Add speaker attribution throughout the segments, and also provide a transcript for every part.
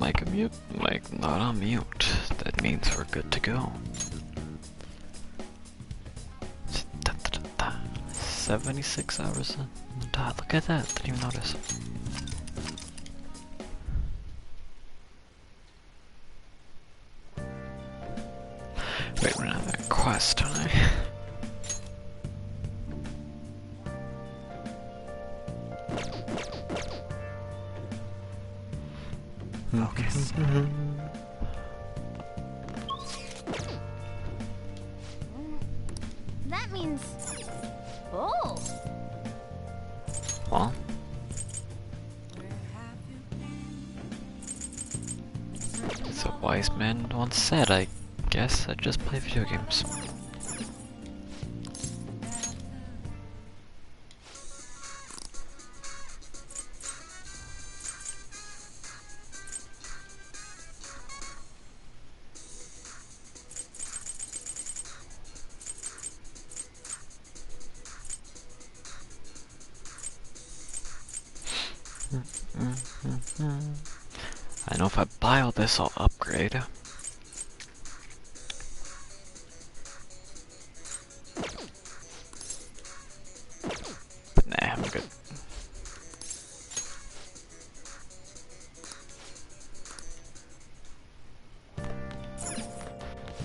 Speaker 1: like a mute, like not on mute. That means we're good to go. 76 hours. Look at that. Didn't even notice. Wait, we're not that quest, don't I?
Speaker 2: Focus.
Speaker 3: That means... Oh!
Speaker 1: Well. As a wise man once said, I guess I just play video games. I know if I buy all this, I'll upgrade. But nah, I'm good.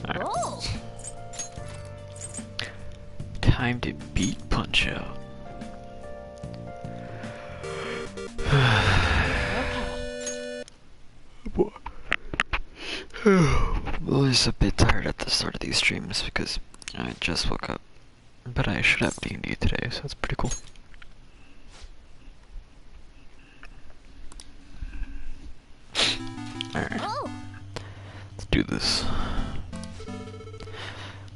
Speaker 1: Alright.
Speaker 3: Oh!
Speaker 1: Time to beat Punch Out. I'm always a bit tired at the start of these streams because I just woke up. But I should have D&D today, so that's pretty cool. Alright,
Speaker 3: Oh!
Speaker 1: let's do this.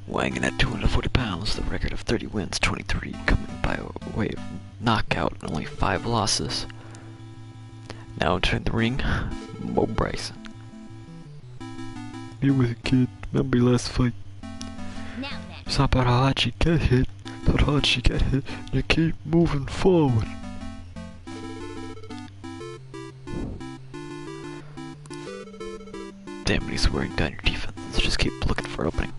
Speaker 1: Weighing in at 240 pounds, the record of 30 wins, 23 coming by way of knockout, and only 5 losses. Now entering the ring, Mo Bryson. He was a kid, remember your last fight.
Speaker 3: Now then.
Speaker 1: It's not about how hard you get hit, it's how hard you get hit, and you keep moving forward. Damn it, he's wearing down your defense. Let's just keep looking for an opening.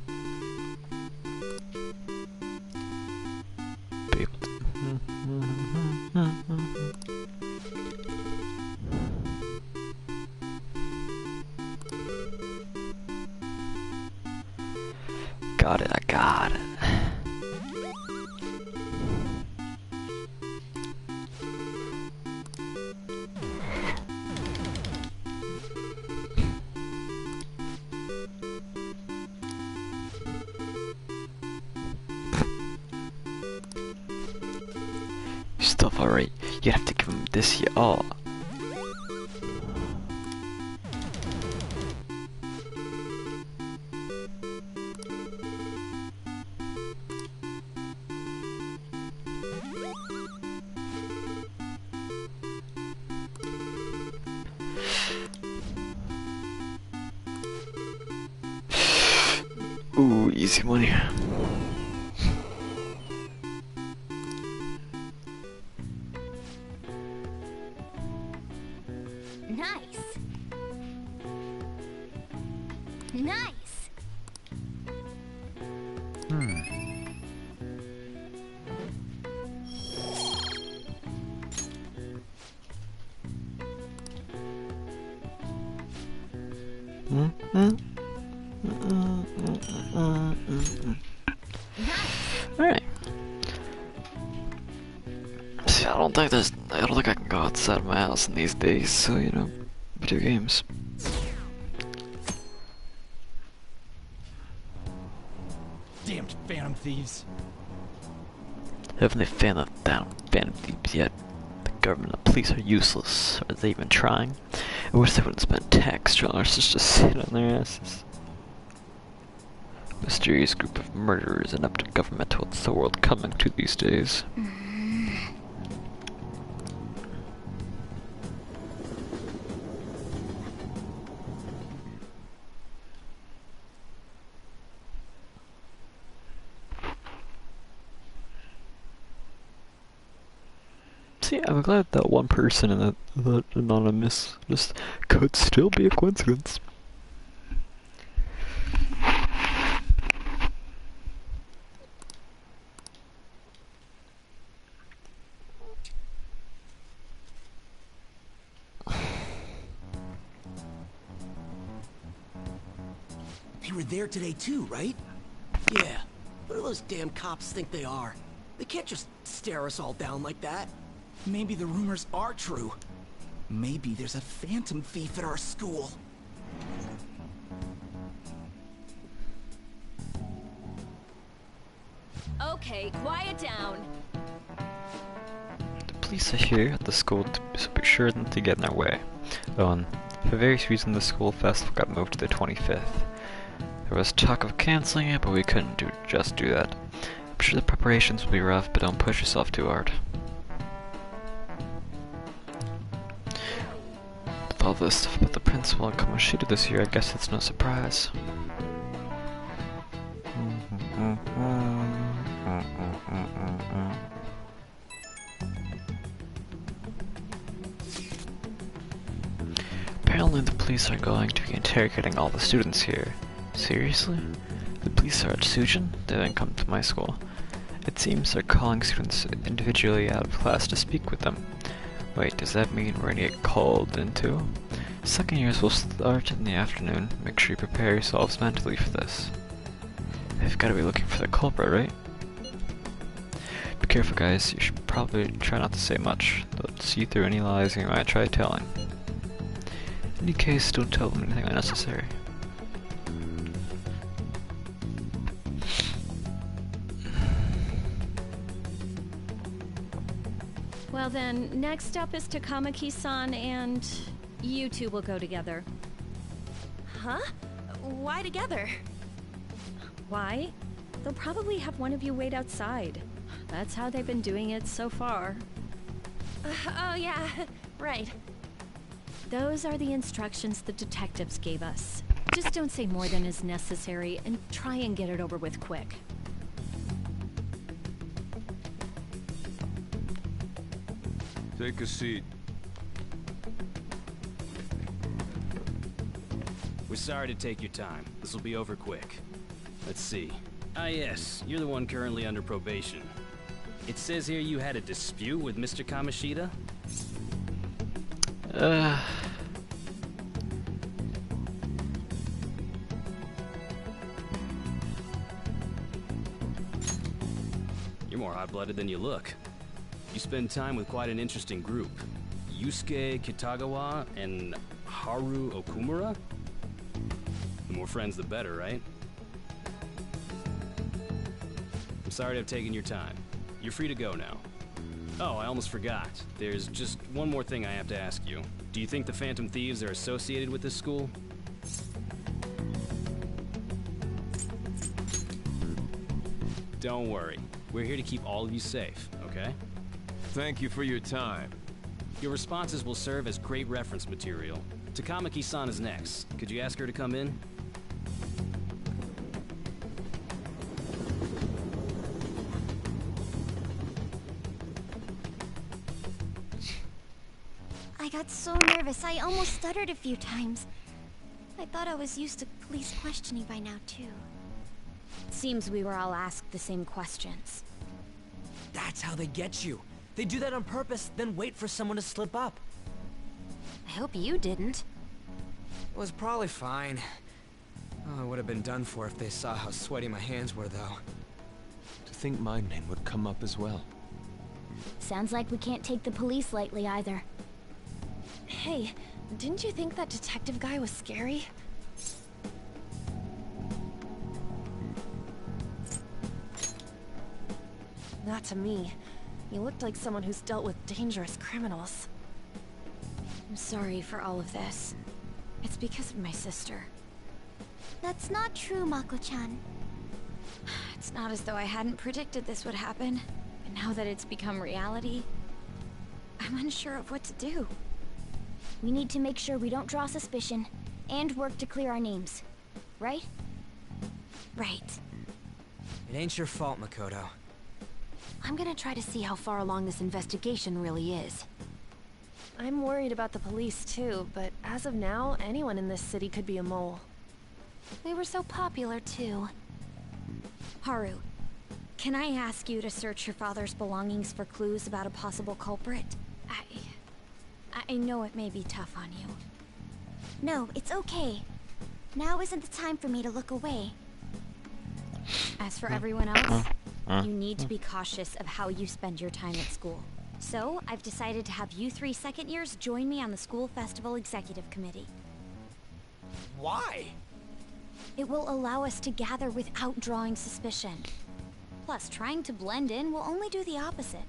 Speaker 1: Be able to... Got it, I got it. Stuff alright. You have to give him this here. Oh. Ooh, easy money.
Speaker 3: Nice. Nice.
Speaker 1: Alright. See, I don't think I can go outside my house in these days, so you know, video games.
Speaker 2: Damned phantom thieves.
Speaker 1: Haven't they found out down phantom thieves yet? The government and the police are useless. Are they even trying? I wish they wouldn't spend tax dollars to just sit on their asses. Mysterious group of murderers and up to government. What's the world coming to these days? See, I'm glad that one person in that anonymous just could still be a coincidence.
Speaker 4: They were there today too, right? Yeah. What do those damn cops think they are? They can't just stare us all down like that.
Speaker 2: Maybe the rumors are true. Maybe there's a phantom thief at our school.
Speaker 3: Okay, quiet down.
Speaker 1: The police are here at the school, so be sure not to get in their way. For various reasons, the school festival got moved to the 25th. There was talk of canceling it, but we couldn't just do that. I'm sure the preparations will be rough, but don't push yourself too hard. With all this stuff about the principal and Kamoshida this year, I guess it's no surprise. Apparently the police are going to be interrogating all the students here. Seriously? The police are at Sujin? They didn't come to my school. It seems they're calling students individually out of class to speak with them. Wait, does that mean we're gonna get called in too? Second years will start in the afternoon. Make sure you prepare yourselves mentally for this. They've gotta be looking for the culprit, right? Be careful guys, you should probably try not to say much. They'll see through any lies you might try telling. In any case, don't tell them anything unnecessary.
Speaker 5: Well then, next up is Takamaki-san, and you two will go together.
Speaker 3: Huh? Why together?
Speaker 5: Why? They'll probably have one of you wait outside. That's how they've been doing it so far.
Speaker 3: Oh yeah, right.
Speaker 5: Those are the instructions the detectives gave us. Just don't say more than is necessary, and try and get it over with quick.
Speaker 6: Take a seat.
Speaker 7: We're sorry to take your time. This will be over quick. Let's see. Ah yes, you're the one currently under probation. It says here you had a dispute with Mr. Kamoshida? You're more hot-blooded than you look. You spend time with quite an interesting group. Yusuke Kitagawa and Haru Okumura? The more friends, the better, right? I'm sorry to have taken your time. You're free to go now. Oh, I almost forgot. There's just one more thing I have to ask you. Do you think the Phantom Thieves are associated with this school? Don't worry. We're here to keep all of you safe, okay?
Speaker 6: Thank you for your time.
Speaker 7: Your responses will serve as great reference material. Takamaki-san is next. Could you ask her to come in?
Speaker 3: I got so nervous, I almost stuttered a few times. I thought I was used to police questioning by now, too.
Speaker 5: Seems we were all asked the same questions.
Speaker 4: That's how they get you. They do that on purpose, then wait for someone to slip up.
Speaker 3: I hope you didn't.
Speaker 8: It was probably fine. Oh, I would have been done for if they saw how sweaty my hands were, though.
Speaker 6: To think my name would come up as well.
Speaker 3: Sounds like we can't take the police lightly either.
Speaker 9: Hey, didn't you think that detective guy was scary? Not to me. He looked like someone who's dealt with dangerous criminals.
Speaker 5: I'm sorry for all of this. It's because of my sister.
Speaker 3: That's not true, Mako-chan.
Speaker 5: It's not as though I hadn't predicted this would happen, but now that it's become reality, I'm unsure of what to do.
Speaker 3: We need to make sure we don't draw suspicion, and work to clear our names. Right?
Speaker 5: Right.
Speaker 8: It ain't your fault, Makoto.
Speaker 9: I'm gonna try to see how far along this investigation really is. I'm worried about the police too, but as of now, anyone in this city could be a mole.
Speaker 3: We were so popular, too.
Speaker 5: Haru, can I ask you to search your father's belongings for clues about a possible culprit? I know it may be tough on you.
Speaker 3: No, it's okay. Now isn't the time for me to look away.
Speaker 5: As for everyone else, you need to be cautious of how you spend your time at school. So, I've decided to have you 3 second years join me on the school festival executive committee.
Speaker 2: Why?
Speaker 5: It will allow us to gather without drawing suspicion. Plus, trying to blend in will only do the opposite.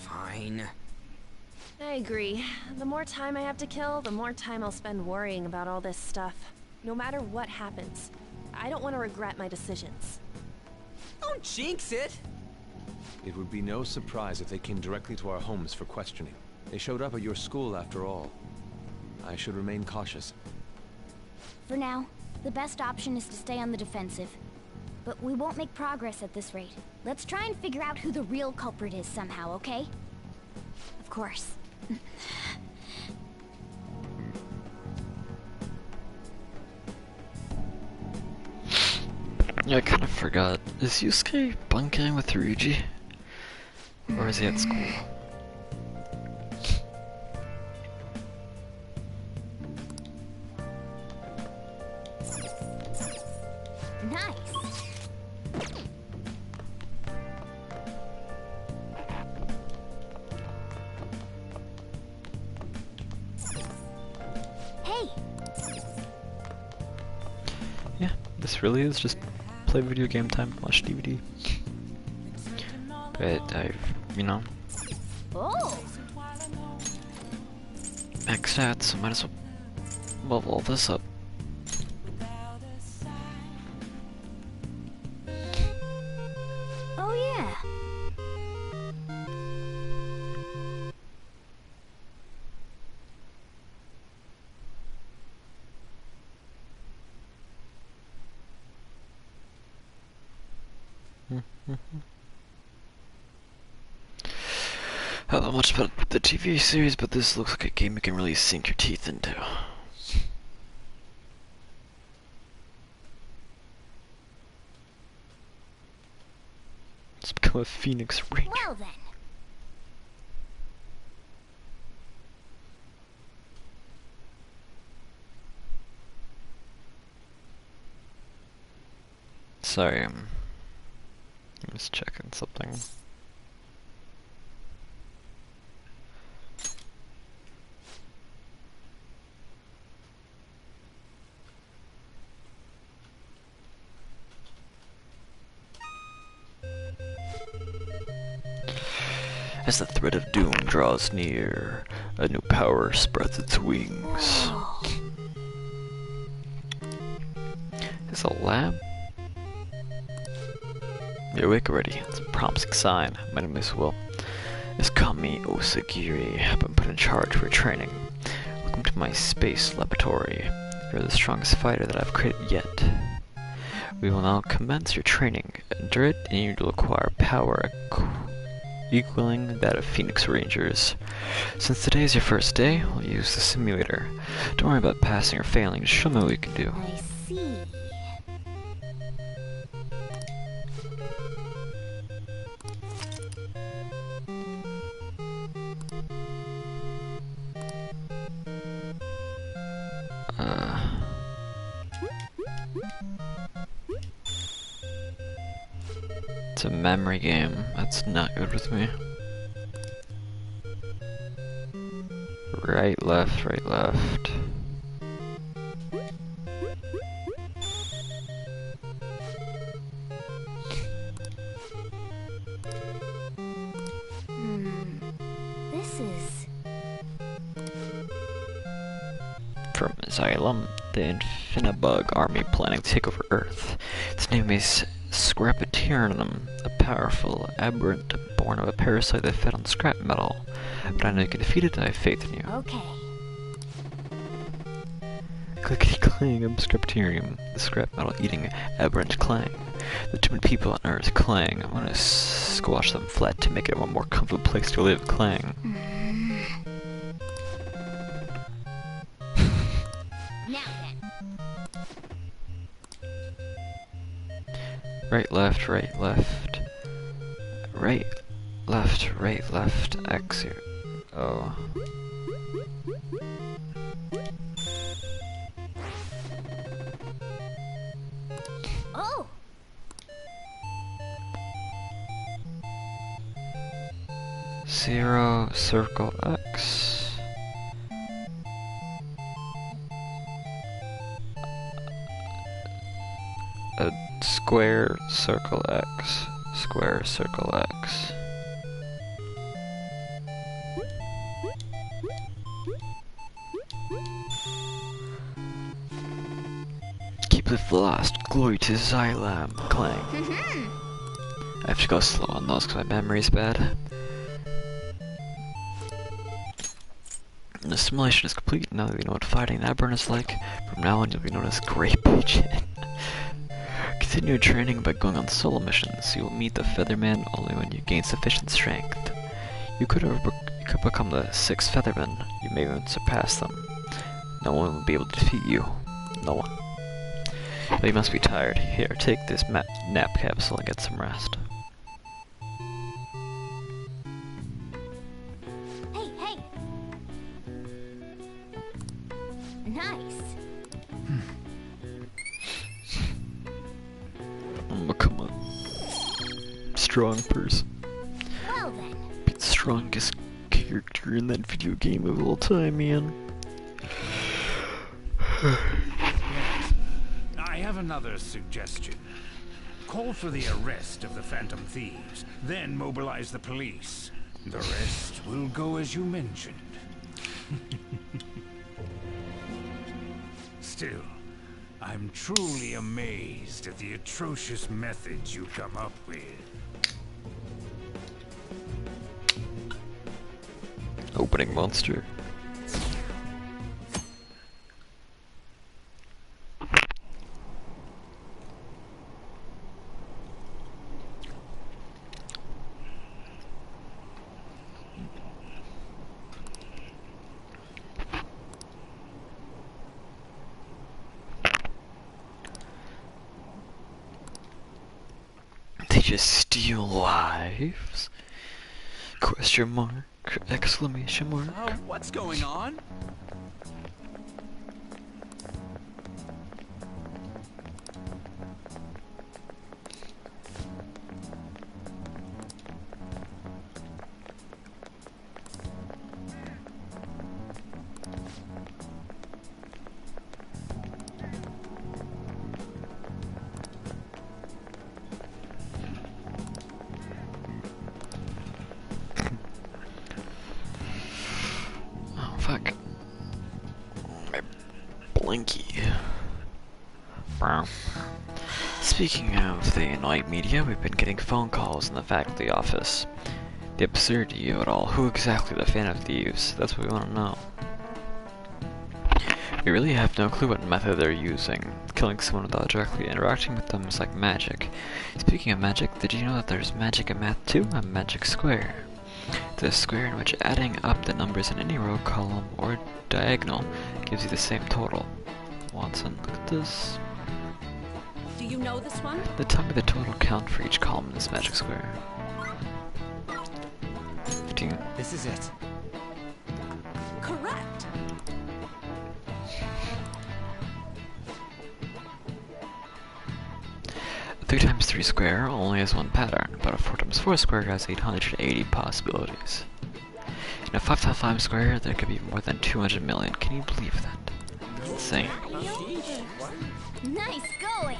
Speaker 8: Fine.
Speaker 9: I agree. The more time I have to kill, the more time I'll spend worrying about all this stuff. No matter what happens. I don't want to regret my decisions.
Speaker 8: Don't jinx it!
Speaker 6: It would be no surprise if they came directly to our homes for questioning. They showed up at your school after all. I should remain cautious.
Speaker 3: For now, the best option is to stay on the defensive. But we won't make progress at this rate. Let's try and figure out who the real culprit is somehow, okay? Of course.
Speaker 1: Yeah, I kind of forgot. Is Yusuke bunkering with Ryuji? Or is he at school?
Speaker 3: Nice. Hey.
Speaker 1: Yeah, this really is just play video game time, watch DVD. But I've,
Speaker 3: Oh.
Speaker 1: maxed out, so might as well level all this up.
Speaker 3: Oh yeah.
Speaker 1: I don't know much about the TV series, but this looks like a game you can really sink your teeth into. Let's become a Phoenix Ranger.
Speaker 3: Well then.
Speaker 1: Sorry, I'm just checking something. As the threat of doom draws near, a new power spreads its wings. Is a lab? You're awake already. It's a promising sign. My name is Will. Is Kami Osagiri. I've been put in charge for training. Welcome to my space laboratory. You're the strongest fighter that I've created yet. We will now commence your training. Enter it, and you will acquire power equaling that of Phoenix Rangers. Since today is your first day, we'll use the simulator. Don't worry about passing or failing, just show me what we can do.
Speaker 3: I see.
Speaker 1: It's a memory game. That's not good with me. Right, left, right, left.
Speaker 3: This is...
Speaker 1: From Asylum, the Infinibug army planning to take over Earth. Its name is Scrapiternum, a powerful aberrant born of a parasite that fed on scrap metal. But I know you can defeat it and I have faith in you.
Speaker 3: Okay.
Speaker 1: Clickety clang obscriptorium, the scrap metal eating aberrant clang. The timid people on Earth clang. I'm gonna squash them flat to make it a more comfortable place to live clang.
Speaker 3: Now then.
Speaker 1: Right, left, right, left. Right, left, X here. Oh.
Speaker 3: Oh!
Speaker 1: Zero, circle X. A square, circle X. Square, circle X. Keep it lost. Glory to Xylam. Clang. I have to go slow on those because my memory's bad. The simulation is complete. Now that you know what fighting an Aberrant is like, from now on you'll be known as Grey Pigeon. Continue training by going on solo missions. You will meet the Featherman only when you gain sufficient strength. You could become the 6th Featherman. You may even surpass them. No one will be able to defeat you. No one. But you must be tired. Here, take this nap capsule and get some rest.
Speaker 3: Hey, hey! Nice.
Speaker 1: I'm gonna become a strong person.
Speaker 3: Well then.
Speaker 1: Be the strongest character in that video game of all time, man.
Speaker 10: I have another suggestion. Call for the arrest of the Phantom Thieves, then mobilize the police. The rest will go as you mentioned. Still, I'm truly amazed at the atrocious methods you come up with.
Speaker 1: Opening monster. They just steal lives? Question mark, exclamation mark.
Speaker 2: What's going on?
Speaker 1: Oh, fuck. My blinky. Wow. Speaking of the annoying media, we've been getting phone calls in the faculty office. The absurdity of it all. Who exactly the Phantom Thieves? That's what we want to know. We really have no clue what method they're using. Killing someone without directly interacting with them is like magic. Speaking of magic, did you know that there's magic in math too? A magic square. It's a square in which adding up the numbers in any row, column, or diagonal gives you the same total. Watson, look at this.
Speaker 11: Do you know this one?
Speaker 1: Then tell me the total count for each column in this magic square. 15.
Speaker 8: This is it.
Speaker 11: Correct.
Speaker 1: A 3 times 3 square only has one pattern, but a 4 times 4 square has 880 possibilities. In a 5 times 5 square, there could be more than 200 million. Can you believe that? That's insane.
Speaker 3: Nice going!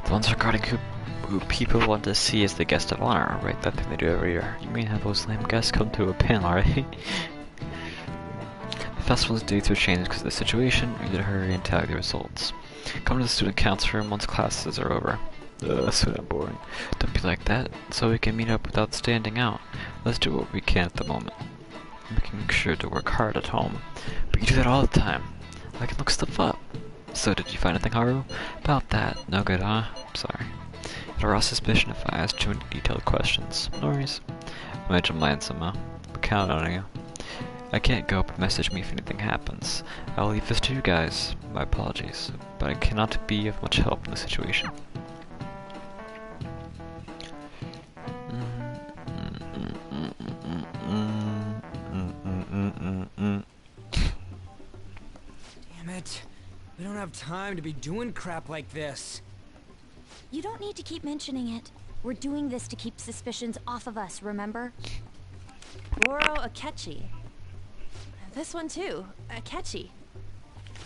Speaker 1: The ones regarding who people want to see as the guest of honor, right? That thing they do every year. You mean have those lame guests come to a panel, right? The festival's dates were changed because of the situation. We need to hurry and tally the results. Come to the student council room once classes are over. So damn boring. Don't be like that, so we can meet up without standing out. Let's do what we can at the moment. Making sure to work hard at home. But you do that all the time. I can look stuff up. So did you find anything, Haru? About that. No good, huh? Sorry. Had a raw suspicion if I asked too many detailed questions. No worries. I managed to land somehow. But count on you. I can't go, but message me if anything happens. I'll leave this to you guys. My apologies. But I cannot be of much help in this situation.
Speaker 8: Damn it. We don't have time to be doing crap like this.
Speaker 5: You don't need to keep mentioning it. We're doing this to keep suspicions off of us, remember?
Speaker 9: Goro Akechi. This one too, Akechi.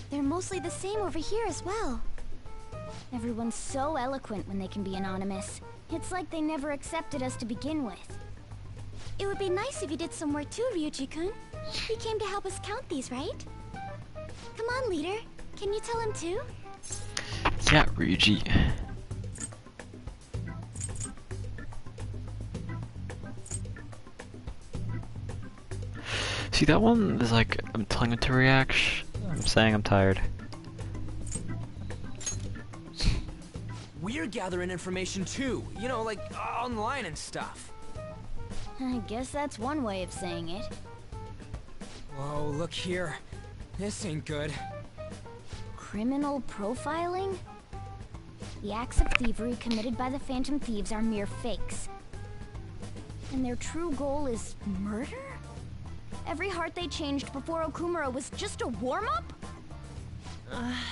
Speaker 3: They're mostly the same over here as well. Everyone's so eloquent when they can be anonymous. It's like they never accepted us to begin with. It would be nice if you did some work too, Ryuji-kun. He came to help us count these, right? Come on, leader. Can you tell him too?
Speaker 1: Yeah, Ryuji. See, that one is like, I'm telling him to react. I'm saying I'm tired.
Speaker 8: We're gathering information too, you know, like online and stuff.
Speaker 3: I guess that's one way of saying it.
Speaker 8: Whoa, look here. This ain't good.
Speaker 3: Criminal profiling? The acts of thievery committed by the Phantom Thieves are mere fakes. And their true goal is murder? Every heart they changed before Okumura was just a warm-up?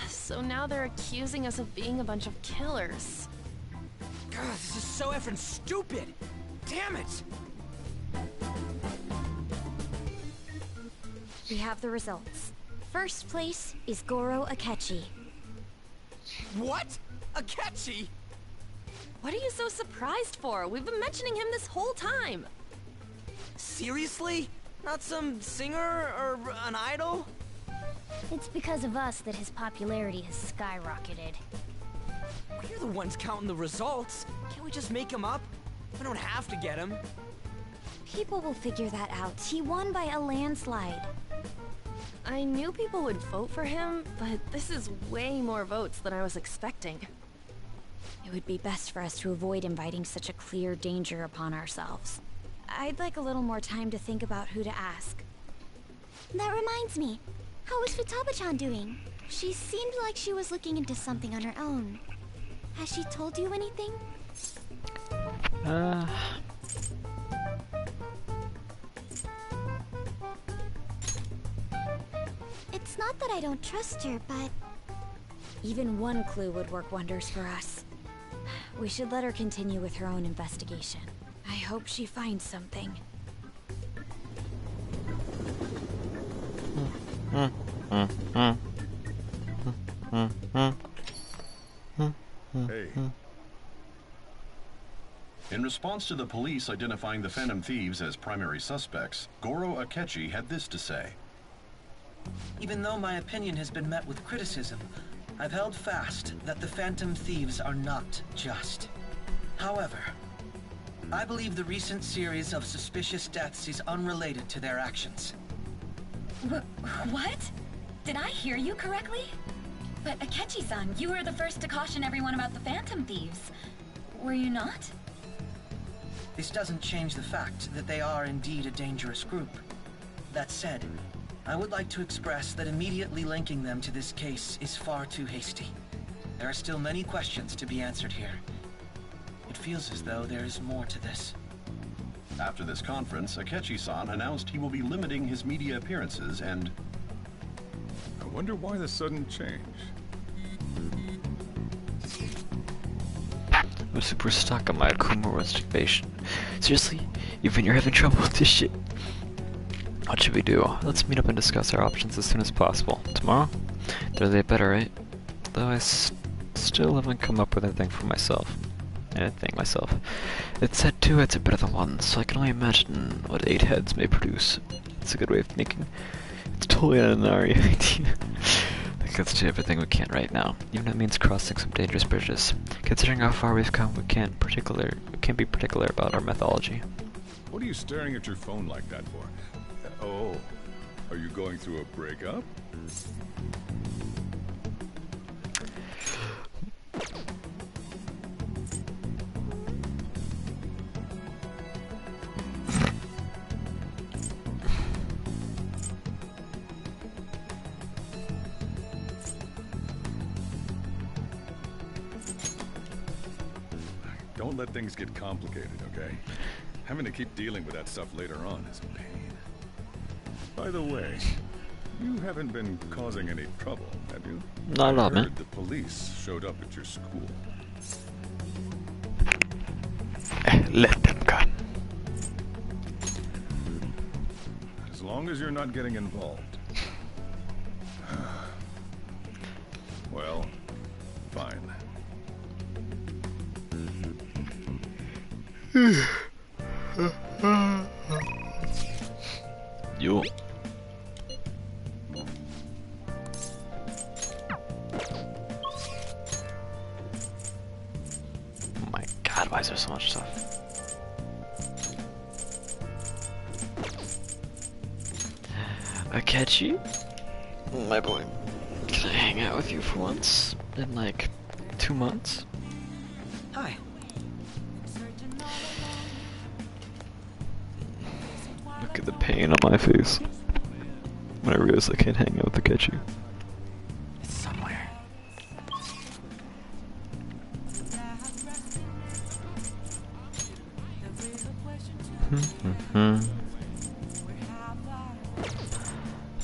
Speaker 9: So now they're accusing us of being a bunch of killers.
Speaker 8: God, this is so effing stupid! Damn it!
Speaker 5: We have the results. First place is Goro Akechi.
Speaker 8: What? Akechi?
Speaker 9: What are you so surprised for? We've been mentioning him this whole time.
Speaker 8: Seriously? Not some singer or an idol?
Speaker 3: It's because of us that his popularity has skyrocketed.
Speaker 8: We're the ones counting the results. Can't we just make him up? We don't have to get him.
Speaker 5: People will figure that out. He won by a landslide.
Speaker 9: I knew people would vote for him, but this is way more votes than I was expecting.
Speaker 5: It would be best for us to avoid inviting such a clear danger upon ourselves. I'd like a little more time to think about who to ask.
Speaker 3: That reminds me. How is Futaba-chan doing? She seemed like she was looking into something on her own. Has she told you anything? It's not that I don't trust her, but...
Speaker 5: Even one clue would work wonders for us. We should let her continue with her own investigation. I hope she finds something.
Speaker 12: Hey. In response to the police identifying the Phantom Thieves as primary suspects, Goro Akechi had this to say.
Speaker 13: Even though my opinion has been met with criticism, I've held fast that the Phantom Thieves are not just. However, I believe the recent series of suspicious deaths is unrelated to their actions.
Speaker 14: What? Did I hear you correctly? But Akechi-san, you were the first to caution everyone about the Phantom Thieves. Were you not?
Speaker 13: This doesn't change the fact that they are indeed a dangerous group. That said, I would like to express that immediately linking them to this case is far too hasty. There are still many questions to be answered here. It feels as though there is more to this.
Speaker 12: After this conference, Akechi-san announced he will be limiting his media appearances and...
Speaker 15: I wonder why the sudden change.
Speaker 1: I'm super stuck on my Okumura situation. Seriously? Even you're having trouble with this shit? What should we do? Let's meet up and discuss our options as soon as possible. Tomorrow? They're better, right? Though I Still haven't come up with anything for myself. It said 2 heads are better than 1, so I can only imagine what 8 heads may produce. It's a good way of thinking. It's totally an Inari idea. I think let's do everything we can right now, even if it means crossing some dangerous bridges. Considering how far we've come, we can't be particular about our methodology.
Speaker 15: What are you staring at your phone like that for? Oh, are you going through a breakup? Don't let things get complicated, okay? Having to keep dealing with that stuff later on is a pain. By the way, you haven't been causing any trouble, have you?
Speaker 1: Not a lot, man.
Speaker 15: The police showed up at your school.
Speaker 1: Let them come.
Speaker 15: As long as you're not getting involved. Well, fine.
Speaker 1: Yo. Oh my god, why is there so much stuff? Akechi? My boy, can I hang out with you for once? In like 2 months?
Speaker 13: Hi.
Speaker 1: Look at the pain on my face when I realize I can't hang out with Akechi.
Speaker 13: It's somewhere.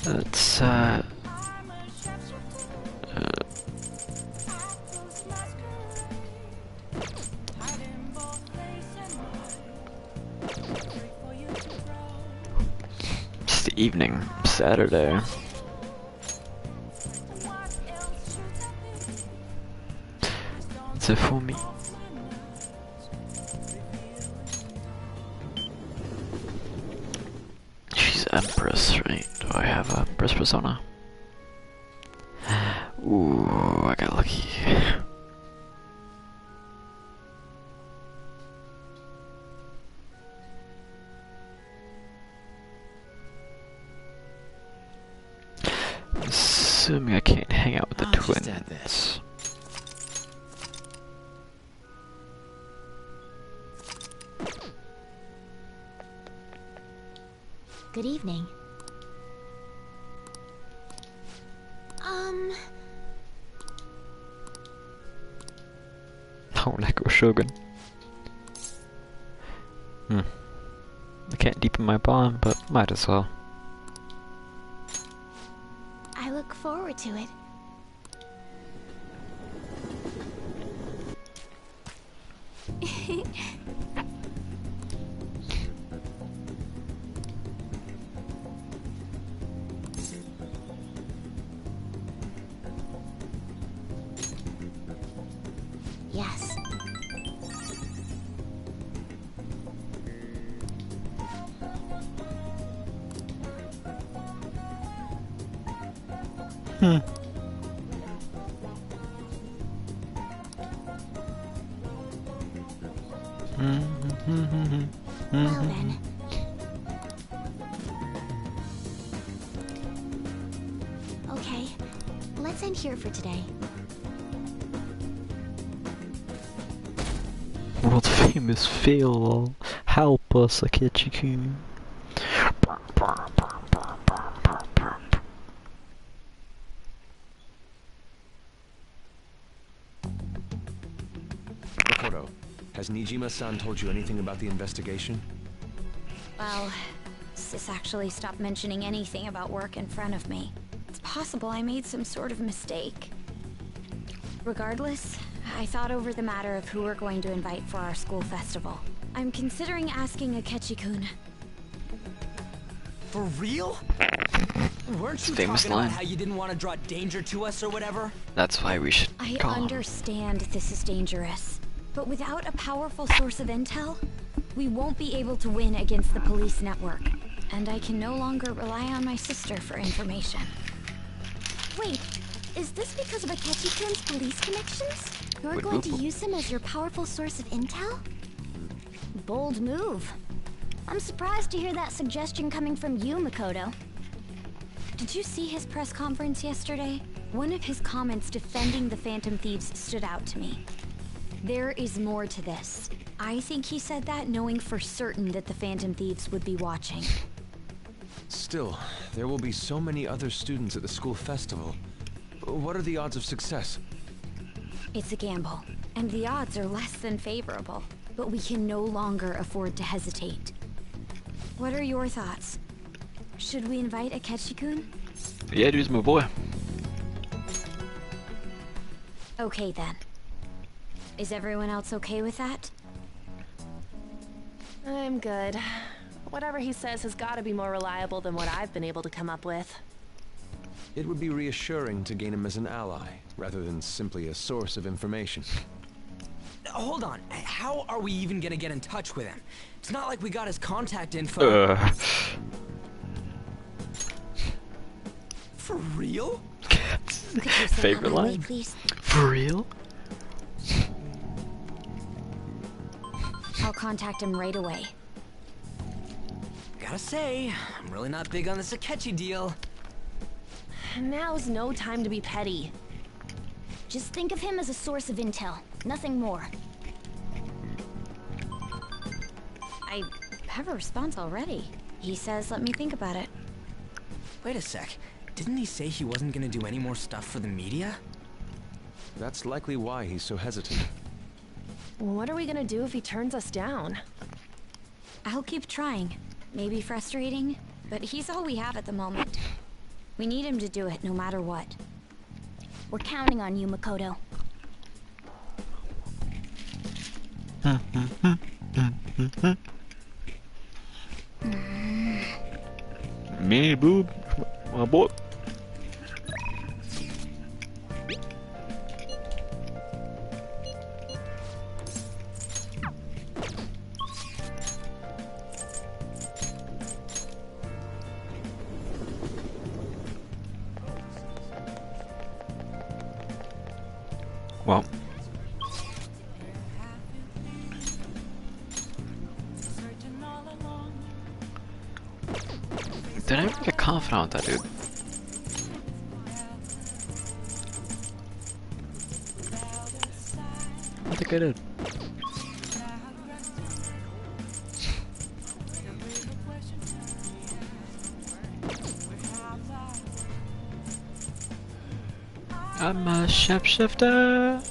Speaker 1: Let's it's the evening, Saturday. It's it for me. She's Empress, right? Do I have a Empress persona? Ooh, I got lucky. Assuming I can't hang out with the twins.
Speaker 3: Good evening.
Speaker 1: Oh, Neko Shogun. I can't deepen my bond, but might as well.
Speaker 3: I look forward to it. Yes. Well then. Okay, let's end here for today.
Speaker 1: World famous fail. Help us, Akechi-kun.
Speaker 6: Makoto, has Nijima-san told you anything about the investigation?
Speaker 5: Well, Sis actually stopped mentioning anything about work in front of me. It's possible I made some sort of mistake. Regardless, I thought over the matter of who we're going to invite for our school festival. I'm considering asking Akechi-kun.
Speaker 8: For real? Weren't you
Speaker 1: Famous
Speaker 8: talking
Speaker 1: line.
Speaker 8: about how you didn't want to draw danger to us or whatever?
Speaker 1: That's why we should
Speaker 5: I
Speaker 1: call him.
Speaker 5: understand this is dangerous, but without a powerful source of intel, we won't be able to win against the police network. And I can no longer rely on my sister for information.
Speaker 3: Wait, is this because of Akechi-kun's police connections? You're
Speaker 1: Wait,
Speaker 3: going
Speaker 1: whoop,
Speaker 3: to
Speaker 1: whoop.
Speaker 3: use him as your powerful source of intel? Bold move. I'm surprised to hear that suggestion coming from you, Makoto.
Speaker 5: Did you see his press conference yesterday? One of his comments defending the Phantom Thieves stood out to me. There is more to this. I think he said that knowing for certain that the Phantom Thieves would be watching.
Speaker 6: Still, there will be so many other students at the school festival. What are the odds of success?
Speaker 5: It's a gamble, and the odds are less than favorable. But we can no longer afford to hesitate. What are your thoughts? Should we invite Akechi-kun?
Speaker 1: Yeah, dude's my boy.
Speaker 5: Okay then. Is everyone else okay with that?
Speaker 9: I'm good. Whatever he says has got to be more reliable than what I've been able to come up with.
Speaker 6: It would be reassuring to gain him as an ally, rather than simply a source of information.
Speaker 8: Hold on. How are we even gonna get in touch with him? It's not like we got his contact info. For real?
Speaker 1: Favorite line? For real?
Speaker 5: I'll contact him right away.
Speaker 8: Gotta say, I'm really not big on this Akechi deal.
Speaker 9: Now's no time to be petty.
Speaker 3: Just think of him as a source of intel, nothing more.
Speaker 5: I have a response already. He says let me think about it.
Speaker 8: Wait a sec. Didn't he say he wasn't gonna do any more stuff for the media?
Speaker 6: That's likely why he's so hesitant.
Speaker 9: What are we gonna do if he turns us down?
Speaker 5: I'll keep trying. Maybe frustrating, but he's all we have at the moment. We need him to do it no matter what.
Speaker 3: We're counting on you, Makoto.
Speaker 1: Me, boob, my boy. Well, did I ever get confident with that dude? I think I did. I'm a shapeshifter.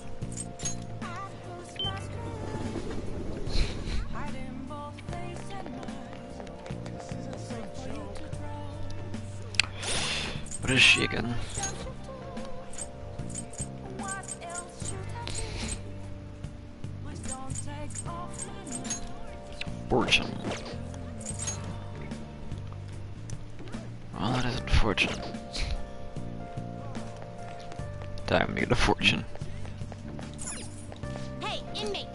Speaker 1: What is she again? Fortune. Well, that isn't fortune. Time to get a fortune.
Speaker 3: Hey, inmate!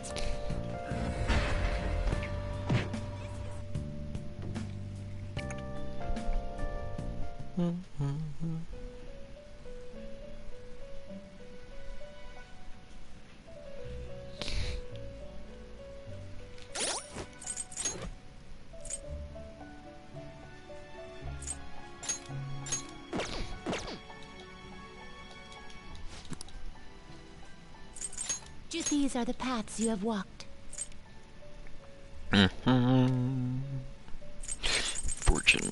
Speaker 3: These are the paths you have walked.
Speaker 1: Fortune.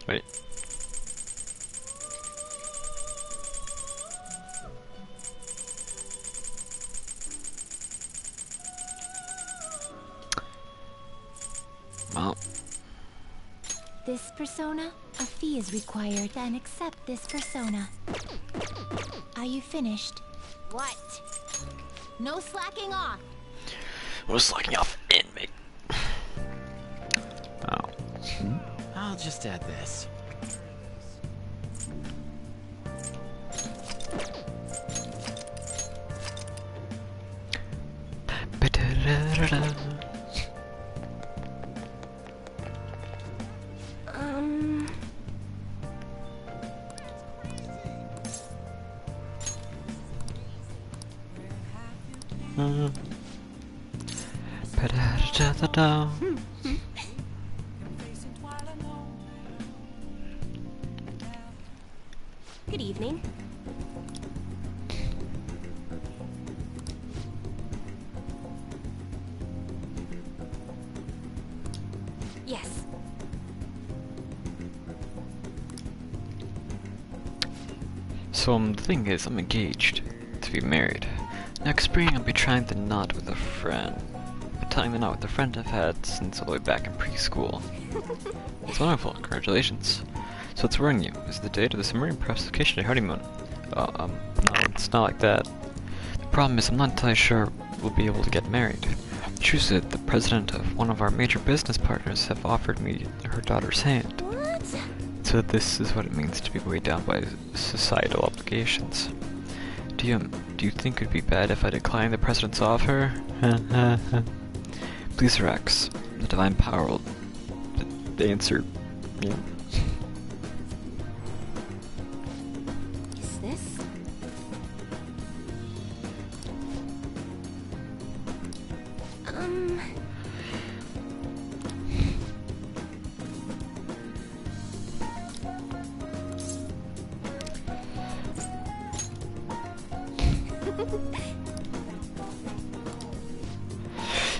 Speaker 1: Wait. Well.
Speaker 3: This persona, a fee is required, and accept this persona. Are you finished? What? No slacking off.
Speaker 1: No slacking off, inmate.
Speaker 2: I'll just add this.
Speaker 11: Good evening. Yes.
Speaker 1: So the thing is, I'm engaged to be married. Next spring I'll be trying the knot with a friend. Tying the knot with a friend I've had since all the way back in preschool. It's wonderful, congratulations. So what's worrying you? Is the date of the submarine perhaps the vacation or honeymoon? No, it's not like that. The problem is I'm not entirely sure we'll be able to get married. Choose it, the president of one of our major business partners have offered me her daughter's hand.
Speaker 3: What?
Speaker 1: So this is what it means to be weighed down by societal obligations. Do you think it'd be bad if I decline the president's offer? Please, Rex. The divine power will answer. Yeah.
Speaker 11: Is this?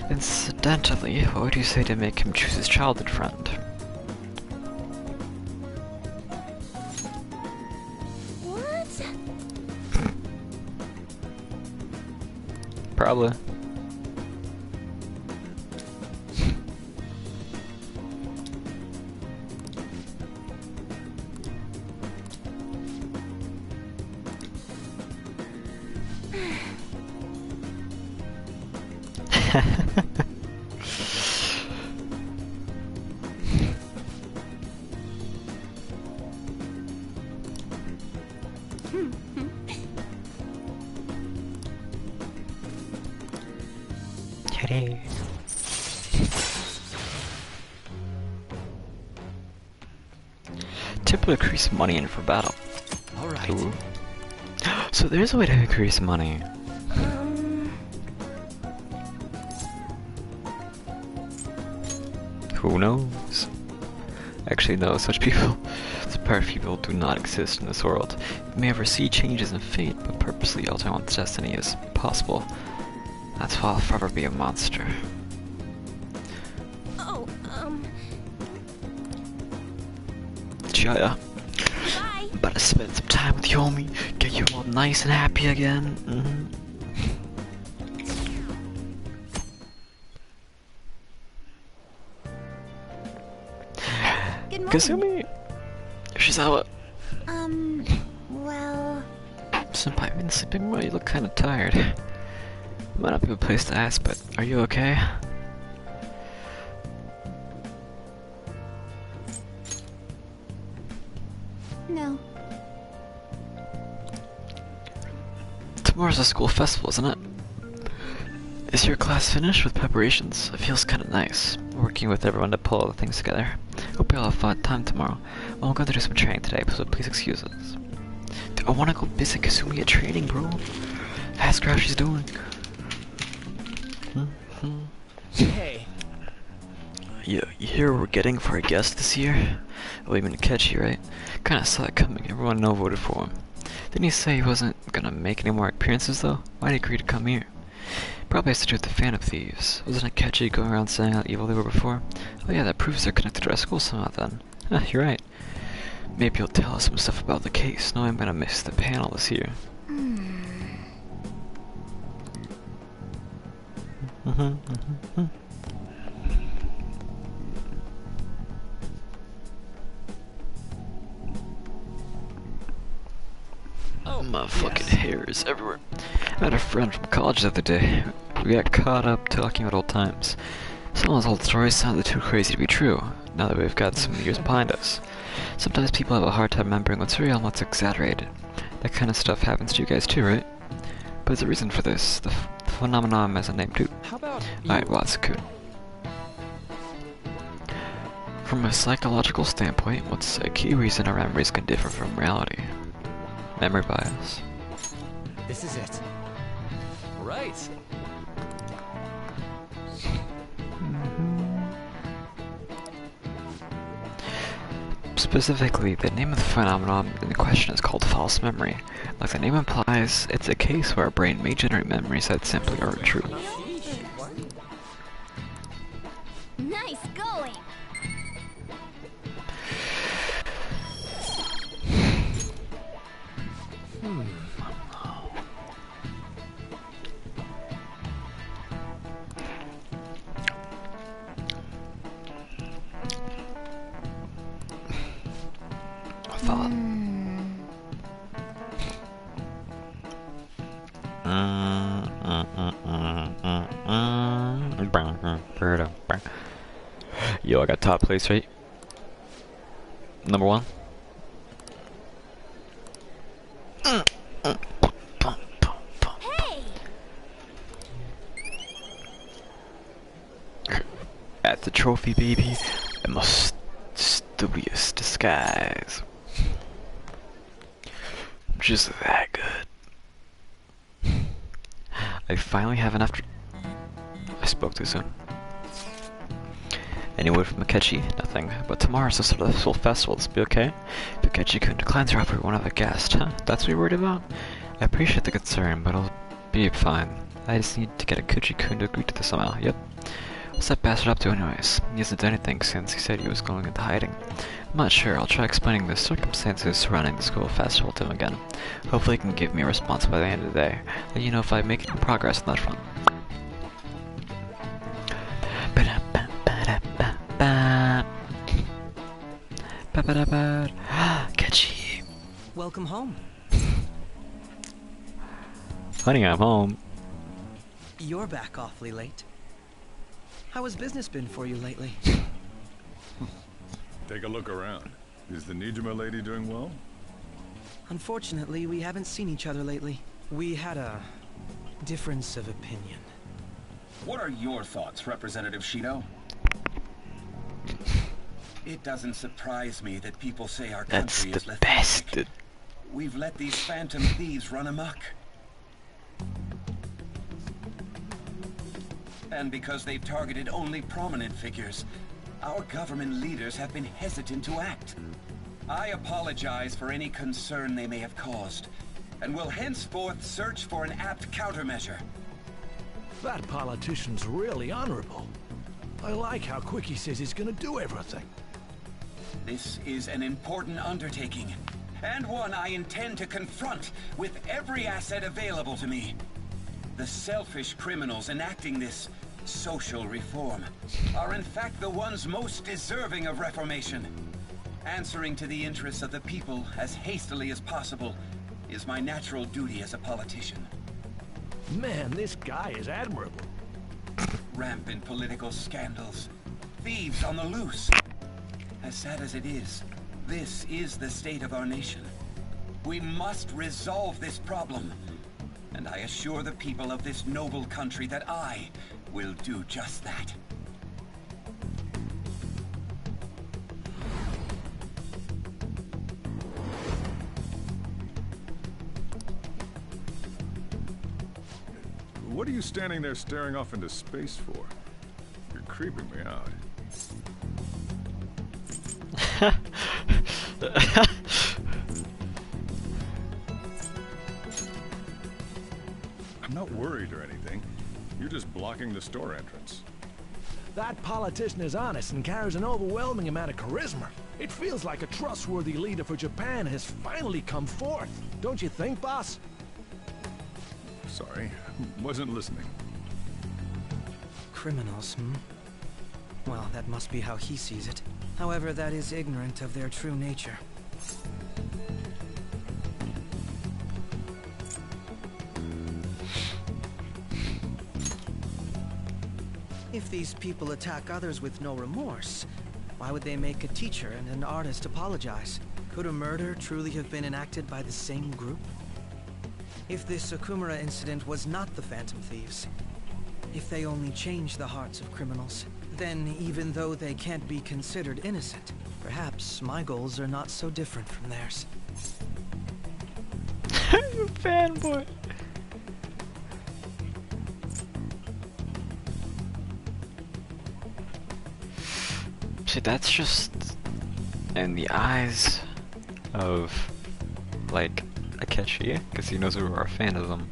Speaker 1: Incidentally, what would you say to make him choose his childhood friend?
Speaker 3: What?
Speaker 1: Probably. Kitty. Tip will increase money in for battle.
Speaker 2: Alright.
Speaker 1: Ooh. So there's a way to increase money. Who knows? Actually, no, such people, such powerful people do not exist in this world. You may ever see changes in fate, but purposely altering one's destiny is impossible. That's why I'll forever be a monster.
Speaker 11: Oh,
Speaker 1: Jaya.
Speaker 11: bye.
Speaker 1: About to spend some time with Yomi, get you all nice and happy again.
Speaker 3: Good morning.
Speaker 1: Kasumi! Yoshizawa!
Speaker 3: Well...
Speaker 1: Senpai, I've been sleeping well, you look kinda tired. Might not be a place to ask, but are you okay?
Speaker 3: No.
Speaker 1: Tomorrow's a school festival, isn't it? Is your class finished with preparations? It feels kinda nice, working with everyone to pull all the things together. Hope you'll have a fun time tomorrow. Well, I'm going to do some training today, so please excuse us. Dude, I wanna go visit Kasumi at training, bro. Ask her how she's doing.
Speaker 2: Hey.
Speaker 1: You hear what we're getting for a guest this year? Well, even Akechi, right? Kinda saw it coming, everyone no voted for him. Didn't he say he wasn't gonna make any more appearances though? Why'd he agree to come here? Probably has to do with the Phantom Thieves. Wasn't Akechi going around saying how evil they were before? Oh yeah, that proves they're connected to our school somehow then. Huh, you're right. Maybe he'll tell us some stuff about the case. No, I'm gonna miss the panel this year. Oh, my fucking hair is everywhere. I had a friend from college the other day. We got caught up talking about old times. Some of those old stories sounded too crazy to be true, now that we've got some years behind us. Sometimes people have a hard time remembering what's real and what's exaggerated. That kind of stuff happens to you guys too, right? But there's a reason for this. The phenomenon has a name too.
Speaker 8: How about
Speaker 1: Alright, well, that's cool. From a psychological standpoint, what's a key reason our memories can differ from reality? Memory bias.
Speaker 8: This is it. Right.
Speaker 1: Specifically, the name of the phenomenon in question is called false memory. Like the name implies, it's a case where our brain may generate memories that simply aren't true.
Speaker 3: Nice going!
Speaker 1: Thought. Yo, I got top place, right? Number one.
Speaker 3: Hey!
Speaker 1: At the trophy, baby, in my studious disguise. Just that good. I finally have enough. I spoke too soon. Any word from Akechi? Nothing. But tomorrow's the start of the full festival. This will be okay? If Akechi-kun declines her offer, we won't have a guest, huh? That's what you're worried about? I appreciate the concern, but it'll be fine. I just need to get Akechi-kun to agree to this somehow. Yep. What's that bastard up to anyways? He hasn't done anything since he said he was going into hiding. I'm not sure. I'll try explaining the circumstances surrounding the school festival to him again. Hopefully he can give me a response by the end of the day. Let you know if I make any progress on that front. Catchy.
Speaker 13: Welcome home.
Speaker 1: Honey, I'm home.
Speaker 13: You're back awfully late. How has business been for you lately?
Speaker 15: Take a look around. Is the Nijima lady doing well?
Speaker 13: Unfortunately, we haven't seen each other lately. We had a difference of opinion.
Speaker 16: What are your thoughts, Representative Shido? It doesn't surprise me that people say our country is lethargic. We've let these phantom thieves run amok. And because they've targeted only prominent figures, our government leaders have been hesitant to act. I apologize for any concern they may have caused, and will henceforth search for an apt countermeasure.
Speaker 17: That politician's really honorable. I like how quick he says he's gonna do everything.
Speaker 16: This is an important undertaking, and one I intend to confront with every asset available to me. The selfish criminals enacting this social reform are in fact the ones most deserving of reformation. Answering to the interests of the people as hastily as possible is my natural duty as a politician.
Speaker 17: Man, this guy is admirable.
Speaker 16: Rampant political scandals, thieves on the loose. As sad as it is, this is the state of our nation. We must resolve this problem, and I assure the people of this noble country that I will do just that.
Speaker 15: What are you standing there staring off into space for? You're creeping me out. I'm not worried or anything. You're just blocking the store entrance.
Speaker 17: That politician is honest and carries an overwhelming amount of charisma. It feels like a trustworthy leader for Japan has finally come forth. Don't you think, boss?
Speaker 15: Sorry, wasn't listening.
Speaker 13: Criminals, hmm? Well, that must be how he sees it. However, that is ignorant of their true nature. If these people attack others with no remorse, why would they make a teacher and an artist apologize? Could a murder truly have been enacted by the same group? If this Okumura incident was not the Phantom Thieves, if they only change the hearts of criminals, then even though they can't be considered innocent, perhaps my goals are not so different from theirs.
Speaker 1: You fanboy. See, that's just in the eyes of, like, Akechi, because he knows we were a fan of them.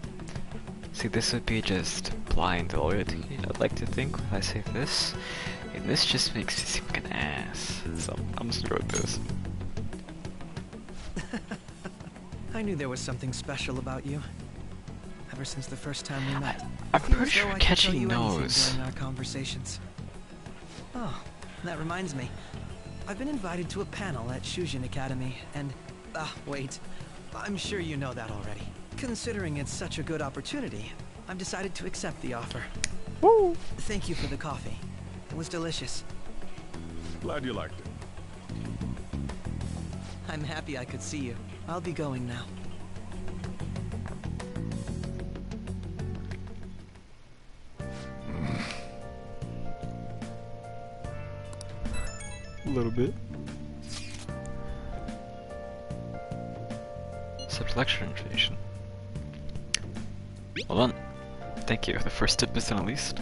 Speaker 1: See, this would be just blind loyalty, I'd like to think, when I say this. And this just makes me seem like an ass. So, I'm just gonna go with this.
Speaker 13: I knew there was something special about you. Ever since the first time we met.
Speaker 1: I'm pretty sure Akechi knows.
Speaker 13: During our conversations. Oh, that reminds me. I've been invited to a panel at Shujin Academy, and... wait. I'm sure you know that already. Considering it's such a good opportunity, I've decided to accept the offer.
Speaker 1: Woo!
Speaker 13: Thank you for the coffee. It was delicious.
Speaker 15: Glad you liked it.
Speaker 13: I'm happy I could see you. I'll be going now.
Speaker 1: A little bit. Except lecture information. Hold on. Thank you. The first tip is done at least.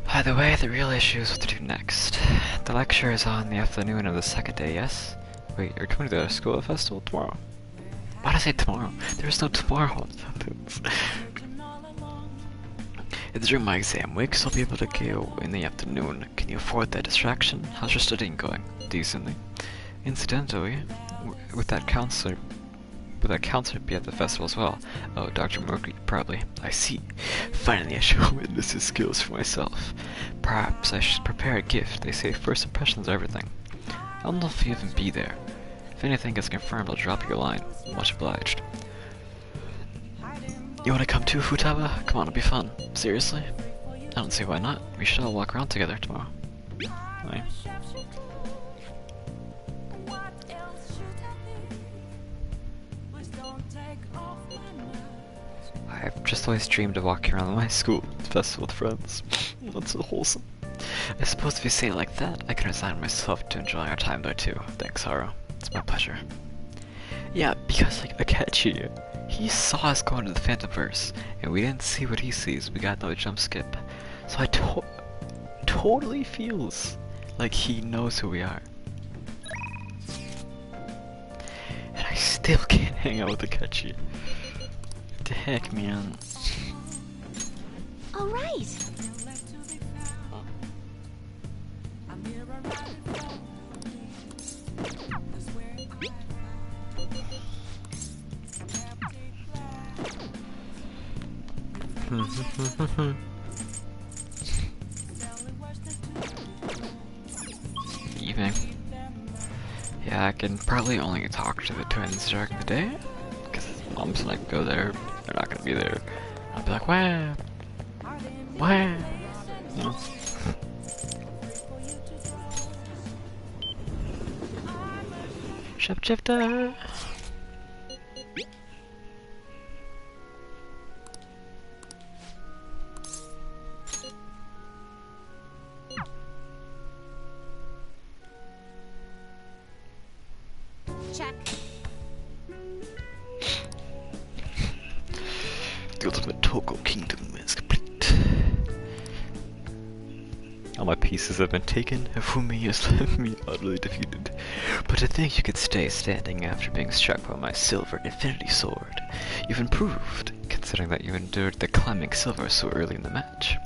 Speaker 1: By the way, the real issue is what to do next. The lecture is on the afternoon of the second day, yes? Wait, you're coming to the school festival tomorrow? Why did I say tomorrow? There's no tomorrow. It's during my exam week, so I'll be able to go in the afternoon. Can you afford that distraction? How's your studying going? Decently. Incidentally, would that counselor be at the festival as well? Oh, Dr. Murphy, probably. I see. Finally, I should witness his skills for myself. Perhaps I should prepare a gift. They say first impressions are everything. I don't know if you'll even be there. If anything gets confirmed, I'll drop you a line. Much obliged. You wanna come too, Futaba? Come on, it'll be fun. Seriously? I don't see why not. We should all walk around together tomorrow. Right. I've just always dreamed of walking around my school festival with friends. That's so wholesome. I suppose if you say it like that, I can resign myself to enjoying our time there too. Thanks, Haru. It's my pleasure. Yeah, because like Akechi, he saw us go into the Phantomverse, and we didn't see what he sees. We got no jump skip. So I totally feels like he knows who we are. And I still can't hang out with Akechi. What the heck, man?
Speaker 5: All right.
Speaker 1: Evening. Yeah, I can probably only talk to the twins during the day, because mom's like, go there, they're not gonna be there. I'll be like, wah, wah. No. Shifter.
Speaker 5: Check.
Speaker 1: The ultimate Toko Kingdom is complete. All my pieces have been taken, and Fumi has left me utterly defeated. But to think you could stay standing after being struck by my silver infinity sword. You've improved, considering that you endured the climbing silver so early in the match.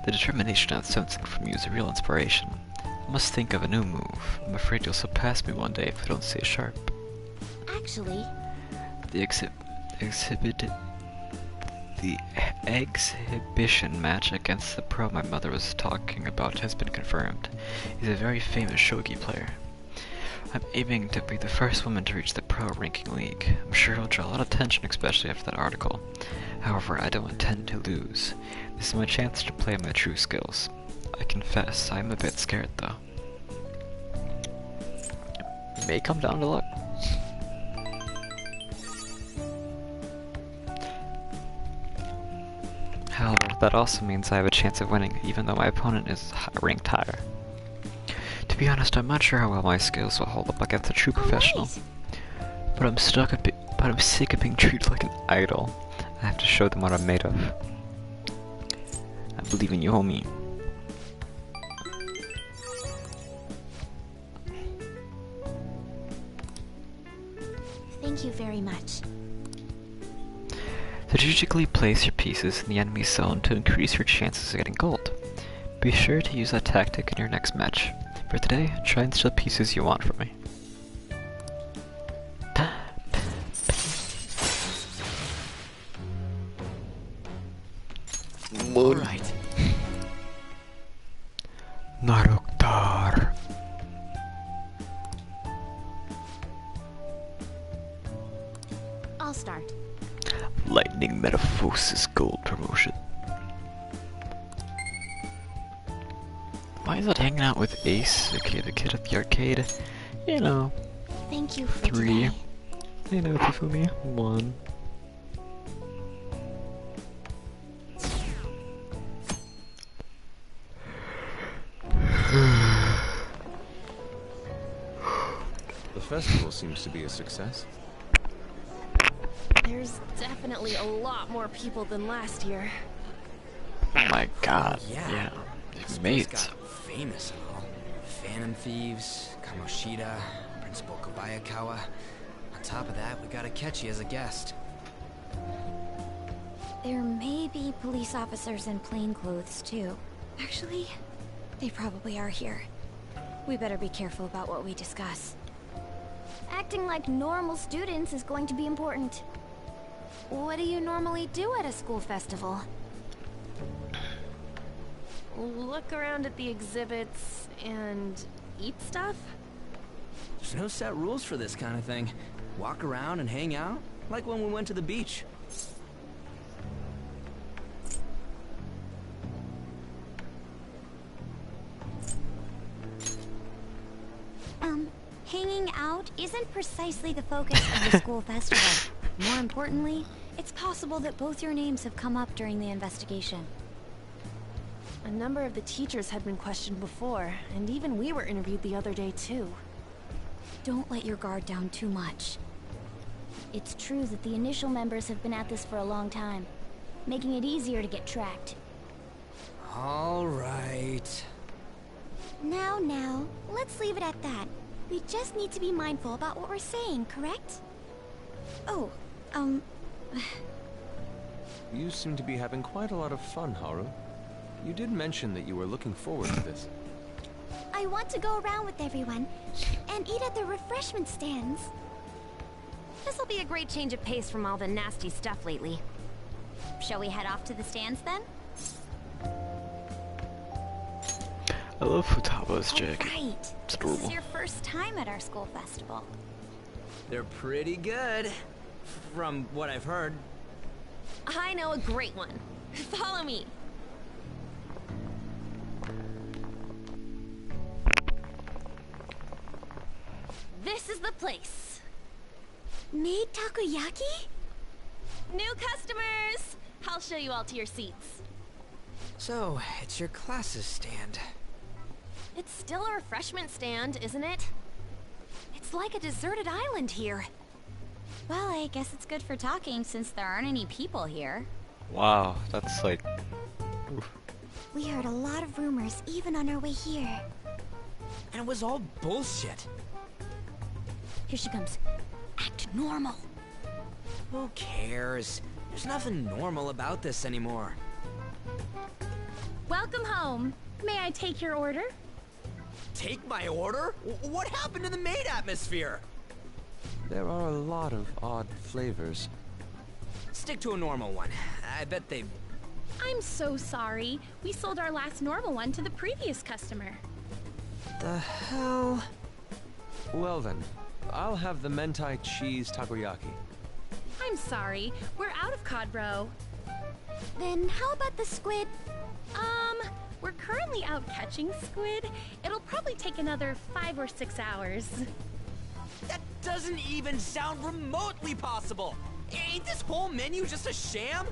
Speaker 1: The determination I'm sensing from you is a real inspiration. I must think of a new move. I'm afraid you'll surpass me one day if I don't stay sharp.
Speaker 5: Actually,
Speaker 1: The exhibition match against the pro my mother was talking about has been confirmed. He's a very famous shogi player. I'm aiming to be the first woman to reach the pro ranking league. I'm sure it'll draw a lot of attention, especially after that article. However, I don't intend to lose. This is my chance to play my true skills. I confess, I'm a bit scared though. It may come down to luck. However, that also means I have a chance of winning, even though my opponent is ranked higher. To be honest, I'm not sure how well my skills will hold up against a true professional. But I'm sick of being treated like an idol. I have to show them what I'm made of. I believe in you, homie.
Speaker 5: Thank you very much.
Speaker 1: Strategically place your pieces in the enemy zone to increase your chances of getting gold. Be sure to use that tactic in your next match. For today, try and steal pieces you want from me.
Speaker 2: Alright.
Speaker 1: Naruktar.
Speaker 5: I'll start.
Speaker 1: Lightning Metamorphosis Gold promotion. Why is it hanging out with Ace? Okay, the kid at the arcade. You know.
Speaker 5: Thank you for
Speaker 1: 3.
Speaker 5: today.
Speaker 1: You know, Tifumi. 1.
Speaker 6: The festival seems to be a success.
Speaker 9: There's definitely a lot more people than last year.
Speaker 1: Oh my god.
Speaker 8: Yeah.
Speaker 1: It's mates.
Speaker 8: Got famous and all. Phantom Thieves, Kamoshida, Principal Kobayakawa. On top of that, we got Akechi as a guest.
Speaker 5: There may be police officers in plainclothes, too. Actually, they probably are here. We better be careful about what we discuss.
Speaker 3: Acting like normal students is going to be important.
Speaker 5: What do you normally do at a school festival?
Speaker 9: Look around at the exhibits and eat stuff?
Speaker 8: There's no set rules for this kind of thing. Walk around and hang out, like when we went to the beach.
Speaker 5: Hanging out isn't precisely the focus of the school festival. More importantly, it's possible that both your names have come up during the investigation.
Speaker 9: A number of the teachers had been questioned before, and even we were interviewed the other day too.
Speaker 5: Don't let your guard down too much.
Speaker 3: It's true that the initial members have been at this for a long time, making it easier to get tracked.
Speaker 8: All right.
Speaker 5: Now, let's leave it at that. We just need to be mindful about what we're saying, correct? Oh,
Speaker 6: You seem to be having quite a lot of fun, Haru. You did mention that you were looking forward to this.
Speaker 5: I want to go around with everyone and eat at the refreshment stands.
Speaker 11: This'll be a great change of pace from all the nasty stuff lately. Shall we head off to the stands then?
Speaker 1: I love Futaba's jacket.
Speaker 5: Right.
Speaker 1: It's
Speaker 5: This
Speaker 1: adorable.
Speaker 5: is your first time at our school festival.
Speaker 8: They're pretty good, from what I've heard.
Speaker 9: I know a great one. Follow me. This is the place.
Speaker 5: Made takoyaki?
Speaker 9: New customers! I'll show you all to your seats.
Speaker 8: So, it's your class's stand.
Speaker 9: It's still a refreshment stand, isn't it?
Speaker 5: It's like a deserted island here. Well, I guess it's good for talking since there aren't any people here.
Speaker 1: Wow, that's like... Oof.
Speaker 5: We heard a lot of rumors even on our way here.
Speaker 8: And it was all bullshit.
Speaker 5: Here she comes. Act normal.
Speaker 8: Who cares? There's nothing normal about this anymore.
Speaker 9: Welcome home. May I take your order?
Speaker 8: Take my order? What happened to the maid atmosphere?
Speaker 6: There are a lot of odd flavors.
Speaker 8: Stick to a normal one. I bet they...
Speaker 9: I'm so sorry. We sold our last normal one to the previous customer.
Speaker 8: The hell?
Speaker 6: Well then, I'll have the mentai cheese takoyaki.
Speaker 9: I'm sorry, we're out of cod roe.
Speaker 5: Then how about the squid?
Speaker 9: We're currently out catching squid. It'll probably take another 5 or 6 hours.
Speaker 8: That doesn't even sound remotely possible! Ain't this whole menu just a sham?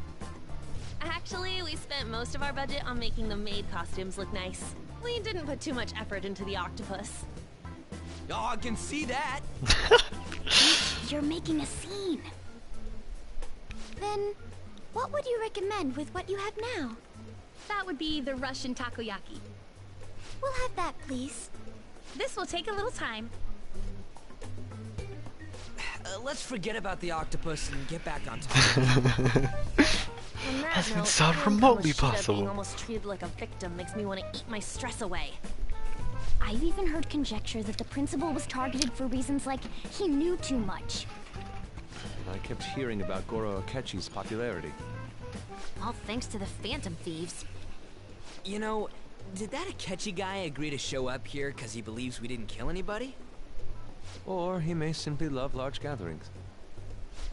Speaker 9: Actually, we spent most of our budget on making the maid costumes look nice. We didn't put too much effort into the octopus.
Speaker 8: Oh, I can see that!
Speaker 3: You're making a scene. Then, what would you recommend with what you have now?
Speaker 9: That would be the Russian takoyaki.
Speaker 3: We'll have that, please.
Speaker 9: This will take a little time.
Speaker 8: Let's forget about the octopus and get back on topic.
Speaker 1: Doesn't sound remotely possible.
Speaker 9: Being almost treated like a victim makes me want to eat my stress away.
Speaker 3: I've even heard conjecture that the principal was targeted for reasons like he knew too much.
Speaker 6: I kept hearing about Goro Akechi's popularity.
Speaker 11: All thanks to the Phantom Thieves.
Speaker 8: You know, did that Akechi guy agree to show up here because he believes we didn't kill anybody?
Speaker 6: Or he may simply love large gatherings.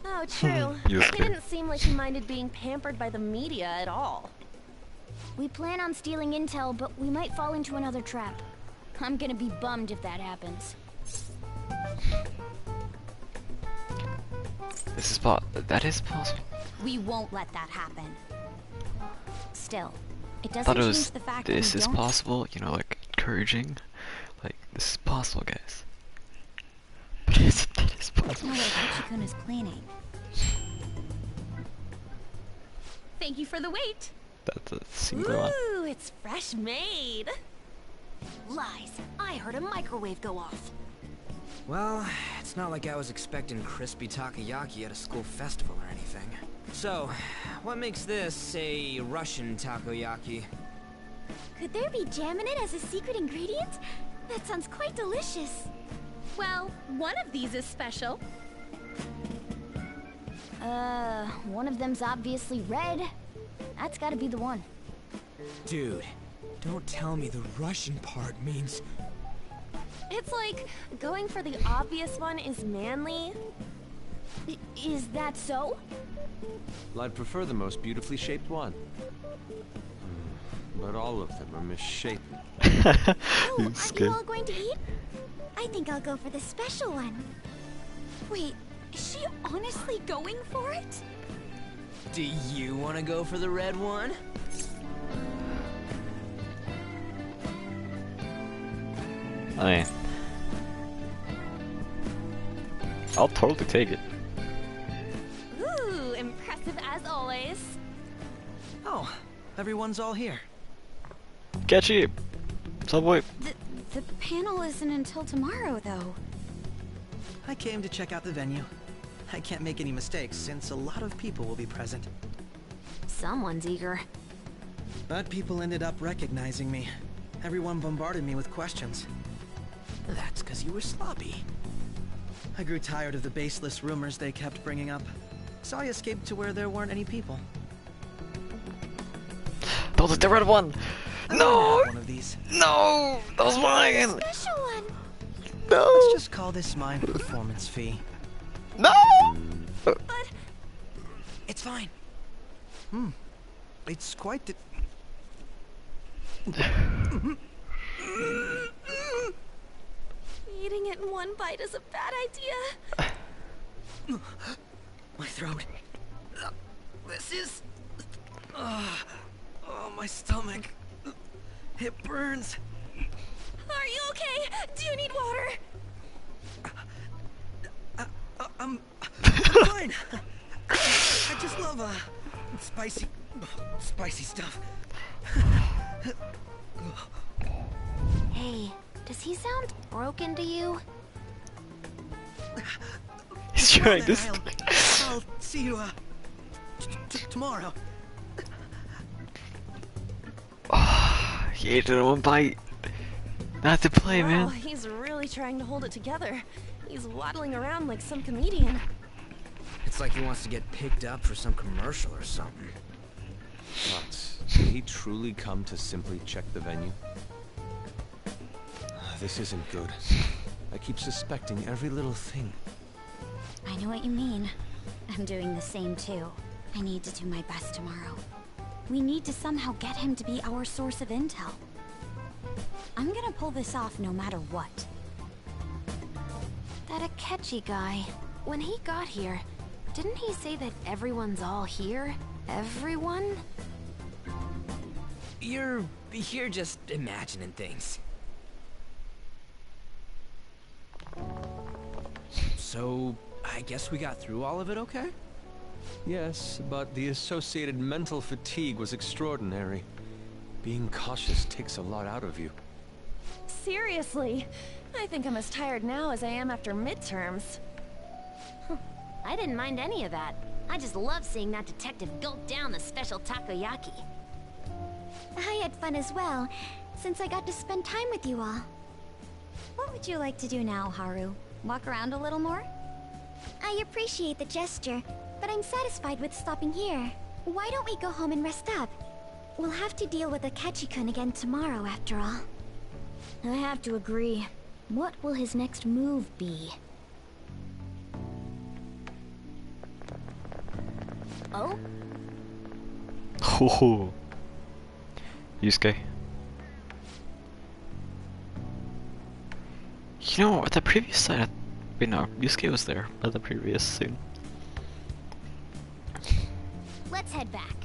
Speaker 9: Oh, true.
Speaker 1: Yes,
Speaker 9: He didn't seem like he minded being pampered by the media at all.
Speaker 3: We plan on stealing intel, but we might fall into another trap. I'm gonna be bummed if that happens.
Speaker 1: That is possible.
Speaker 5: We won't let that happen.
Speaker 3: Still, it
Speaker 1: I
Speaker 3: doesn't
Speaker 1: thought it
Speaker 3: change
Speaker 1: was
Speaker 3: the fact
Speaker 1: this
Speaker 3: that we
Speaker 1: is
Speaker 3: don't.
Speaker 1: possible, you know, like encouraging. Like, this is possible, guys. But it is possible.
Speaker 3: No way Hachikun is planning.
Speaker 9: Thank you for the wait.
Speaker 1: That's a single one.
Speaker 9: Ooh, it's fresh made.
Speaker 11: Lies. I heard a microwave go off.
Speaker 8: Well, it's not like I was expecting crispy takoyaki at a school festival or anything. So, what makes this a Russian takoyaki?
Speaker 3: Could there be jam in it as a secret ingredient? That sounds quite delicious.
Speaker 9: Well, one of these is special.
Speaker 3: One of them's obviously red. That's gotta be the one.
Speaker 8: Dude, don't tell me the Russian part means...
Speaker 9: It's like going for the obvious one is manly.
Speaker 3: Is that so?
Speaker 6: Well, I'd prefer the most beautifully shaped one. But all of them are misshapen.
Speaker 3: Oh, aren't you all going to eat? I think I'll go for the special one.
Speaker 5: Wait, is she honestly going for it?
Speaker 8: Do you want to go for the red one?
Speaker 1: I mean, I'll totally take it.
Speaker 9: Ooh, impressive as always.
Speaker 13: Oh, everyone's all here.
Speaker 1: Catchy! Subway!
Speaker 5: The panel isn't until tomorrow, though.
Speaker 13: I came to check out the venue. I can't make any mistakes since a lot of people will be present.
Speaker 11: Someone's eager.
Speaker 13: But people ended up recognizing me. Everyone bombarded me with questions. That's because you were sloppy. I grew tired of the baseless rumors they kept bringing up, so I escaped to where there weren't any people.
Speaker 1: That was the red one!
Speaker 13: I
Speaker 1: No!
Speaker 13: one of these.
Speaker 1: No! That was mine!
Speaker 3: Special one.
Speaker 1: No!
Speaker 13: Let's just call this my performance fee.
Speaker 1: No!
Speaker 9: But
Speaker 13: it's fine. It's quite the...
Speaker 9: eating it in one bite is a bad idea.
Speaker 13: My throat. This is... oh, my stomach. It burns.
Speaker 9: Are you okay? Do you need water?
Speaker 13: I'm fine. I just love spicy stuff.
Speaker 3: Hey, does he sound broken to you?
Speaker 1: He's trying this.
Speaker 13: I'll see you tomorrow.
Speaker 1: He ate it in one bite. Not to play,
Speaker 9: Wow,
Speaker 1: man.
Speaker 9: he's really trying to hold it together. He's waddling around like some comedian.
Speaker 8: It's like he wants to get picked up for some commercial or something.
Speaker 6: But did he truly come to simply check the venue? This isn't good. I keep suspecting every little thing.
Speaker 5: I know what you mean. I'm doing the same too. I need to do my best tomorrow. We need to somehow get him to be our source of intel. I'm gonna pull this off no matter what.
Speaker 9: That Akechi guy, when he got here, didn't he say that everyone's all here? Everyone?
Speaker 8: You're just imagining things. So, I guess we got through all of it okay?
Speaker 6: Yes, but the associated mental fatigue was extraordinary. Being cautious takes a lot out of you.
Speaker 9: Seriously? I think I'm as tired now as I am after midterms.
Speaker 11: I didn't mind any of that. I just love seeing that detective gulp down the special takoyaki.
Speaker 3: I had fun as well, since I got to spend time with you all.
Speaker 5: What would you like to do now, Haru? Walk around a little more?
Speaker 3: I appreciate the gesture, but I'm satisfied with stopping here. Why don't we go home and rest up? We'll have to deal with Akechi-kun again tomorrow, after all.
Speaker 5: I have to agree.
Speaker 3: What will his next move be?
Speaker 11: Oh?
Speaker 1: Ho. Yusuke. You know, at the previous side, wait, no, Yusuke was there at the previous scene.
Speaker 3: Let's head back.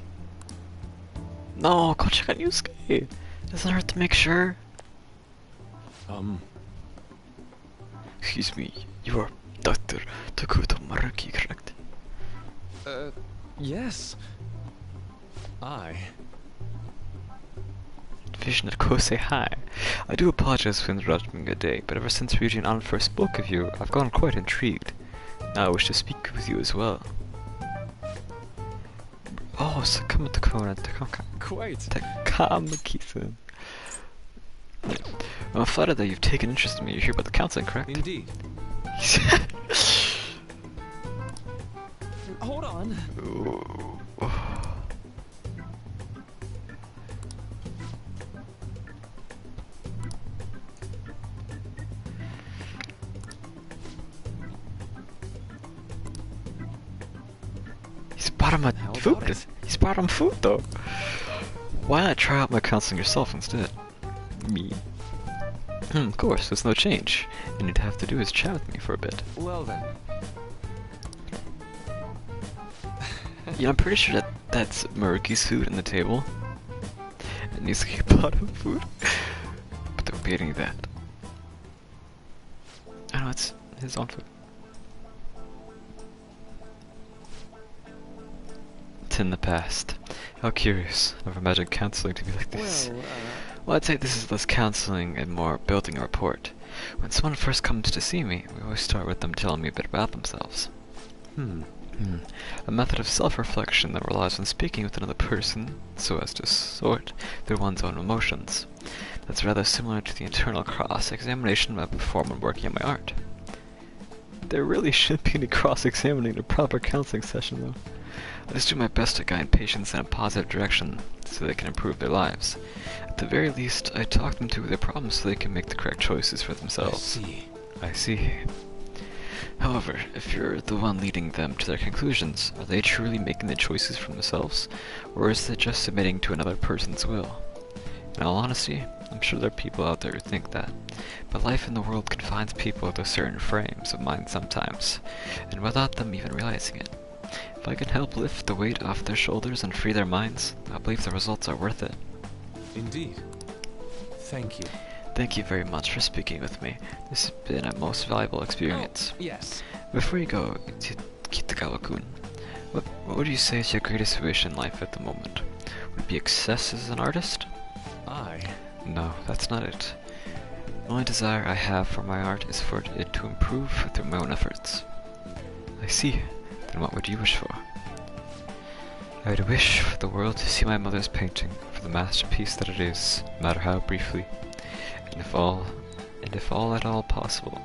Speaker 1: No, go check out Yusuke. Doesn't it hurt to make sure? Excuse me, you are Dr. Takuto Maruki, correct?
Speaker 6: Yes.
Speaker 1: Vision at Kosei High. I do apologize for interrupting your day, but ever since Ryuji and Anna first spoke of you, I've gone quite intrigued. Now I wish to speak with you as well. Oh, Sakuma Takona,
Speaker 6: Quite.
Speaker 1: Takamaki-san. I'm flattered that you've taken interest in me. You're here about the counseling, correct?
Speaker 6: Indeed.
Speaker 8: Hold on.
Speaker 1: He's bought him food. He's bought him food though. Why not try out my counseling yourself instead? Me. Of course, there's no change. And you'd have to do is chat with me for a bit.
Speaker 6: Well then.
Speaker 1: Yeah, I'm pretty sure that's Maruki's food on the table. And he's like bought him food. But don't be eating that. I know it's his own food. It's in the past. How curious. Never imagined counseling to be like this. Well, I'd say this is less counseling and more building a rapport. When someone first comes to see me, we always start with them telling me a bit about themselves. A method of self-reflection that relies on speaking with another person so as to sort through one's own emotions. That's rather similar to the internal cross-examination I perform when working on my art. There really shouldn't be any cross-examining in a proper counseling session, though. I just do my best to guide patients in a positive direction so they can improve their lives. At the very least, I talk them through their problems so they can make the correct choices for themselves. I see. However, if you're the one leading them to their conclusions, are they truly making the choices for themselves, or is it just submitting to another person's will? In all honesty, I'm sure there are people out there who think that, but life in the world confines people to certain frames of mind sometimes, and without them even realizing it. If I can help lift the weight off their shoulders and free their minds, I believe the results are worth it.
Speaker 6: Indeed. Thank you.
Speaker 1: Thank you very much for speaking with me. This has been a most valuable experience.
Speaker 8: Yes.
Speaker 1: Before you go, Kitagawa-kun, what would you say is your greatest wish in life at the moment? Would it be success as an artist? No, that's not it. The only desire I have for my art is for it to improve through my own efforts. I see. Then what would you wish for? I would wish for the world to see my mother's painting for the masterpiece that it is, no matter how briefly, and if all at all possible.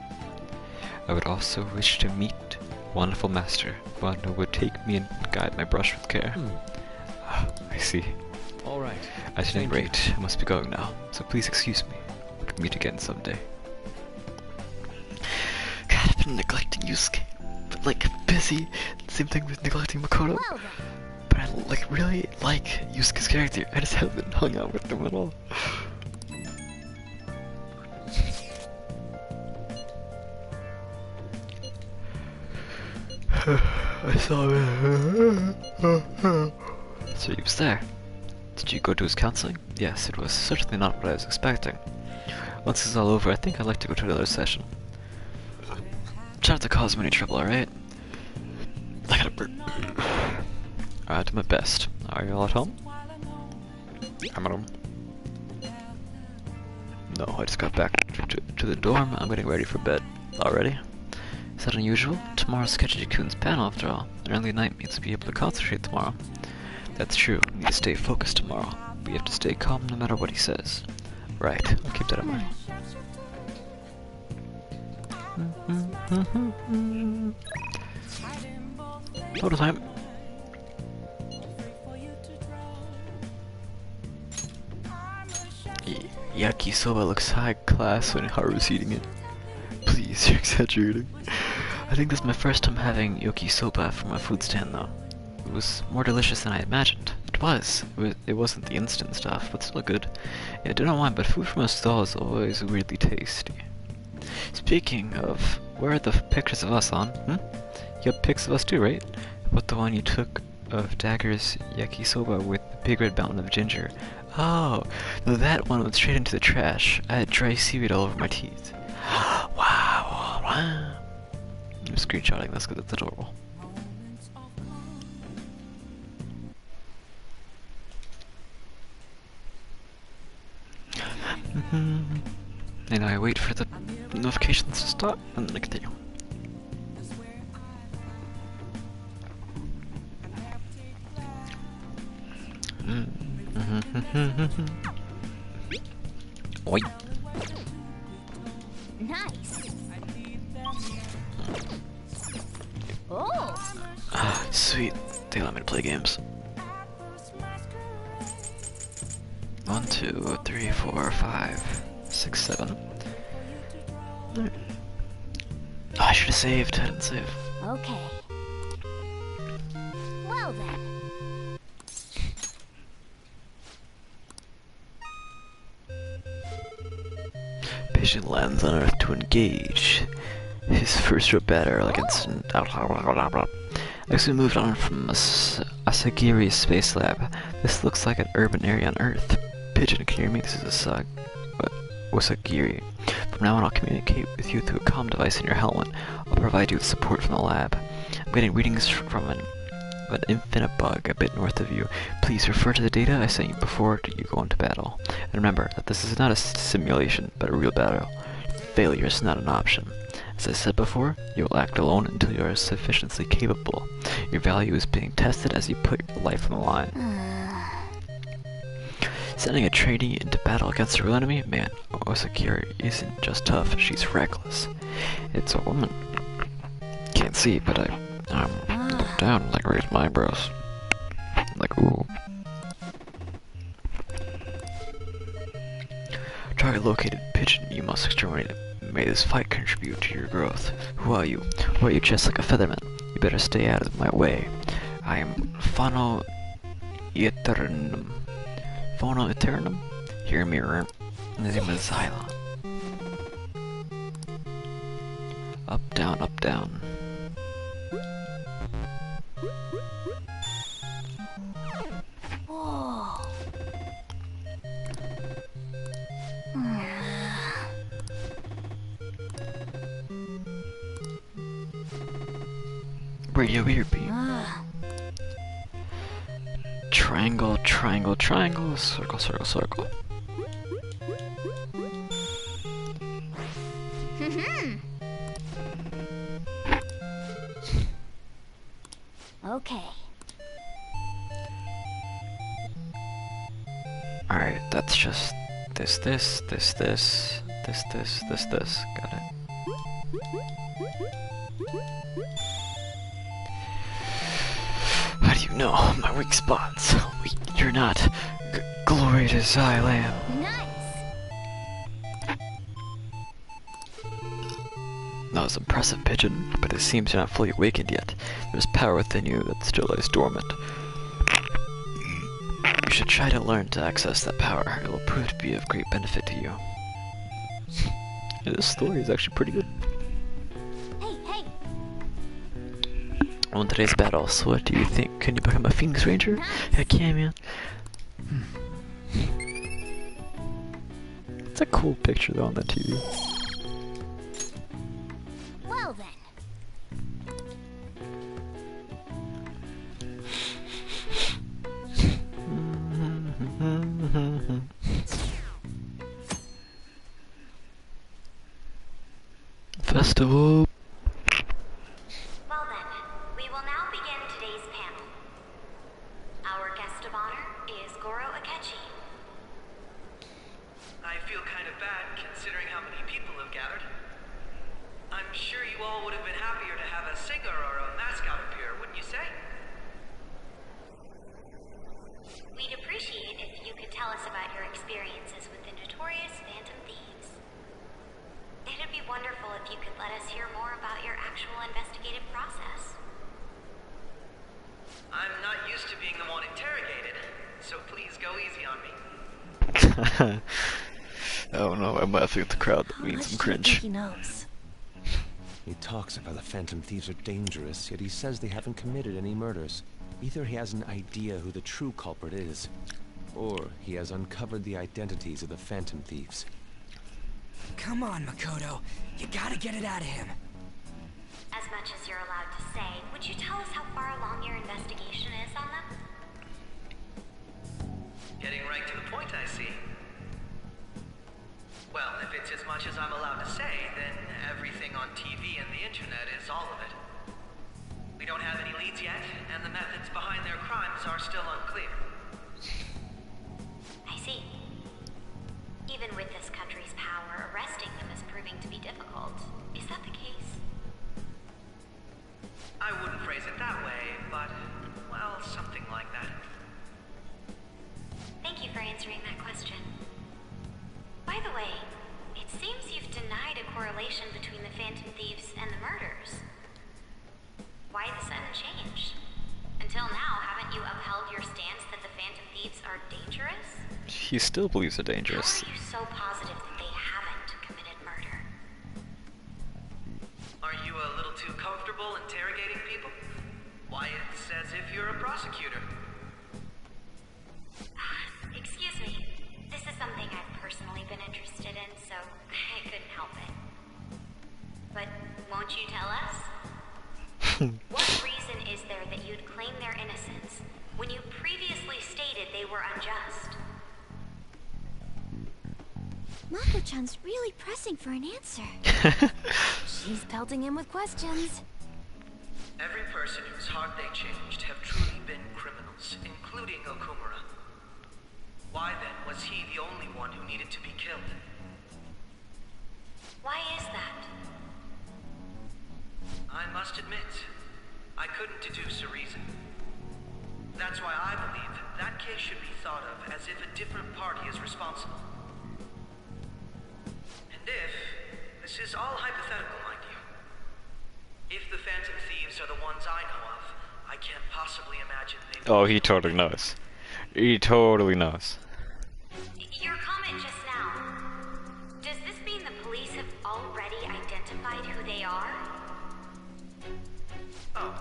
Speaker 1: I would also wish to meet a wonderful master, one who would take me and guide my brush with care. I see.
Speaker 6: All right.
Speaker 1: At any rate, I must be going now, so please excuse me. We'll meet again someday. been neglecting Yusuke, but like busy. Same thing with neglecting Makoto. But I like really like Yusuke's character. I just haven't hung out with him at all. I saw him. So he was there. Did you go to his counseling? Yes, it was certainly not what I was expecting. Once this is all over, I think I'd like to go to another session. Try not to cause me any trouble, alright? I gotta burp. I'll do my best. Are you all at home? I'm at home. No, I just got back to the dorm. I'm getting ready for bed. Already? Is that unusual? Tomorrow's Sketchy-kun's panel, after all. An early night means to be able to concentrate tomorrow. That's true. We need to stay focused tomorrow. We have to stay calm no matter what he says. Right. I'll keep that in mind. Total time. Yakisoba looks high class when Haru's eating it. Please, you're exaggerating. I think this is my first time having yakisoba from a food stand though. It was more delicious than I imagined. It was. It wasn't the instant stuff, but still good. Yeah, I don't know why, but food from a stall is always weirdly tasty. Speaking of, where are the pictures of us on? You have pics of us too, right? What the one you took of Dagger's yakisoba with the big red mountain of ginger? Oh, no, that one went straight into the trash. I had dry seaweed all over my teeth. Wow. I'm screenshotting this because it's adorable. And I wait for the notifications to stop and then I continue. Oi.
Speaker 3: Nice. Oh.
Speaker 1: Ah, sweet. They allow me to play games. 1, 2, 3, 4, 5, 6, 7. Oh, I should have saved. I didn't save.
Speaker 3: Okay. Well then.
Speaker 1: Pigeon lands on Earth to engage his first real battle against an Next we moved on from Asagiri's space lab. This looks like an urban area on Earth. Pigeon, can you hear me? This is Asagiri. From now on I'll communicate with you through a comm device in your helmet. I'll provide you with support from the lab. I'm getting readings from an infinite bug a bit north of you. Please refer to the data I sent you before you go into battle. And remember that this is not a simulation, but a real battle. Failure is not an option. As I said before, you will act alone until you are sufficiently capable. Your value is being tested as you put your life on the line. Sending a trainee into battle against a real enemy? Man, Osakiri isn't just tough, she's reckless. It's a woman. Can't see, but I'm down, like raise my eyebrows. Like, ooh. Target located. Pigeon, you must exterminate it. May this fight contribute to your growth. Who are you? Who are you just like a featherman? You better stay out of my way. I am Fano Eternum. Fano Eternum? Hear me, the name is Xylon. Up, down, up, down. Radio earbeam. Triangle, triangle, triangle, circle, circle, circle.
Speaker 3: Okay.
Speaker 1: Alright, that's just this. Got it. How do you know my weak spots? You're not. Glory to Xylam.
Speaker 3: Nice.
Speaker 1: That was impressive, Pigeon, but it seems you're not fully awakened yet. There's power within you that still lies dormant. You should try to learn to access that power. It will prove to be of great benefit to you. Yeah, this story is actually pretty good.
Speaker 3: Hey, hey!
Speaker 1: On today's battle, so what do you think? Can you become a Phoenix Ranger? Heck yeah, man. It's a cool picture though on the TV.
Speaker 3: Well then.
Speaker 1: Festival.
Speaker 11: Well then, we will now begin today's panel. Our guest of honor is Goro Akechi.
Speaker 18: I feel kind of bad considering how many people have gathered. I'm sure you all would have been happier to have a singer or a mascot appear, wouldn't you say?
Speaker 11: We'd appreciate if you could tell us about your experiences with the notorious Phantom Thieves. It'd be wonderful if you could let us hear more about your actual investigative process.
Speaker 18: I'm not used to being the one interrogated, so please go easy on me.
Speaker 1: Oh no, I'm laughing at the crowd. That means some cringe.
Speaker 9: He knows.
Speaker 6: He talks about the Phantom Thieves are dangerous, yet he says they haven't committed any murders. Either he has an idea who the true culprit is, or he has uncovered the identities of the Phantom Thieves.
Speaker 8: Come on, Makoto. You gotta get it out of him.
Speaker 11: As much as you're allowed to say, would you tell us how far along your investigation is on them?
Speaker 18: Getting right to the point, I see. Well, if it's as much as I'm allowed to say, then everything on TV and the internet is all of it. We don't have any leads yet, and the methods behind their crimes are still unclear.
Speaker 11: I see. Even with this country's power, arresting them is proving to be difficult. Is that the case?
Speaker 18: I wouldn't phrase it that way, but, well, something like that.
Speaker 11: Thank you for answering that question. By the way, it seems you've denied a correlation between the Phantom Thieves and the murders. Why the sudden change? Until now, haven't you upheld your stance that the Phantom Thieves are dangerous?
Speaker 1: He still believes they're dangerous.
Speaker 11: How are you so positive that they haven't committed murder?
Speaker 18: Are you a little too comfortable interrogating people? Why, it's as if you're a prosecutor.
Speaker 11: Excuse me. This is something I've personally been interested in, so I couldn't help it. But won't you tell us? What reason is there that you'd claim their innocence when you previously stated they were unjust?
Speaker 3: Mako-chan's really pressing for an answer.
Speaker 9: She's pelting him with questions.
Speaker 18: Every person whose heart they changed have truly been criminals, including Okumura. Why then was he the only one who needed to be killed?
Speaker 11: Why is that?
Speaker 18: I must admit, I couldn't deduce a reason. That's why I believe that case should be thought of as if a different party is responsible. And if, this is all hypothetical, mind you, if the Phantom Thieves are the ones I know of, I can't possibly imagine they...
Speaker 1: Oh, he totally knows. He totally knows.
Speaker 11: Your comment just now, does this mean the police have already identified who they are?
Speaker 18: Oh,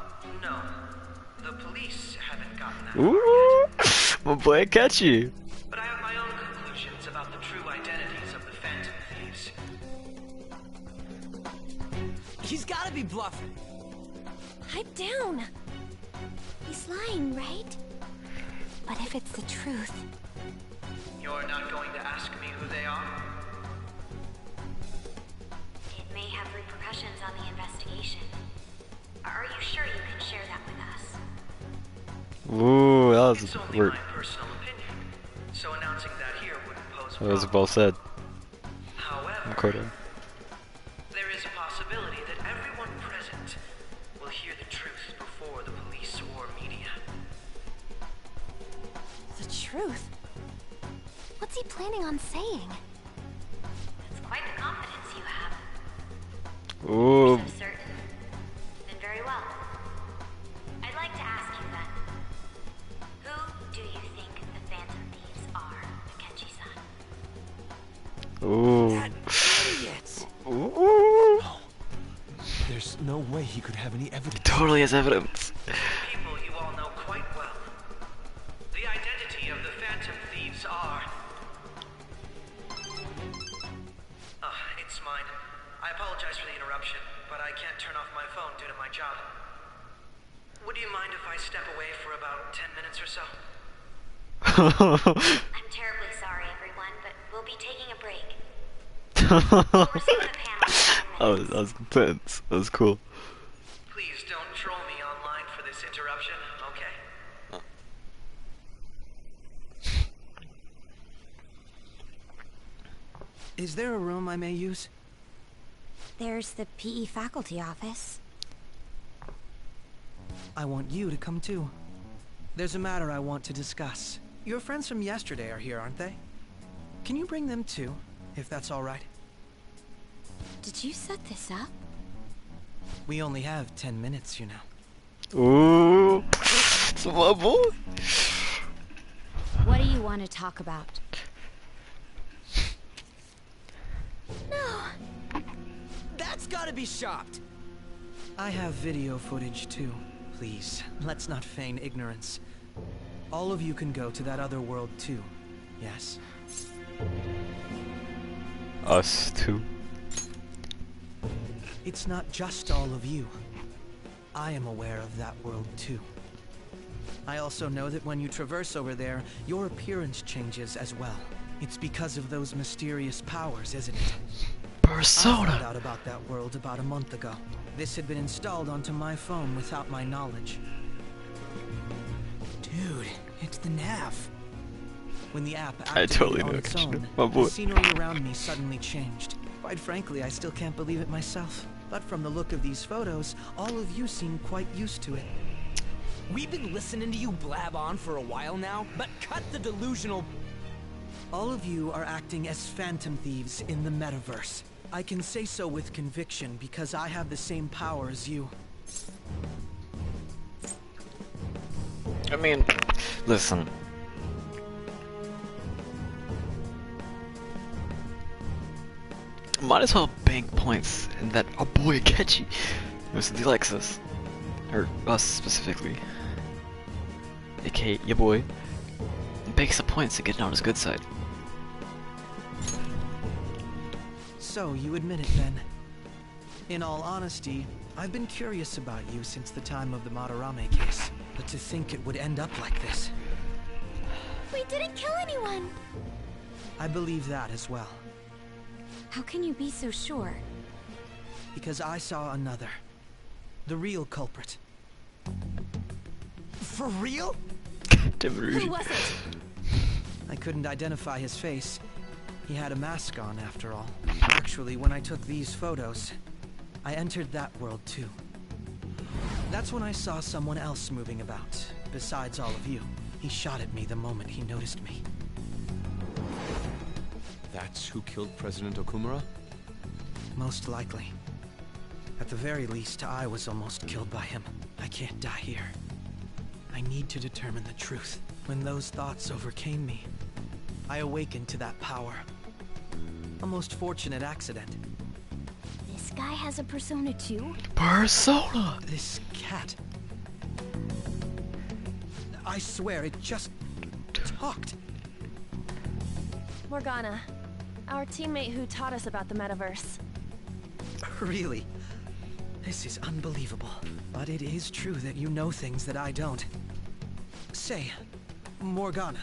Speaker 18: no. The police haven't gotten that
Speaker 1: Ooh, my boy Akechi.
Speaker 18: But I have my own conclusions about the true identities of the Phantom Thieves.
Speaker 8: He's gotta be bluffing.
Speaker 9: Pipe down.
Speaker 3: He's lying, right?
Speaker 9: But if it's the truth...
Speaker 18: You're not going to ask me who they are?
Speaker 11: It may have repercussions on the investigation. Are you sure you can share that with us?
Speaker 1: Ooh, that was
Speaker 18: It's only
Speaker 1: weird.
Speaker 18: my personal opinion, so announcing that here wouldn't pose a
Speaker 1: That was
Speaker 18: problem.
Speaker 1: well said.
Speaker 18: However,
Speaker 1: Makoto.
Speaker 18: there is a possibility that everyone present will hear the truth before the police or media.
Speaker 9: The truth? What's he planning on saying?
Speaker 11: That's quite the confidence you have.
Speaker 1: Ooh.
Speaker 11: So certain. Then very well. I'd like to ask you then. Who do you think the Phantom Thieves are, Akechi-san?
Speaker 1: Ooh.
Speaker 6: That idiot!
Speaker 1: Ooh.
Speaker 6: No. There's no way he could have any evidence.
Speaker 1: Totally has evidence.
Speaker 18: People you all know quite well. The identity of the Phantom Thieves are... it's mine. I apologize for the interruption, but I can't turn off my phone due to my job. Would you mind if I step away for about 10 minutes or so?
Speaker 11: I'm terribly sorry, everyone, but we'll be taking a break. We'll resume the panel in 10 minutes.
Speaker 1: That was intense. That was cool.
Speaker 18: Please don't troll me online for this interruption, okay?
Speaker 8: Is there a room I may use?
Speaker 5: There's the PE faculty office.
Speaker 8: I want you to come too. There's a matter I want to discuss. Your friends from yesterday are here, aren't they? Can you bring them too, if that's all right?
Speaker 5: Did you set this up?
Speaker 8: We only have 10 minutes, you know.
Speaker 1: Ooh. It's my boy.
Speaker 5: What do you want to talk about?
Speaker 8: No! That's gotta be shocked! I have video footage too. Please, let's not feign ignorance. All of you can go to that other world too. Yes?
Speaker 1: Us too.
Speaker 8: It's not just all of you. I am aware of that world too. I also know that when you traverse over there, your appearance changes as well. It's because of those mysterious powers, isn't it?
Speaker 1: Persona!
Speaker 8: I found out about that world about a month ago. This had been installed onto my phone without my knowledge.
Speaker 2: Dude, it's the nav.
Speaker 8: When the app
Speaker 1: I
Speaker 8: activated
Speaker 1: totally
Speaker 8: on
Speaker 1: know
Speaker 8: its
Speaker 1: Akechi,
Speaker 8: own,
Speaker 1: my boy.
Speaker 8: the scenery around me suddenly changed. Quite frankly, I still can't believe it myself. But from the look of these photos, all of you seem quite used to it.
Speaker 19: We've been listening to you blab on for a while now, but cut the delusional...
Speaker 8: All of you are acting as phantom thieves in the metaverse. I can say so with conviction because I have the same power as you.
Speaker 1: I mean, listen. Might as well bank points in that our boy Akechi, since he likes us. Or us specifically. AKA your boy. Bank some points to get on his good side.
Speaker 8: So, you admit it then. In all honesty, I've been curious about you since the time of the Madarame case. But to think it would end up like this.
Speaker 3: We didn't kill anyone!
Speaker 8: I believe that as well.
Speaker 5: How can you be so sure?
Speaker 8: Because I saw another. The real culprit.
Speaker 19: For real?
Speaker 5: Who was it?
Speaker 8: I couldn't identify his face. He had a mask on, after all. Actually, when I took these photos, I entered that world too. That's when I saw someone else moving about, besides all of you. He shot at me the moment he noticed me.
Speaker 6: That's who killed President Okumura?
Speaker 8: Most likely. At the very least, I was almost killed by him. I can't die here. I need to determine the truth. When those thoughts overcame me, I awakened to that power. A most fortunate accident.
Speaker 3: This guy has a persona too?
Speaker 1: Persona!
Speaker 8: This cat. I swear, it just talked.
Speaker 9: Morgana, our teammate who taught us about the metaverse.
Speaker 8: Really? This is unbelievable. But it is true that you know things that I don't. Say, Morgana,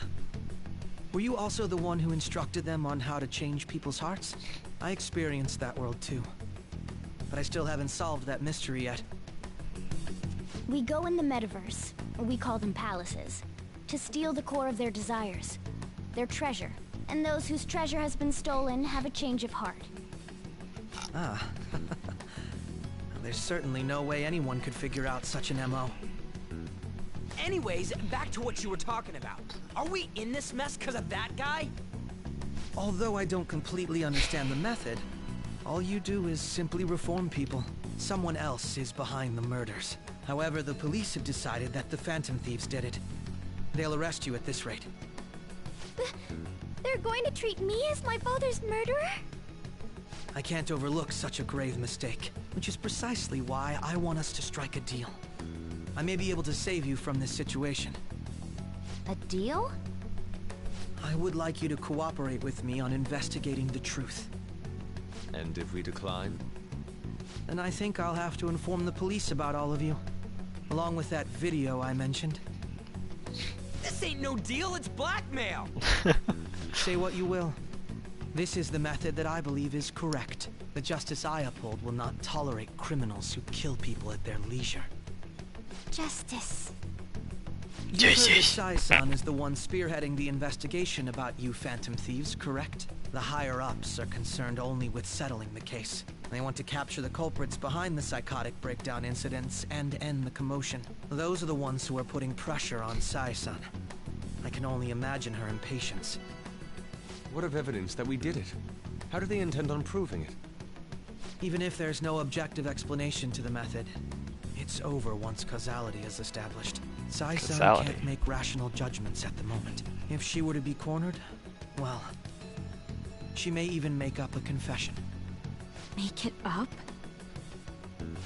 Speaker 8: were you also the one who instructed them on how to change people's hearts? I experienced that world too. But I still haven't solved that mystery yet.
Speaker 3: We go in the metaverse, or we call them palaces, to steal the core of their desires, their treasure. And those whose treasure has been stolen have a change of heart.
Speaker 8: Ah. There's certainly no way anyone could figure out such an MO.
Speaker 19: Anyways, back to what you were talking about. Are we in this mess because of that guy?
Speaker 8: Although I don't completely understand the method, All you do is simply reform people. Someone else is behind the murders. However, the police have decided that the Phantom Thieves did it. They'll arrest you at this rate.
Speaker 3: They're going to treat me as my father's murderer?
Speaker 8: I can't overlook such a grave mistake, which is precisely why I want us to strike a deal. I may be able to save you from this situation.
Speaker 3: A deal?
Speaker 8: I would like you to cooperate with me on investigating the truth.
Speaker 6: And if we decline?
Speaker 8: Then I think I'll have to inform the police about all of you. Along with that video I mentioned.
Speaker 19: This ain't no deal, it's blackmail!
Speaker 8: Say what you will. This is the method that I believe is correct. The justice I uphold will not tolerate criminals who kill people at their leisure.
Speaker 3: Justice.
Speaker 8: You heard that Sai-san is the one spearheading the investigation about you Phantom Thieves, correct? The higher-ups are concerned only with settling the case. They want to capture the culprits behind the psychotic breakdown incidents and end the commotion. Those are the ones who are putting pressure on Sai-san. I can only imagine her impatience.
Speaker 6: What of evidence that we did it? How do they intend on proving it?
Speaker 8: Even if there's no objective explanation to the method, it's over once causality is established. Sai-san can't make rational judgments at the moment. If she were to be cornered, well, she may even make up a confession.
Speaker 5: Make it up?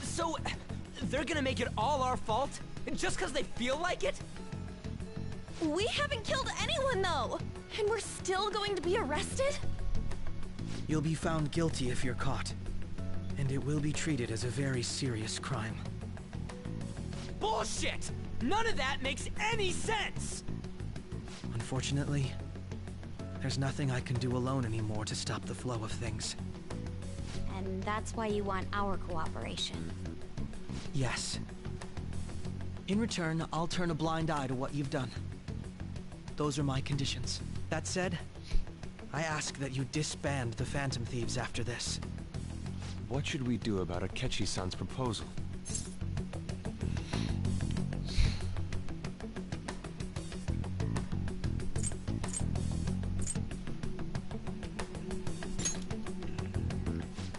Speaker 19: So, they're gonna make it all our fault? Just because they feel like it?
Speaker 9: We haven't killed anyone, though! And we're still going to be arrested?
Speaker 8: You'll be found guilty if you're caught. And it will be treated as a very serious crime.
Speaker 19: Bullshit! None of that makes any sense!
Speaker 8: Unfortunately, there's nothing I can do alone anymore to stop the flow of things.
Speaker 5: And that's why you want our cooperation.
Speaker 8: Yes. In return, I'll turn a blind eye to what you've done. Those are my conditions. That said, I ask that you disband the Phantom Thieves after this.
Speaker 6: What should we do about Akechi-san's proposal?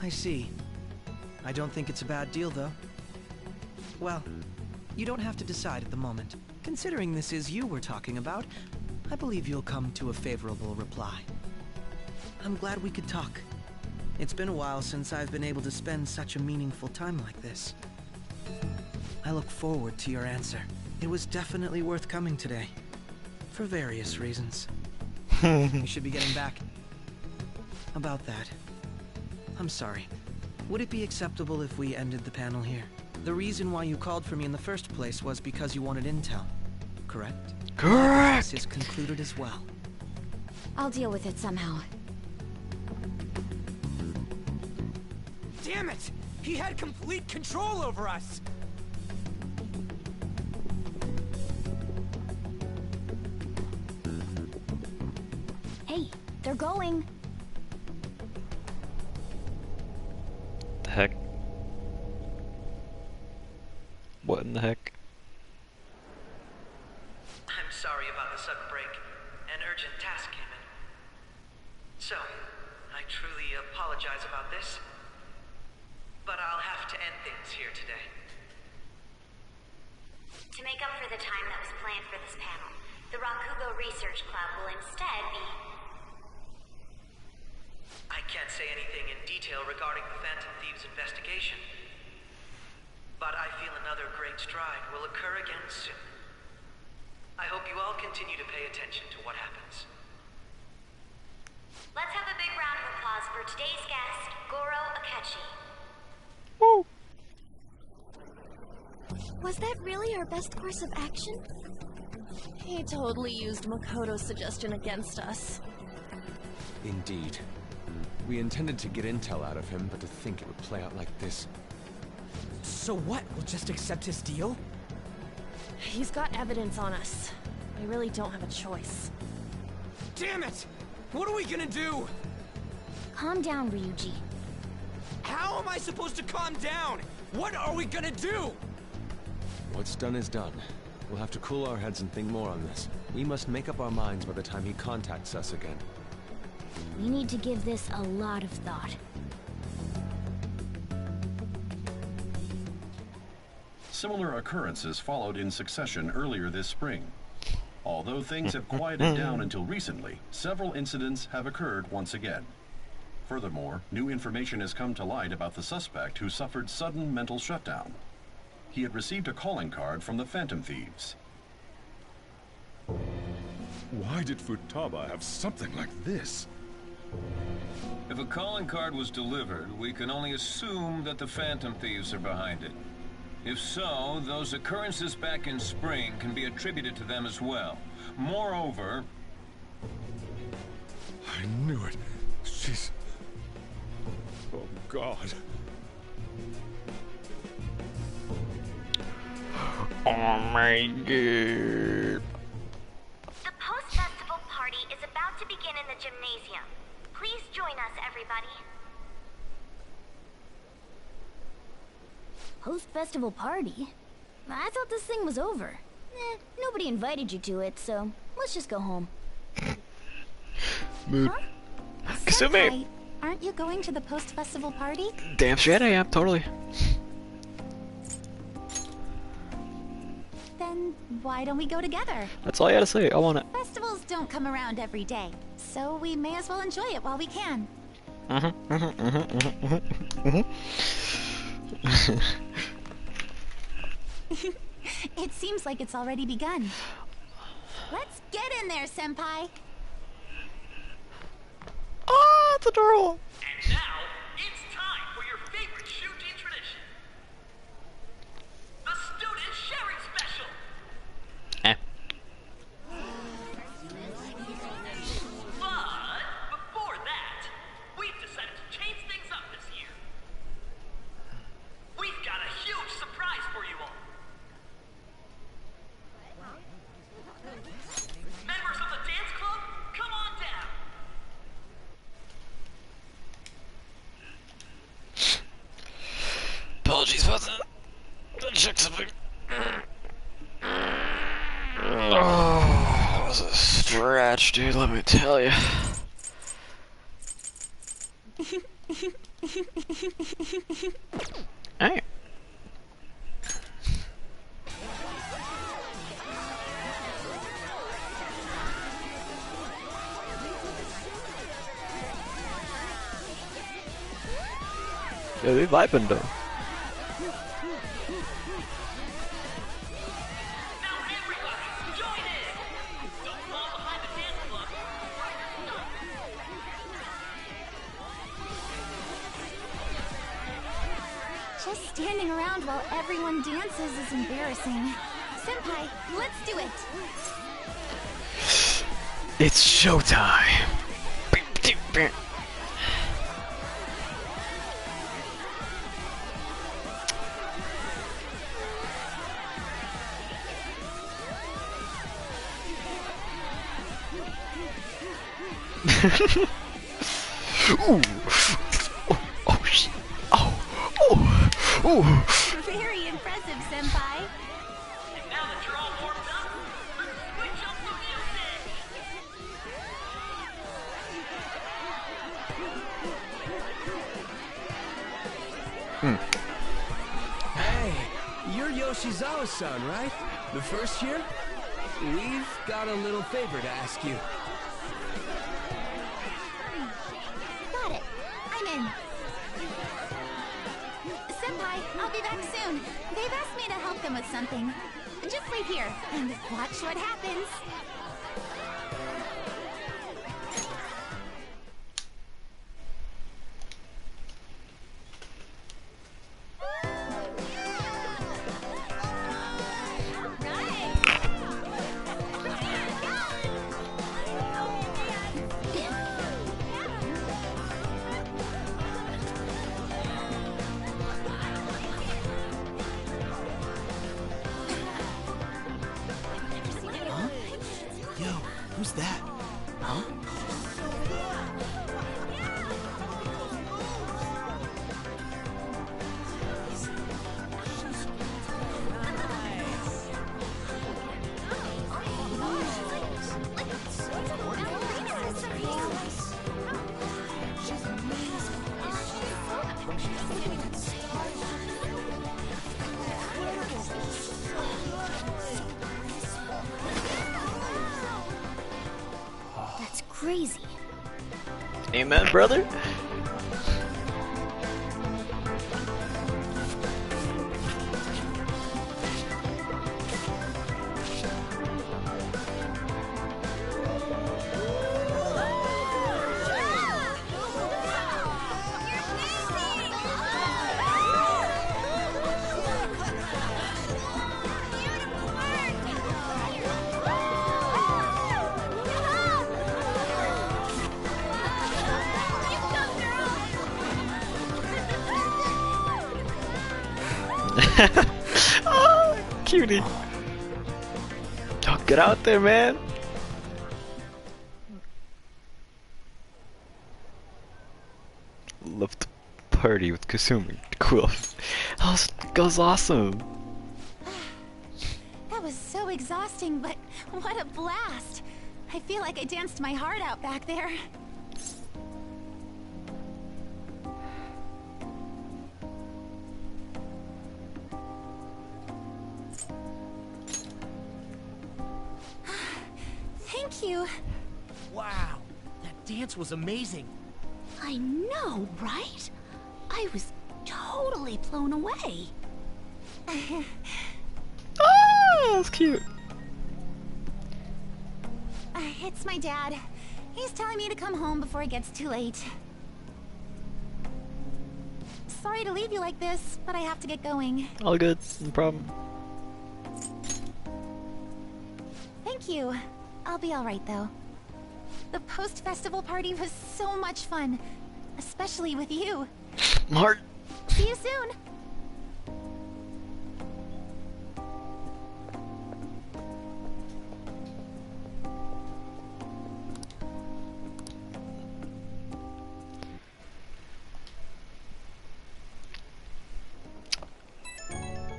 Speaker 8: I see. I don't think it's a bad deal, though. Well, you don't have to decide at the moment. Considering this is you we're talking about, I believe you'll come to a favorable reply. I'm glad we could talk. It's been a while since I've been able to spend such a meaningful time like this. I look forward to your answer. It was definitely worth coming today. For various reasons. We should be getting back. About that. I'm sorry. Would it be acceptable if we ended the panel here? The reason why you called for me in the first place was because you wanted intel, correct?
Speaker 1: Correct!
Speaker 8: This is concluded as well.
Speaker 5: I'll deal with it somehow.
Speaker 19: Damn it! He had complete control over us!
Speaker 3: Hey, they're going.
Speaker 1: The heck? What in the heck?
Speaker 18: I'm sorry about the sudden break. An urgent task came in. So, I truly apologize about this. But I'll have to end things here today.
Speaker 11: To make up for the time that was planned for this panel, the Rakugo Research Club will instead be...
Speaker 18: I can't say anything in detail regarding the Phantom Thieves investigation. But I feel another great stride will occur again soon. I hope you all continue to pay attention to what happens.
Speaker 11: Let's have a big round of applause for today's guest, Goro Akechi.
Speaker 3: Woo! Was that really our best course of action?
Speaker 9: He totally used Makoto's suggestion against us.
Speaker 6: Indeed. We intended to get intel out of him, but to think it would play out like this.
Speaker 19: So what? We'll just accept his deal?
Speaker 9: He's got evidence on us. We really don't have a choice.
Speaker 19: Damn it! What are we gonna do?
Speaker 3: Calm down, Ryuji.
Speaker 19: How am I supposed to calm down? What are we gonna do?
Speaker 6: What's done is done. We'll have to cool our heads and think more on this. We must make up our minds by the time he contacts us again.
Speaker 3: We need to give this a lot of thought.
Speaker 12: similar occurrences followed in succession earlier this spring. Although things have quieted down until recently, several incidents have occurred once again. Furthermore, new information has come to light about the suspect who suffered sudden mental shutdown. He had received a calling card from the Phantom Thieves.
Speaker 15: Why did Futaba have something like this?
Speaker 20: If a calling card was delivered, we can only assume that the Phantom Thieves are behind it. If so, those occurrences back in spring can be attributed to them as well. Moreover...
Speaker 15: I knew it. She's... Oh, God.
Speaker 1: Oh my God.
Speaker 11: The post-festival party is about to begin in the gymnasium. Please join us, everybody.
Speaker 3: Post-festival party? I thought this thing was over. Nobody invited you to it, so let's just go home.
Speaker 1: Mood.
Speaker 5: Senpai, aren't you going to the post-festival party?
Speaker 1: Damn straight I am, totally.
Speaker 5: Then why don't we go together?
Speaker 1: That's all I gotta say, I want it.
Speaker 5: Festivals don't come around every day, so we may as well enjoy it while we can. It seems like it's already begun. Let's get in there, Senpai!
Speaker 1: Ah, it's adorable!
Speaker 18: And now, it's time for your favorite shooting tradition. The Student Sharing Special! But, before that, we've decided to change things up this year. We've got a huge surprise for you all. Members of the dance club, come on down.
Speaker 1: Apologies about that. Gotta check something. Oh, that was a stretch, dude, let me tell you. Alright. Yeah, they vibing though.
Speaker 5: Just standing around while everyone dances is embarrassing. Senpai, let's do it!
Speaker 1: It's showtime. Ooh. Oh shit. Oh.
Speaker 5: Very impressive, Senpai.
Speaker 18: And now that you're all warmed up, let's switch up the music.
Speaker 8: Hey, you're Yoshizawa-san, right? The first year? We've got a little favor to ask you.
Speaker 5: Got it. I'm in. Senpai, I'll be back soon. They've asked me to help them with something. Just wait here and watch what happens.
Speaker 2: Who's that? Huh?
Speaker 3: crazy.
Speaker 1: Amen, brother. Oh, cutie. Oh, get out there, man. Love to party with Kasumi. Cool. Oh, that was awesome.
Speaker 5: That was so exhausting, but what a blast. I feel like I danced my heart out back there. Thank you.
Speaker 4: Wow, that dance was amazing.
Speaker 3: I know, right? I was totally blown away.
Speaker 1: Oh, that's cute.
Speaker 5: It's my dad. He's telling me to come home before it gets too late. Sorry to leave you like this, but I have to get going.
Speaker 1: All good, no problem.
Speaker 5: Thank you. I'll be alright though. The post-festival party was so much fun. Especially with you.
Speaker 1: Mart.
Speaker 5: See you soon.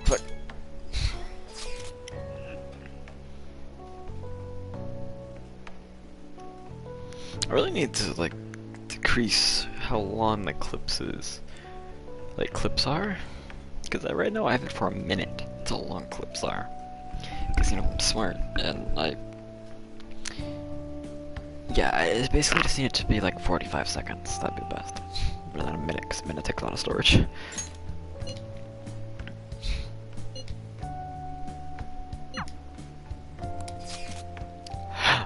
Speaker 1: But I really need to like decrease how long the clips are, because right now I have it for a minute. That's how long clips are. Because you know I'm smart, and I basically just need it to be like 45 seconds. That'd be best, rather than a minute, because a minute takes a lot of storage.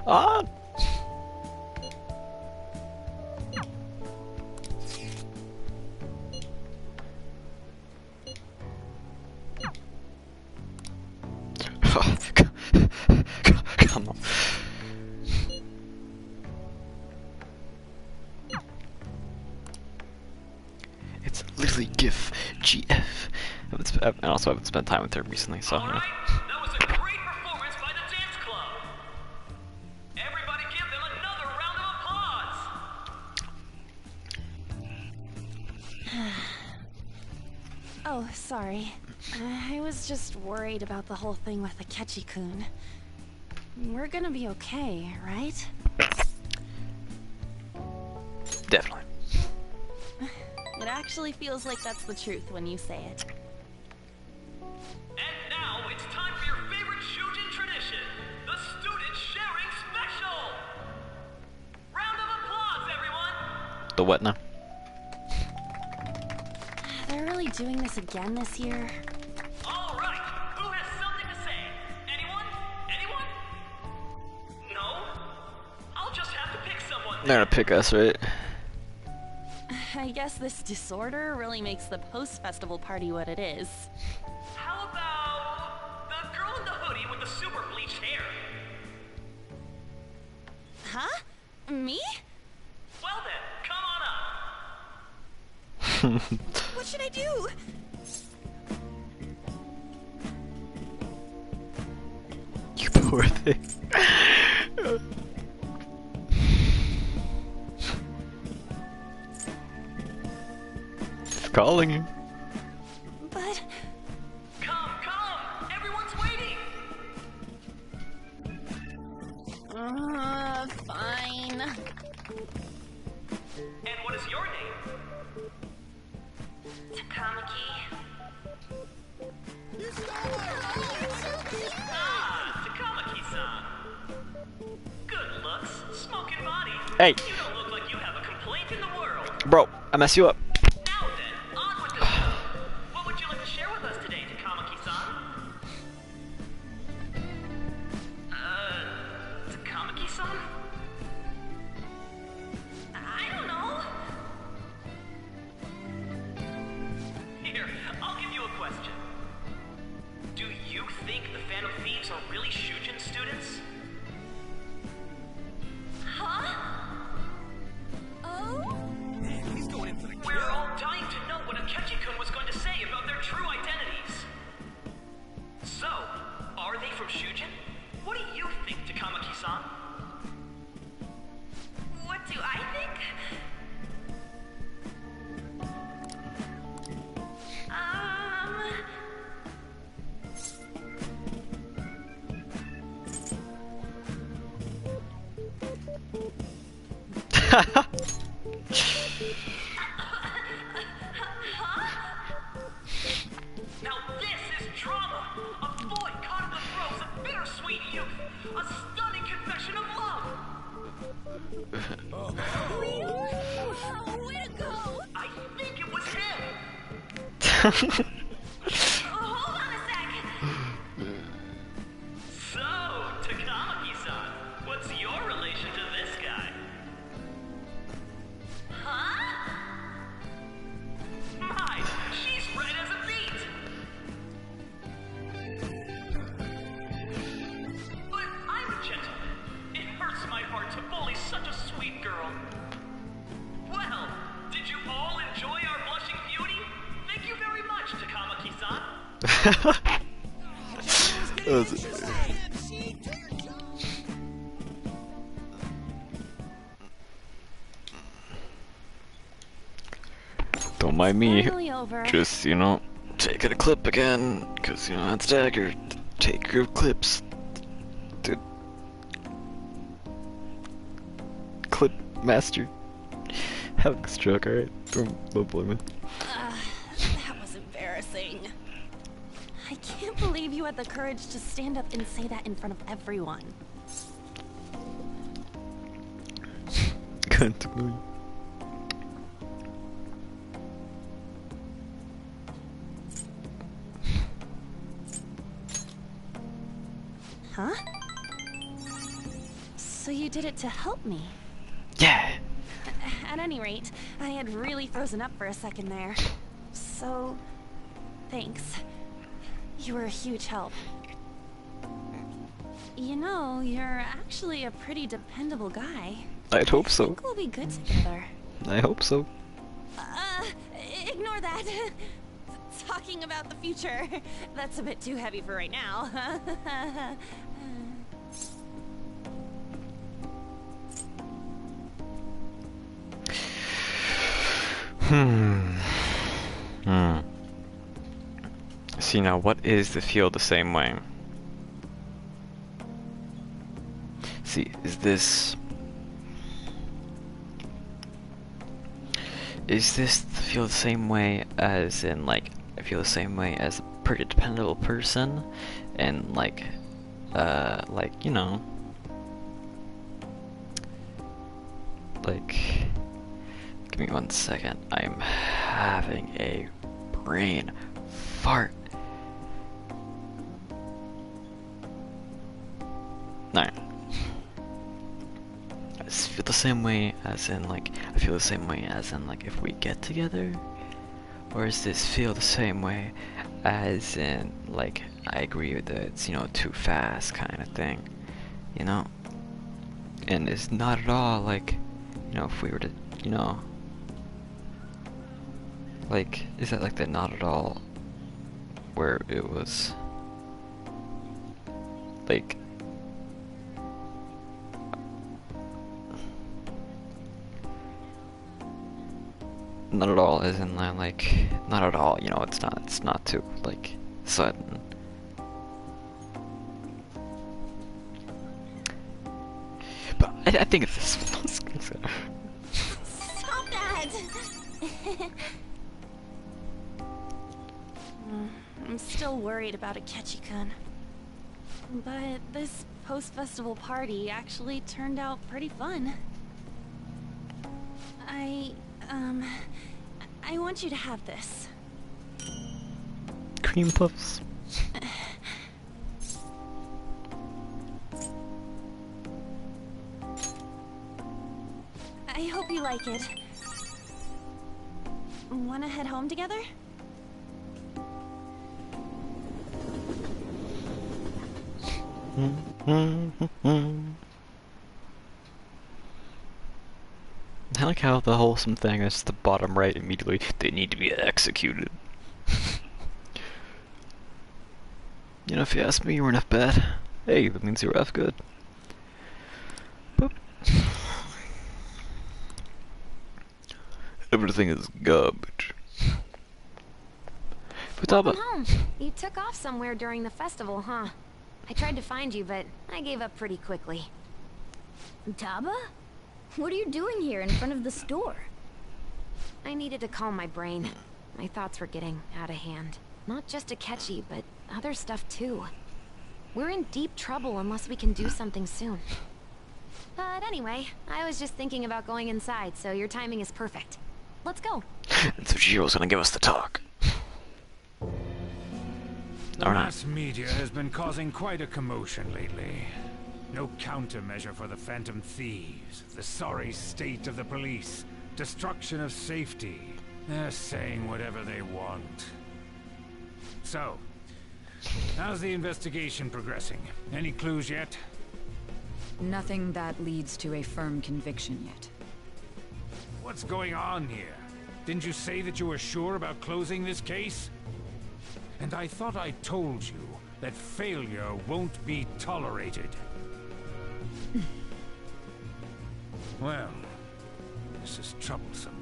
Speaker 1: Ah. Come on. It's literally GIF, GF. And also I haven't spent time with her recently, so you know.
Speaker 18: That was a great performance by the dance club. Everybody give them another round of applause.
Speaker 9: Oh, sorry. I was just worried about the whole thing with Akechi-kun. We're gonna be okay, right?
Speaker 1: Definitely.
Speaker 9: It actually feels like that's the truth when you say it.
Speaker 18: And now it's time for your favorite Shujin tradition, the student sharing special. Round of applause, everyone.
Speaker 1: The what now?
Speaker 9: They're really doing this again this year.
Speaker 18: All right, who has something to say? Anyone? Anyone? No? I'll just have to pick someone.
Speaker 1: They're gonna pick us, right?
Speaker 9: I guess this disorder really makes the post-festival party what it is.
Speaker 18: How about the girl in the hoodie with the super bleached hair?
Speaker 9: Huh? Me?
Speaker 18: Well then, come on up.
Speaker 9: What should I do?
Speaker 1: You poor thing. It's calling you.
Speaker 9: But...
Speaker 18: Come, everyone's waiting.
Speaker 9: Fine.
Speaker 18: And what is your name?
Speaker 11: Takamaki.
Speaker 18: Ah, Takamaki-san. Good looks, smoking body.
Speaker 1: Hey!
Speaker 18: You don't look like you have a complaint in the world.
Speaker 1: Bro, I mess you up.
Speaker 18: Now then, on with the show. What would you like to share with us today, Takamaki-san? Takamaki-san? I don't know. Here, I'll give you a question. Do you think the Phantom Thieves are really Shujin students?
Speaker 14: Huh? Oh?
Speaker 18: He's going in for the kill. We're all dying to know what Akechi-kun was going to say about their true identities. So, are they from Shujin? What do you think, Takamaki-san?
Speaker 14: What do I think?
Speaker 18: Now this is drama! A boy caught in the throes of bittersweet youth! A stunning confession of love!
Speaker 14: Way to go!
Speaker 18: I think it was him!
Speaker 14: Hold on a sec!
Speaker 18: So, Takamaki-san, what's your relation to this guy?
Speaker 14: Huh?
Speaker 18: My, she's red as a beet! But I'm a gentleman. It hurts my heart to bully such a sweet girl. Well, did you all enjoy our blushing beauty? Thank you very much, Takamaki-san.
Speaker 1: Don't mind me.
Speaker 5: Finally over.
Speaker 1: Just, you know, taking a clip again, because, you know, that's dagger. Take your clips. Dude. Clip master. Having a stroke, alright? Don't blame me.
Speaker 9: That was embarrassing. I can't believe you had the courage to stand up and say that in front of everyone.
Speaker 1: Can't believe.
Speaker 9: Huh? So you did it to help me?
Speaker 1: Yeah!
Speaker 9: At any rate, I had really frozen up for a second there. So, thanks. You were a huge help. You know, you're actually a pretty dependable guy.
Speaker 1: I'd hope so.
Speaker 9: I think we'll be good together.
Speaker 1: I hope so.
Speaker 9: Ignore that. Talking about the future. That's a bit too heavy for right now.
Speaker 1: See, now what is the feel the same way? See, is this feel the same way as in, like, I feel the same way as a pretty dependable person, and like, you know, like, give me 1 second, I'm having a brain fart. No. I feel the same way as in, like, I feel the same way as in, like, if we get together? Or does this feel the same way as in, like, I agree with it, it's, you know, too fast kind of thing, you know? And it's not at all, like, you know, if we were to, you know, like, is that like the not at all where it was, like, not at all, as in like, not at all, you know, it's not too, like, sudden. But I think it's this one.
Speaker 9: Stop that! I'm still worried about Akechi-kun. But this post-festival party actually turned out pretty fun. I want you to have this.
Speaker 1: Cream puffs.
Speaker 9: I hope you like it. Wanna head home together?
Speaker 1: I like how the wholesome thing is the bottom right immediately. They need to be executed. You know, if you ask me, you weren't half bad. Hey, that means you were half good. Boop. Everything is garbage.
Speaker 5: Welcome home. You took off somewhere during the festival, huh? I tried to find you, but I gave up pretty quickly.
Speaker 3: Futaba? What are you doing here in front of the store?
Speaker 5: I needed to calm my brain. My thoughts were getting out of hand. Not just Akechi, but other stuff too. We're in deep trouble unless we can do something soon. But anyway, I was just thinking about going inside, so your timing is perfect. Let's go.
Speaker 1: And Tsuchiro's gonna give us the talk.
Speaker 10: The mass media has been causing quite a commotion lately. No countermeasure for the Phantom Thieves, the sorry state of the police, destruction of safety. They're saying whatever they want. So, how's the investigation progressing? Any clues yet?
Speaker 21: Nothing that leads to a firm conviction yet.
Speaker 10: What's going on here? Didn't you say that you were sure about closing this case? And I thought I told you that failure won't be tolerated. Well, this is troublesome.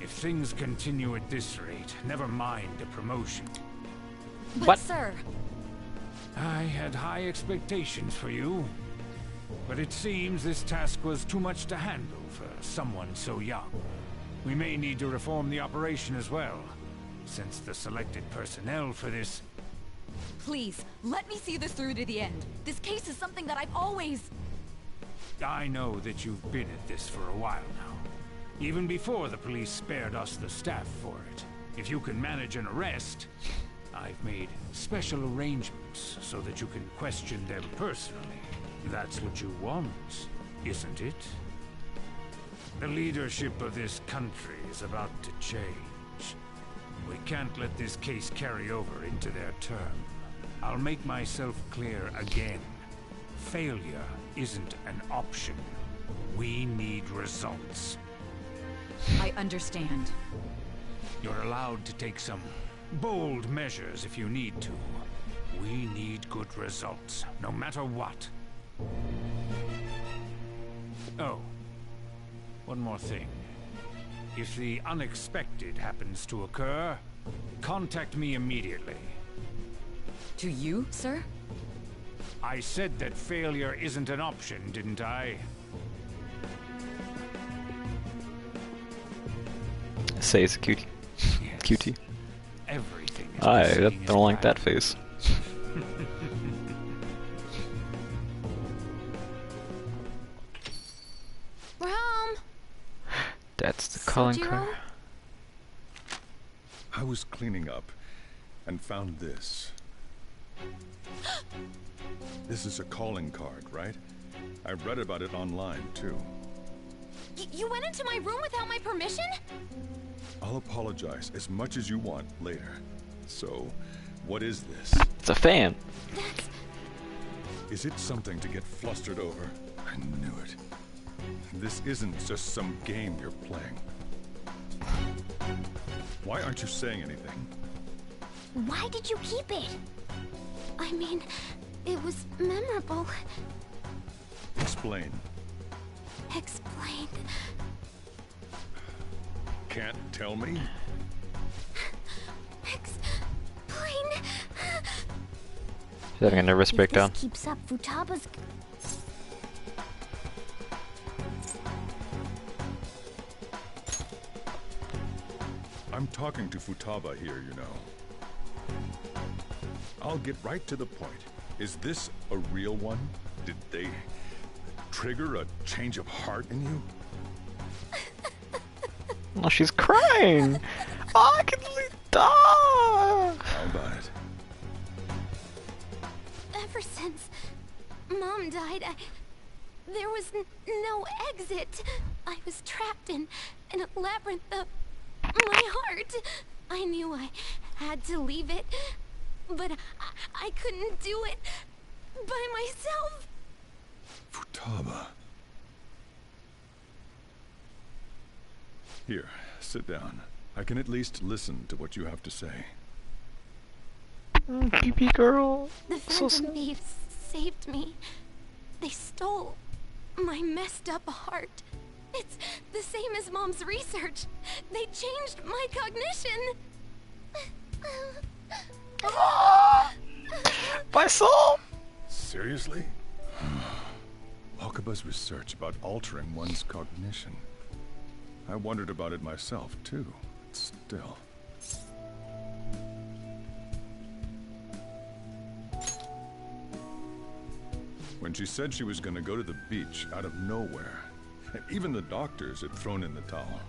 Speaker 10: If things continue at this rate, never mind a promotion.
Speaker 5: But sir...
Speaker 10: I had high expectations for you. But it seems this task was too much to handle for someone so young. We may need to reform the operation as well, since the selected personnel for this...
Speaker 21: Please, let me see this through to the end. This case is something that I've always...
Speaker 10: I know that you've been at this for a while now. Even before the police spared us the staff for it. If you can manage an arrest, I've made special arrangements so that you can question them personally. That's what you want, isn't it? The leadership of this country is about to change. We can't let this case carry over into their term. I'll make myself clear again. Failure isn't an option. We need results.
Speaker 21: I understand.
Speaker 10: You're allowed to take some bold measures if you need to. We need good results, no matter what. Oh, one more thing. If the unexpected happens to occur, contact me immediately.
Speaker 21: To you, sir?
Speaker 10: I said that failure isn't an option, didn't I?
Speaker 1: Say it's a cutie.
Speaker 10: Yes.
Speaker 1: Cutie.
Speaker 10: Everything is
Speaker 1: I
Speaker 10: proceeding
Speaker 1: don't
Speaker 10: as
Speaker 1: like that
Speaker 10: planned.
Speaker 1: face.
Speaker 5: We're home.
Speaker 1: That's the calling
Speaker 5: Sojiro?
Speaker 1: card.
Speaker 15: I was cleaning up and found this. This is a calling card, right? I read about it online, too.
Speaker 5: You went into my room without my permission?
Speaker 15: I'll apologize as much as you want later. So, what is this?
Speaker 1: It's a fan.
Speaker 15: Is it something to get flustered over? I knew it. This isn't just some game you're playing. Why aren't you saying anything?
Speaker 3: Why did you keep it? I mean, it was memorable.
Speaker 15: Explain.
Speaker 3: Explain.
Speaker 15: Can't tell me?
Speaker 3: Explain.
Speaker 1: She's having a nervous breakdown.
Speaker 3: If this keeps up, Futaba's...
Speaker 15: I'm talking to Futaba here, you know. I'll get right to the point. Is this a real one? Did they trigger a change of heart in you?
Speaker 1: Oh, she's crying! Oh, I can die!
Speaker 15: How about it?
Speaker 3: Ever since Mom died, there was no exit. I was trapped in a labyrinth of my heart. I knew I had to leave it, but I couldn't do it by myself.
Speaker 15: Futaba. Here, sit down. I can at least listen to what you have to say.
Speaker 1: Baby girl.
Speaker 3: The Phantom Thieves saved me. They stole my messed up heart. It's the same as Mom's research. They changed my cognition.
Speaker 1: My soul!
Speaker 15: Seriously? Wakaba's research about altering one's cognition. I wondered about it myself, too. Still. When she said she was going to go to the beach out of nowhere, even the doctors had thrown in the towel.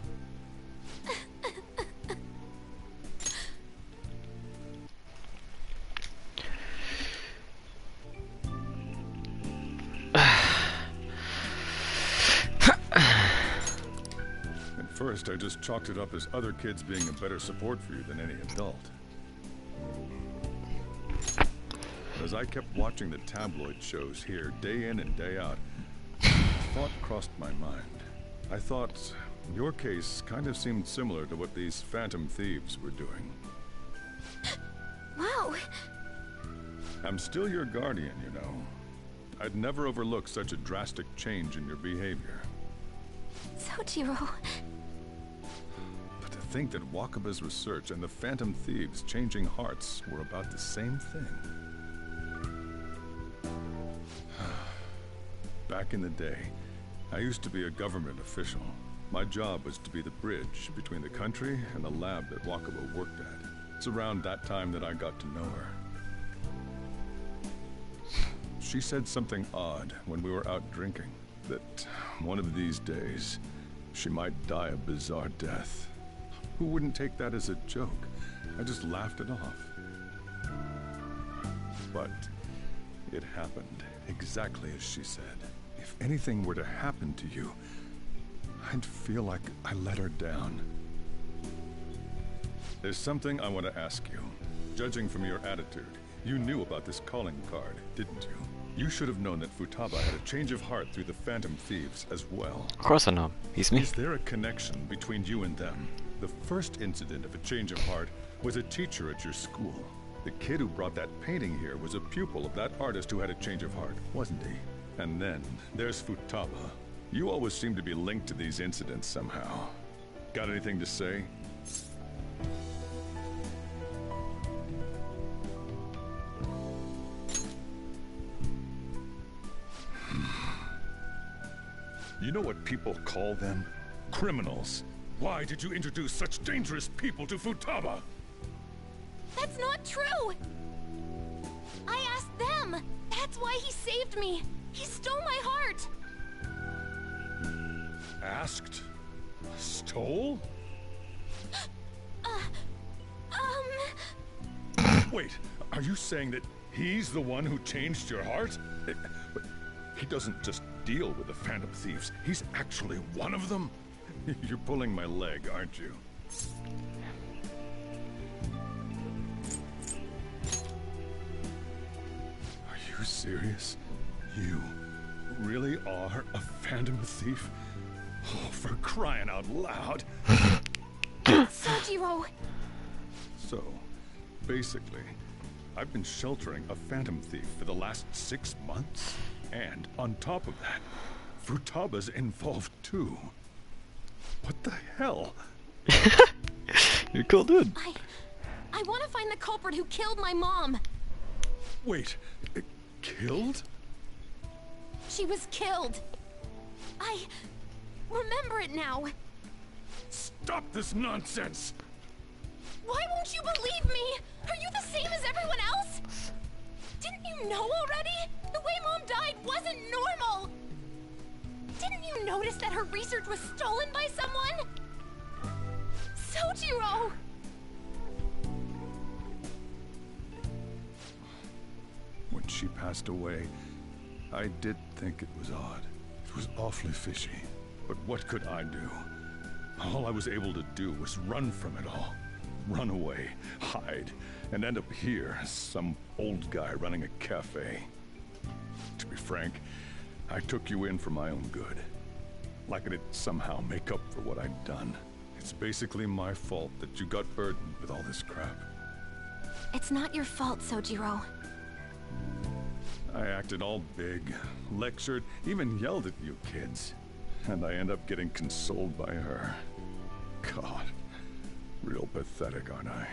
Speaker 15: At first, I just chalked it up as other kids being a better support for you than any adult. As I kept watching the tabloid shows here, day in and day out, a thought crossed my mind. I thought your case kind of seemed similar to what these Phantom Thieves were doing.
Speaker 3: Wow.
Speaker 15: I'm still your guardian, you know. I'd never overlook such a drastic change in your behavior.
Speaker 3: Sojiro.
Speaker 15: But to think that Wakaba's research and the Phantom Thieves changing hearts were about the same thing. Back in the day, I used to be a government official. My job was to be the bridge between the country and the lab that Wakaba worked at. It's around that time that I got to know her. She said something odd when we were out drinking, that one of these days, she might die a bizarre death. Who wouldn't take that as a joke? I just laughed it off. But it happened exactly as she said. If anything were to happen to you, I'd feel like I let her down. There's something I want to ask you. Judging from your attitude, you knew about this calling card, didn't you? You should have known that Futaba had a change of heart through the Phantom Thieves as well.
Speaker 1: Of course I know. He's me.
Speaker 15: Is there a connection between you and them? The first incident of a change of heart was a teacher at your school. The kid who brought that painting here was a pupil of that artist who had a change of heart, wasn't he? And then, there's Futaba. You always seem to be linked to these incidents somehow. Got anything to say? You know what people call them? Criminals. Why did you introduce such dangerous people to Futaba?
Speaker 3: That's not true! I asked them! That's why he saved me! He stole my heart!
Speaker 15: Asked? Stole? Wait, are you saying that he's the one who changed your heart? But he doesn't just deal with the Phantom Thieves. He's actually one of them? You're pulling my leg, aren't you? Are you serious? You really are a Phantom Thief? Oh, for crying out loud!
Speaker 3: Sojiro!
Speaker 15: So, basically, I've been sheltering a Phantom Thief for the last 6 months. And on top of that, Futaba's involved too. What the hell?
Speaker 1: You're cool, dude.
Speaker 3: I want to find the culprit who killed my mom.
Speaker 15: Wait, killed?
Speaker 3: She was killed. I remember it now.
Speaker 15: Stop this nonsense!
Speaker 3: Why won't you believe me? Are you the same as everyone else? Didn't you know already? The way Mom died wasn't normal. Didn't you notice that her research was stolen by someone?
Speaker 9: Sojiro!
Speaker 15: When she passed away, I did think it was odd. It was awfully fishy. But what could I do? All I was able to do was run from it all. Run away, hide, and end up here as some old guy running a cafe. To be frank, I took you in for my own good. Like it'd somehow make up for what I'd done. It's basically my fault that you got burdened with all this crap.
Speaker 9: It's not your fault, Sojiro.
Speaker 15: I acted all big, lectured, even yelled at you kids. And I end up getting consoled by her. God, real pathetic, aren't I?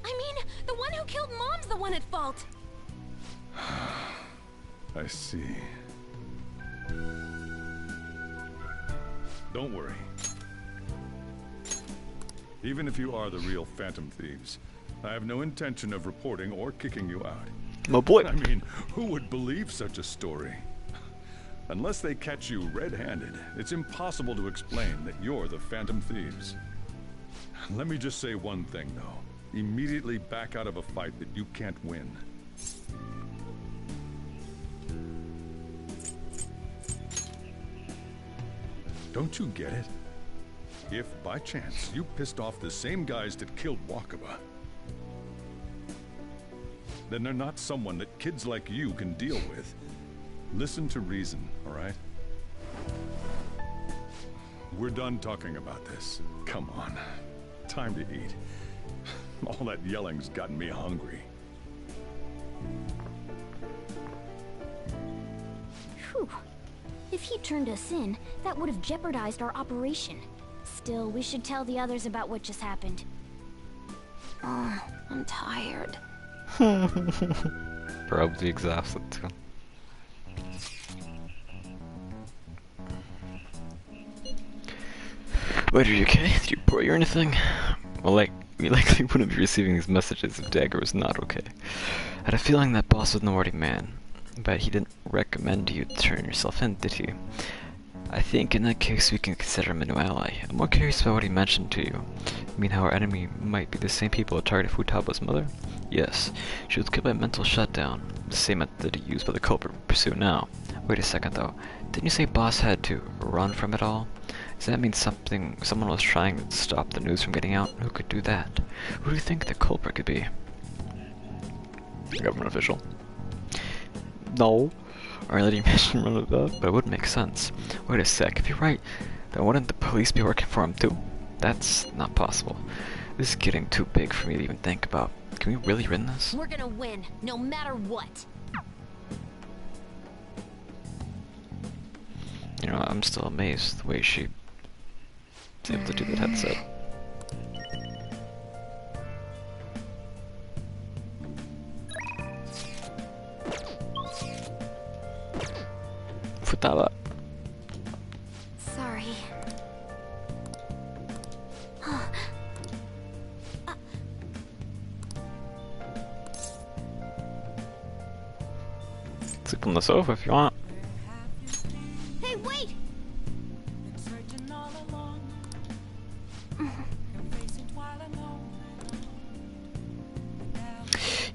Speaker 9: I mean, the one who killed Mom's the one at fault.
Speaker 15: I see. Don't worry. Even if you are the real Phantom Thieves, I have no intention of reporting or kicking you out.
Speaker 1: My boy.
Speaker 15: I mean, who would believe such a story? Unless they catch you red-handed, it's impossible to explain that you're the Phantom Thieves. Let me just say one thing, though. Immediately back out of a fight that you can't win. Don't you get it? If, by chance, you pissed off the same guys that killed Wakaba, then they're not someone that kids like you can deal with. Listen to reason, all right? We're done talking about this. Come on. Time to eat. All that yelling's gotten me hungry.
Speaker 3: Phew. If he turned us in, that would have jeopardized our operation. Still, we should tell the others about what just happened. Oh, I'm tired.
Speaker 1: Probably exhausted too. Wait, are you okay? Did you pray or anything? Well, we likely wouldn't be receiving these messages if Dagger was not okay. I had a feeling that boss was an already man, but he didn't recommend you turn yourself in, did he? I think in that case we can consider him a new ally. I'm more curious about what he mentioned to you. You mean how our enemy might be the same people who targeted Futaba's mother? Yes, she was killed by mental shutdown, the same method used by the culprit we pursue now. Wait a second though, didn't you say boss had to run from it all? Does that mean someone was trying to stop the news from getting out? Who could do that? Who do you think the culprit could be? Government official? No. I already mentioned none of that, but it would make sense. Wait a sec, if you're right, then wouldn't the police be working for him too? That's not possible. This is getting too big for me to even think about. Can we really win this?
Speaker 9: We're gonna win, no matter what.
Speaker 1: You know, I'm still amazed the way she was able to do that headset. Futaba.
Speaker 3: Sorry.
Speaker 1: Sleep on the sofa if you want.
Speaker 3: Hey, wait!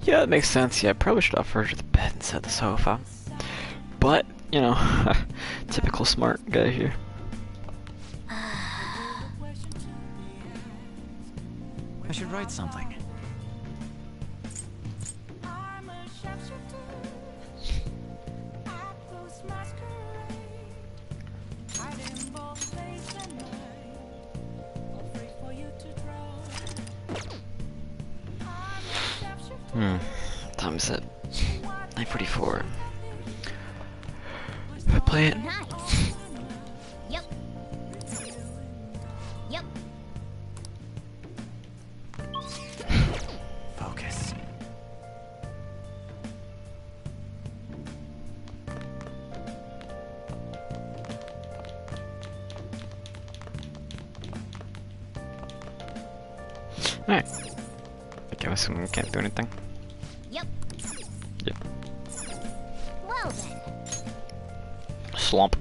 Speaker 1: Yeah, that makes sense. Yeah, I probably should offer her the bed instead of the sofa. But, you know, typical smart guy here.
Speaker 2: I should write something.
Speaker 1: Time is at 9:44. If I play it.
Speaker 3: Nice. Yep. Yep.
Speaker 2: Focus.
Speaker 1: Alright. I guess I can't do anything.
Speaker 3: Yep.
Speaker 1: Yep.
Speaker 3: Well then.
Speaker 1: Slump.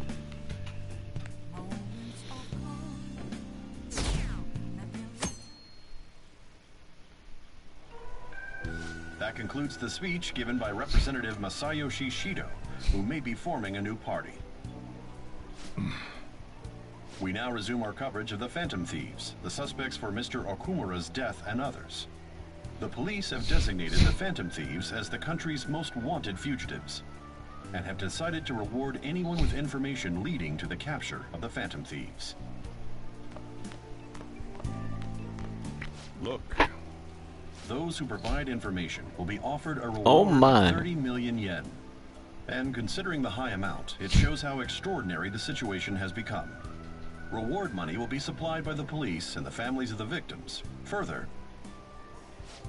Speaker 12: That concludes the speech given by Representative Masayoshi Shido, who may be forming a new party. We now resume our coverage of the Phantom Thieves, the suspects for Mr. Okumura's death and others. The police have designated the Phantom Thieves as the country's most wanted fugitives, and have decided to reward anyone with information leading to the capture of the Phantom Thieves.
Speaker 15: Look.
Speaker 12: Those who provide information will be offered a reward of 30 million yen. And considering the high amount, it shows how extraordinary the situation has become. Reward money will be supplied by the police and the families of the victims. Further,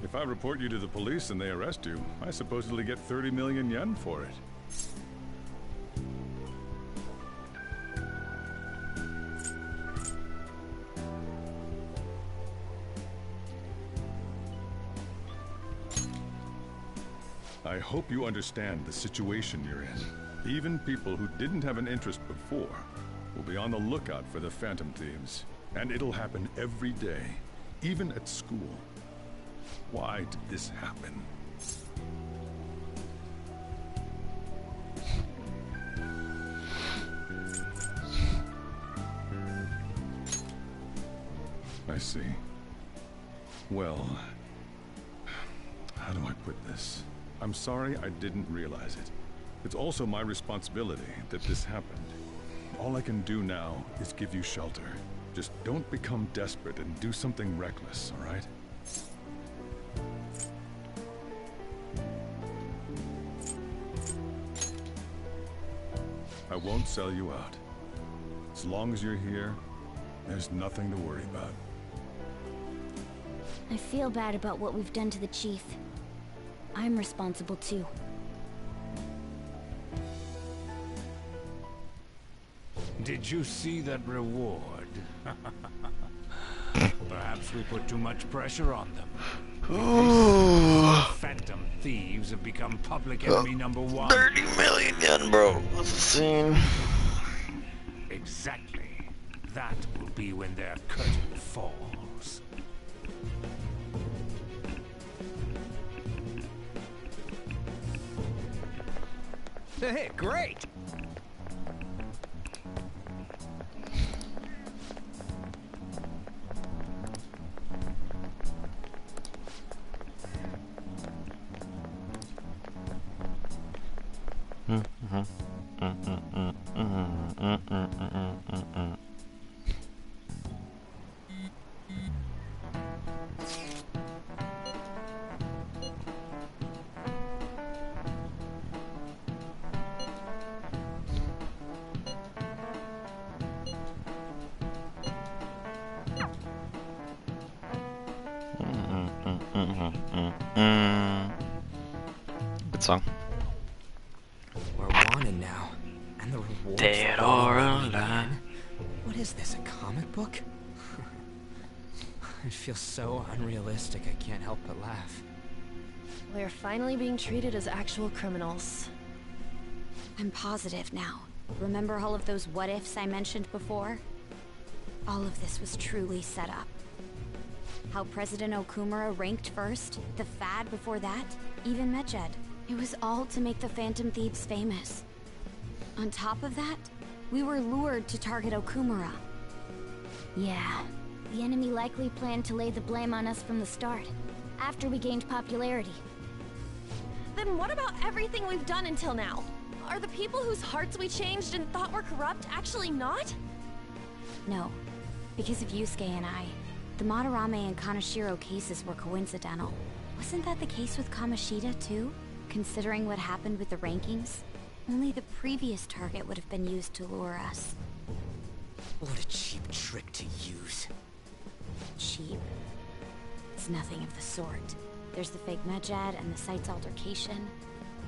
Speaker 15: if I report you to the police and they arrest you, I supposedly get 30 million yen for it. I hope you understand the situation you're in. Even people who didn't have an interest before will be on the lookout for the Phantom Thieves. And it'll happen every day, even at school. Why did this happen? I see. Well, how do I put this? I'm sorry I didn't realize it. It's also my responsibility that this happened. All I can do now is give you shelter. Just don't become desperate and do something reckless, all right? I won't sell you out. As long as you're here, there's nothing to worry about.
Speaker 3: I feel bad about what we've done to the chief. I'm responsible too.
Speaker 10: Did you see that reward? Perhaps we put too much pressure on them. Phantom Thieves have become public enemy number one.
Speaker 1: 30 million yen, bro. That's a scene.
Speaker 10: Exactly. That will be when their curtain falls.
Speaker 19: Hey, great!
Speaker 1: Good song.
Speaker 8: We're wanted now, and the rewards.
Speaker 1: Dead or alive.
Speaker 8: What is this, a comic book? It feels so unrealistic, I can't help but laugh.
Speaker 9: We're finally being treated as actual criminals.
Speaker 5: I'm positive now. Remember all of those what-ifs I mentioned before? All of this was truly set up. How President Okumura ranked first, the Fad before that, even Mejed. It was all to make the Phantom Thieves famous. On top of that, we were lured to target Okumura.
Speaker 3: Yeah, the enemy likely planned to lay the blame on us from the start, after we gained popularity.
Speaker 9: Then what about everything we've done until now? Are the people whose hearts we changed and thought were corrupt actually not?
Speaker 5: No, because of Yusuke and I. The Madarame and Kaneshiro cases were coincidental. Wasn't that the case with Kamoshida, too? Considering what happened with the rankings, only the previous target would have been used to lure us.
Speaker 8: What a cheap trick to use.
Speaker 5: Cheap? It's nothing of the sort. There's the fake Mejed and the site's altercation.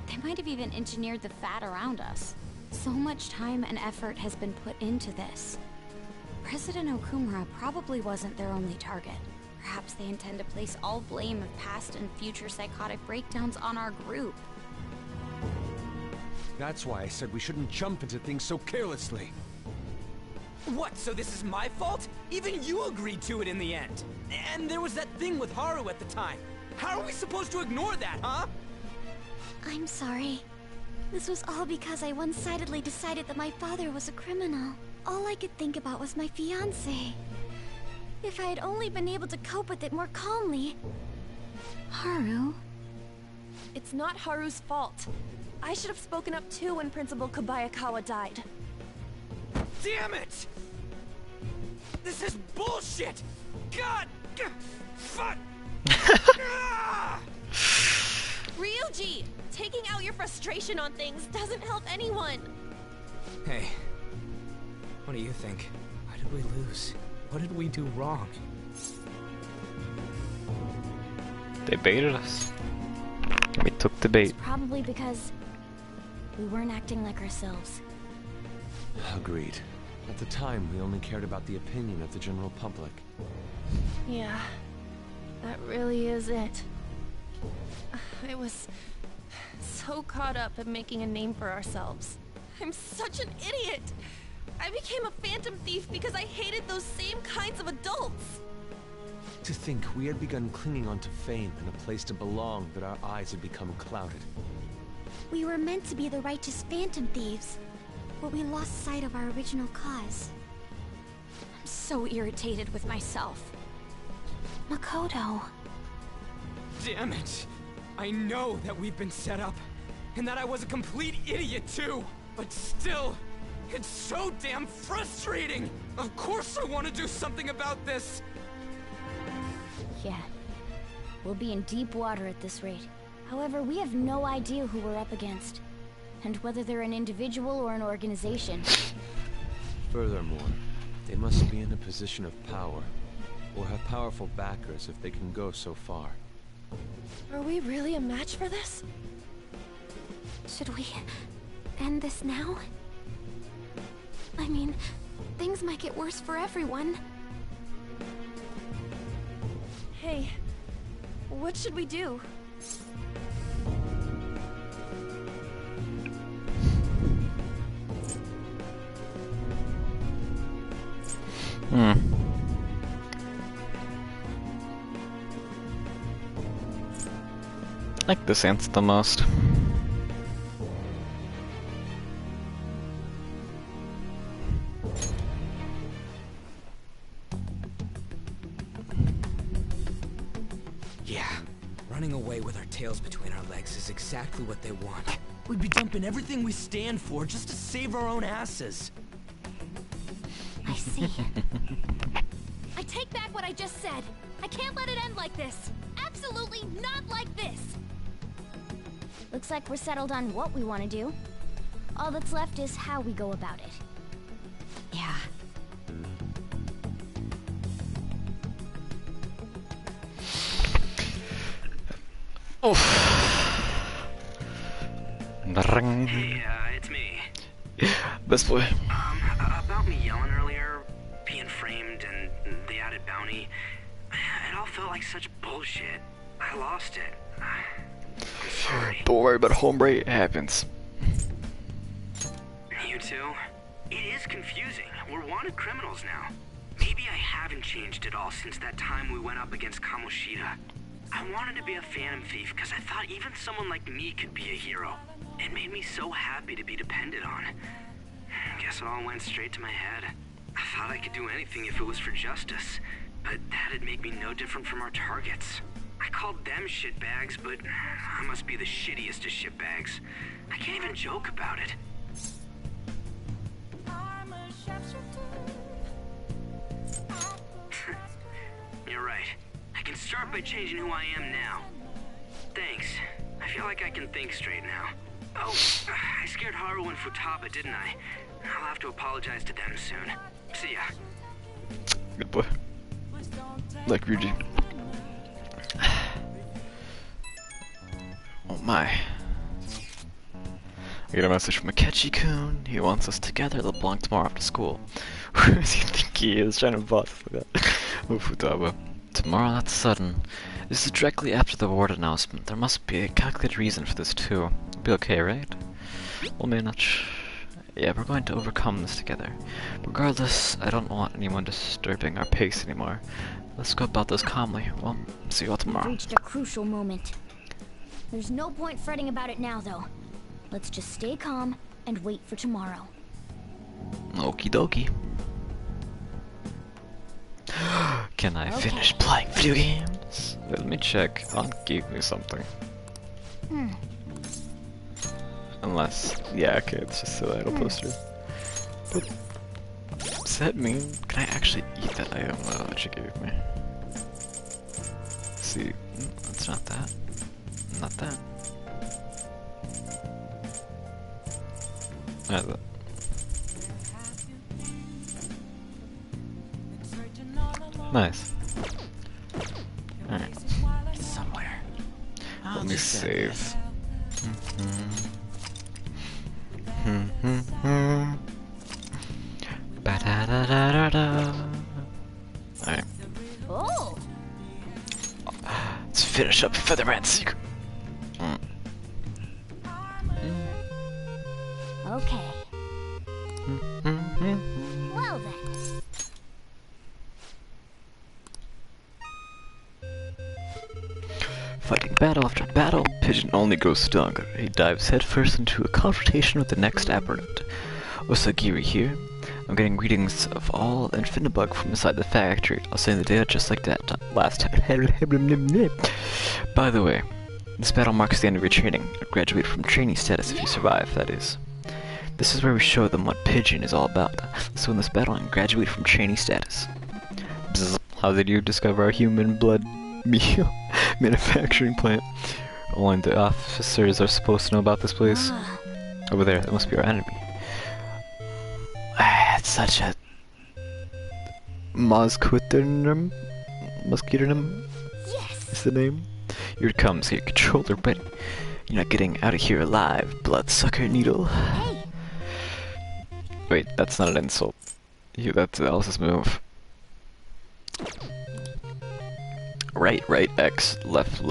Speaker 5: They might have even engineered the Fat around us. So much time and effort has been put into this. President Okumura probably wasn't their only target. Perhaps they intend to place all blame of past and future psychotic breakdowns on our group.
Speaker 6: That's why I said we shouldn't jump into things so carelessly.
Speaker 19: What, so this is my fault? Even you agreed to it in the end. And there was that thing with Haru at the time. How are we supposed to ignore that, huh?
Speaker 3: I'm sorry. This was all because I one-sidedly decided that my father was a criminal. All I could think about was my fiancé. If I had only been able to cope with it more calmly... Haru?
Speaker 9: It's not Haru's fault. I should have spoken up too when Principal Kobayakawa died.
Speaker 19: Damn it! This is bullshit! God! Fuck!
Speaker 9: Ryuji! Taking out your frustration on things doesn't help anyone!
Speaker 19: Hey, what do you think? Why did we lose? What did we do wrong?
Speaker 1: They baited us. We took the bait.
Speaker 3: Probably because we weren't acting like ourselves.
Speaker 6: Agreed. At the time, we only cared about the opinion of the general public.
Speaker 9: Yeah, that really is it. I was so caught up in making a name for ourselves. I'm such an idiot! I became a phantom thief because I hated those same kinds of adults!
Speaker 6: To think we had begun clinging onto fame and a place to belong, that our eyes had become clouded.
Speaker 3: We were meant to be the righteous phantom thieves, but we lost sight of our original cause.
Speaker 5: I'm so irritated with myself.
Speaker 3: Makoto.
Speaker 19: Damn it! I know that we've been set up, and that I was a complete idiot too! But still, it's so damn frustrating! Of course I want to do something about this!
Speaker 3: Yeah. We'll be in deep water at this rate. However, we have no idea who we're up against, and whether they're an individual or an organization.
Speaker 6: Furthermore, they must be in a position of power, or have powerful backers if they can go so far.
Speaker 9: Are we really a match for this?
Speaker 3: Should we end this now? I mean, things might get worse for everyone.
Speaker 9: Hey, what should we do?
Speaker 1: I like this answer the most.
Speaker 19: Yeah, running away with our tails between our legs is exactly what they want.
Speaker 8: We'd be dumping everything we stand for just to save our own asses.
Speaker 3: I see.
Speaker 5: I take back what I just said. I can't let it end like this. Absolutely not like this.
Speaker 3: Looks like we're settled on what we want to do. All that's left is how we go about it.
Speaker 5: Yeah.
Speaker 7: Hey, it's me.
Speaker 1: Best boy.
Speaker 7: About me yelling earlier, being framed, and the added bounty, it all felt like such bullshit. I lost it. I'm sorry.
Speaker 1: Don't worry about hombre, it happens.
Speaker 7: You too? It is confusing. We're wanted criminals now. Maybe I haven't changed at all since that time we went up against Kamoshida. I wanted to be a phantom thief because I thought even someone like me could be a hero. It made me so happy to be depended on. Guess it all went straight to my head. I thought I could do anything if it was for justice, but that'd make me no different from our targets. I called them shitbags, but I must be the shittiest of shitbags. I can't even joke about it. You're right. I can start by changing who I am now. Thanks. I feel like I can think straight now. Oh, I scared Haru and Futaba, didn't I? I'll have to apologize to them soon. See ya.
Speaker 1: Good boy. Like Ryuji. Oh my. I get a message from Akechi-kun. He wants us together. They'll belong tomorrow after school. Who does he think he is? Trying to boss like that. Oh, Futaba. Tomorrow, that's sudden. This is directly after the award announcement. There must be a calculated reason for this too. It'll be okay, right? We'll manage. Yeah, we're going to overcome this together. Regardless, I don't want anyone disturbing our pace anymore. Let's go about this calmly. Well, see you all tomorrow.
Speaker 3: We've reached a crucial moment. There's no point fretting about it now, though. Let's just stay calm and wait for tomorrow.
Speaker 1: Okie dokie. Can I finish playing video games? Let me check. Give me something. Unless, yeah, okay, it's just a idle poster. But does that mean, can I actually eat that item that you gave me? See, it's not that. Not that. Not that. Nice. Alright.
Speaker 2: Somewhere.
Speaker 1: Let me save. Ba-da-da-da-da-da. Alright.
Speaker 3: Oh.
Speaker 1: Let's finish up Featherman's secret.
Speaker 3: Okay. Well then.
Speaker 1: Fighting battle after battle, Pigeon only grows stronger. He dives headfirst into a confrontation with the next opponent. Osagiri here. I'm getting readings of all Infinibug from inside the factory. I'll send the data just like that last time. By the way, this battle marks the end of your training. You'll graduate from trainee status if you survive, that is. This is where we show them what Pigeon is all about. Let's win this battle and graduate from trainee status. Bzz. How did you discover our human blood meal manufacturing plant? Only the officers are supposed to know about this place. Over there, that must be our enemy. It's such a Mosquiternum? Yes! Is the name? Here it comes, here, controller ready. You're not getting out of here alive, bloodsucker needle. Hey. Wait, that's not an insult. That's Alice's move. Right, X, left.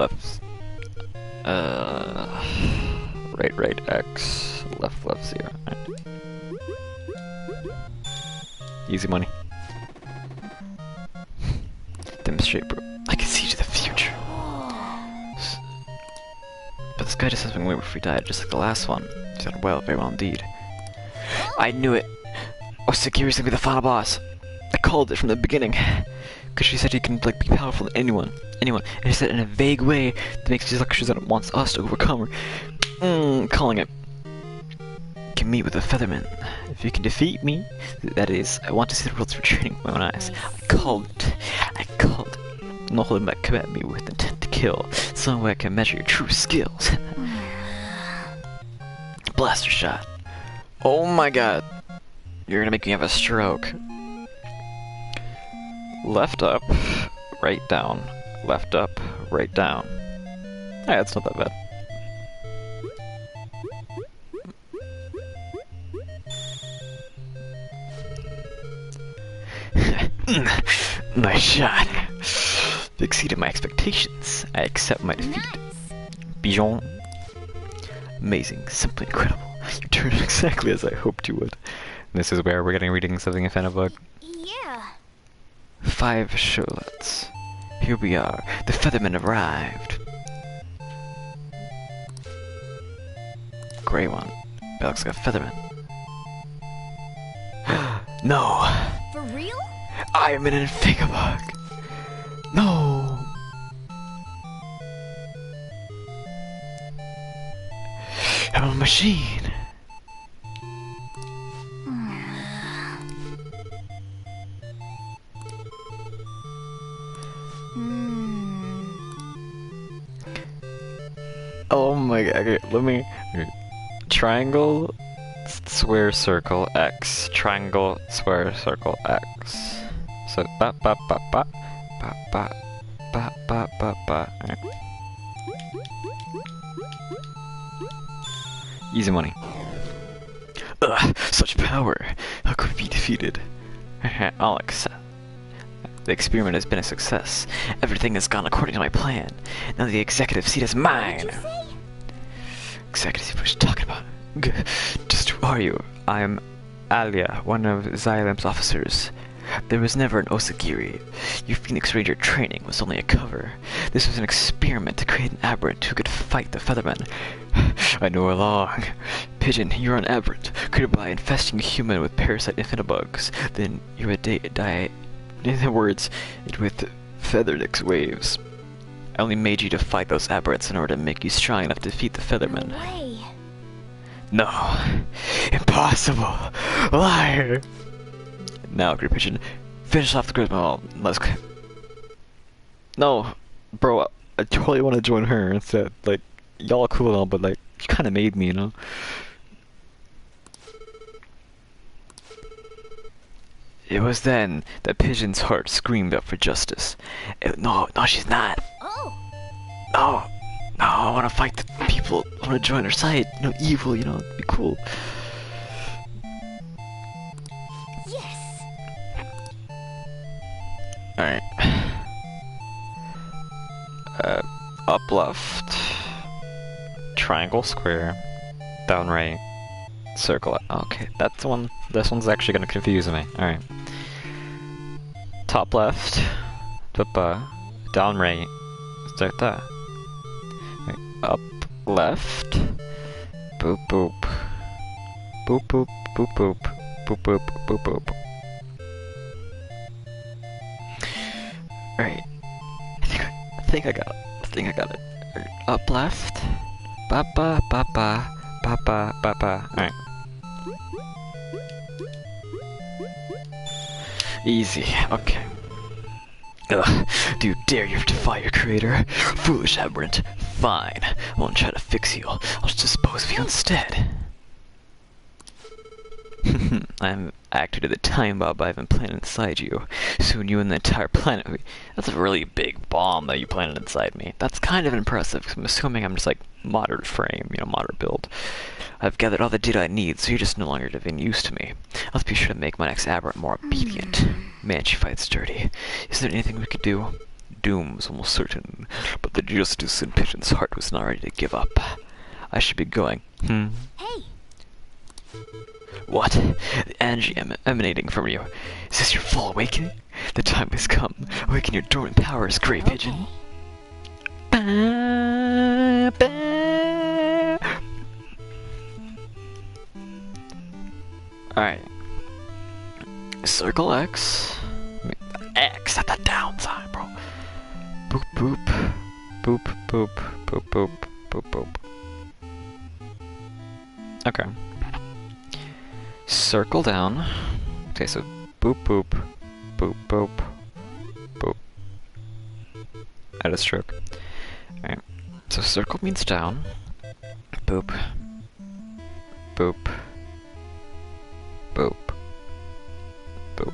Speaker 1: Right, X, left, 0. Right. Easy money. Demonstrate, bro. I can see to the future. But this guy just has been waiting for he died, just like the last one. He's done well, very well indeed. I knew it! Osagiri's gonna be the final boss. I called it from the beginning. Because she said he can like be powerful than anyone. And he said it in a vague way that makes it look like it wants us to overcome her. Calling it. You can meet with the Featherman. If you can defeat me, that is, I want to see the world's returning with my own eyes. I called it. No holding back, come at me with intent to kill. Some way I can measure your true skills. Blaster shot. Oh my god. You're gonna make me have a stroke. Left up, right down. Left up, right down. Alright, that's not that bad. Nice shot. You exceeded my expectations. I accept my defeat. Bijon. Amazing, simply incredible. You turned out exactly as I hoped you would. And this is where we're getting readings of the Infinibug.
Speaker 3: Yeah.
Speaker 1: 5 Charlottes. Here we are. The Featherman arrived. Gray one. That looks like a Featherman. No!
Speaker 3: For real?
Speaker 1: I am an Infinibug! No! I'm a machine! Oh my god, okay, let me... Triangle, square, circle, X. Triangle, square, circle, X. So, ba ba ba ba. Ba ba ba ba ba ba. Right. Easy money. Ugh, such power! How could we be defeated? I'll accept. The experiment has been a success. Everything has gone according to my plan. Now the executive seat is mine! Executive seat, what are you talking about? Just who are you? I'm Alia, one of Xylem's officers. There was never an Osagiri. Your Phoenix Ranger training was only a cover. This was an experiment to create an aberrant who could fight the Feathermen. I know along. Pigeon, you're an aberrant, created by infesting a human with parasite infinibugs. Then you're in the words, with Feathernix waves. I only made you to fight those aberrants in order to make you strong enough to defeat the Feathermen.
Speaker 3: No way.
Speaker 1: No. Impossible. Liar. Now, Great Pigeon, finish off the Griswold. Let's. No, bro, I totally want to join her instead. Like, y'all are cool and all, but like, you kind of made me, you know? It was then that Pigeon's heart screamed out for justice. No, she's not.
Speaker 3: Oh.
Speaker 1: No, I want to fight the people. I want to join her side. No evil, you know, be cool.
Speaker 3: Yes.
Speaker 1: Alright. Up left. Triangle square. Down right. Circle. Okay, that's the one. This one's actually gonna confuse me. Alright. Top left. Down right. Start that. Right. Up left. Boop boop. Boop boop boop boop. Boop boop boop boop. Alright. I think I got it. Right. Up left. Ba ba ba ba. Ba ba ba ba. Alright. Easy. Okay. Ugh. Do you dare you defy your creator? Foolish aberrant. Fine. I won't try to fix you. I'll just dispose of you instead. I'm acted the time bomb I've implanted inside you. Soon you and the entire planet. That's a really big bomb that you planted inside me. That's kind of impressive, because I'm assuming I'm just like moderate frame, you know, moderate build. I've gathered all the data I need, so you're just no longer of any use to me. I'll be sure to make my next aberrant more obedient. Man, she fights dirty. Is there anything we could do? Doom was almost certain, but the justice in Pigeon's heart was not ready to give up. I should be going.
Speaker 3: Hey!
Speaker 1: What? The energy emanating from you. Is this your full awakening? The time has come. Awaken your dormant powers, Grey Pigeon. Ba, ba. Alright. Circle X. X at the down sign, bro. Boop boop. Boop boop. Boop boop. Boop boop. Okay. Circle down. Okay, so boop boop. Boop boop. Boop. Add a stroke. Alright. So circle means down. Boop. Boop. Boop. Boop.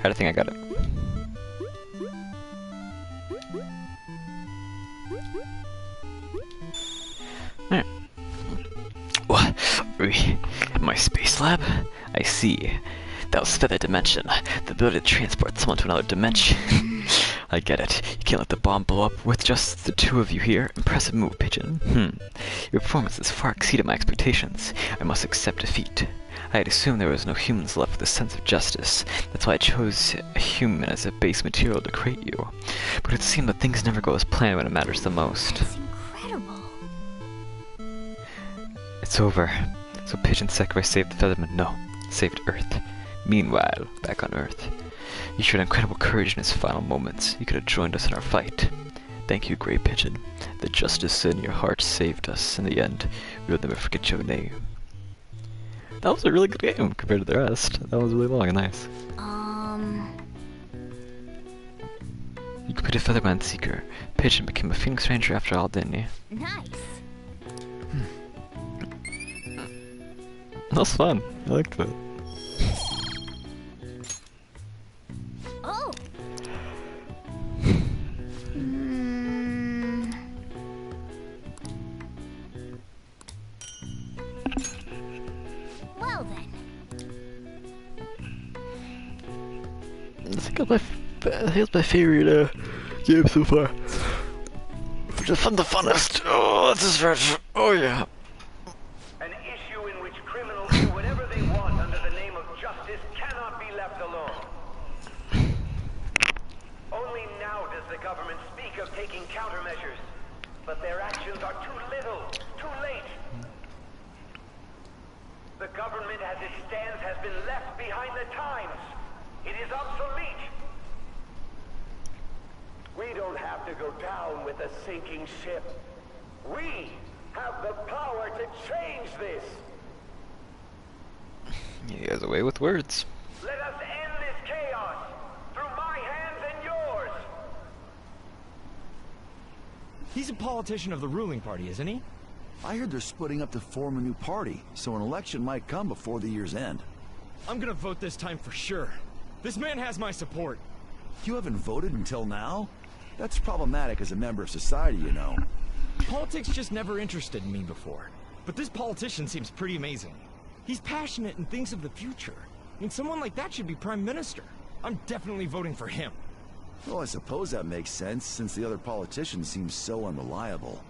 Speaker 1: I think I got it. Alright. What? Are we in my space lab? I see. That was Feather Dimension. The ability to transport someone to another dimension. I get it. You can't let the bomb blow up with just the two of you here. Impressive move, Pigeon. Your performance has far exceeded my expectations. I must accept defeat. I had assumed there was no humans left with a sense of justice. That's why I chose a human as a base material to create you. But it seemed that things never go as planned when it matters the most.
Speaker 3: That's incredible.
Speaker 1: It's over. So Pigeon's sacrifice saved the Featherman. No, saved Earth. Meanwhile, back on Earth, he showed incredible courage in his final moments. He could have joined us in our fight. Thank you, Grey Pigeon. The justice in your heart saved us in the end. We'll never forget your name. That was a really good game compared to the rest. That was really long and nice. You completed Featherman Seeker. Pigeon became a Phoenix Ranger after all, didn't you?
Speaker 3: Nice.
Speaker 1: That was fun. I liked that.
Speaker 3: Oh. Well then.
Speaker 1: I think I left it's my favorite game so far. Just the funnest. Oh, this is fresh. Oh yeah.
Speaker 16: An issue in which criminals do whatever they want under the name of justice cannot be left alone. Only now does the government speak of taking countermeasures, but their actions are too little, too late. The government as it stands has been left behind the times. It is obsolete. We don't have to go down with a sinking ship. We have the power to change this.
Speaker 1: He has a way with words.
Speaker 16: Let us end this chaos through my hands and yours.
Speaker 22: He's a politician of the ruling party, isn't he?
Speaker 2: I heard they're splitting up to form a new party, so an election might come before the year's end.
Speaker 22: I'm gonna vote this time for sure. This man has my support.
Speaker 2: You haven't voted until now? That's problematic as a member of society, you know.
Speaker 22: Politics just never interested me before. But this politician seems pretty amazing. He's passionate and thinks of the future. I mean, someone like that should be prime minister. I'm definitely voting for him.
Speaker 2: Well, I suppose that makes sense, since the other politician seems so unreliable.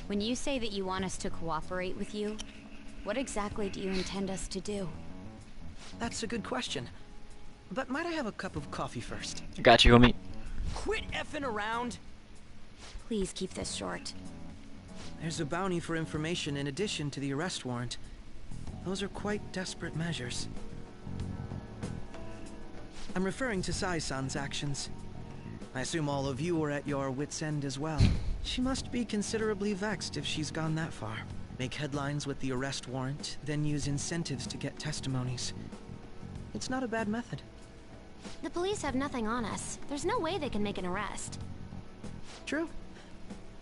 Speaker 5: When you say that you want us to cooperate with you, what exactly do you intend us to do?
Speaker 8: That's a good question. But might I have a cup of coffee first?
Speaker 1: Got you, homie.
Speaker 8: Quit effing around!
Speaker 5: Please keep this short.
Speaker 8: There's a bounty for information in addition to the arrest warrant. Those are quite desperate measures. I'm referring to Sai-san's actions. I assume all of you were at your wit's end as well. She must be considerably vexed if she's gone that far. Make headlines with the arrest warrant, then use incentives to get testimonies. It's not a bad method.
Speaker 3: The police have nothing on us. There's no way they can make an arrest.
Speaker 8: True.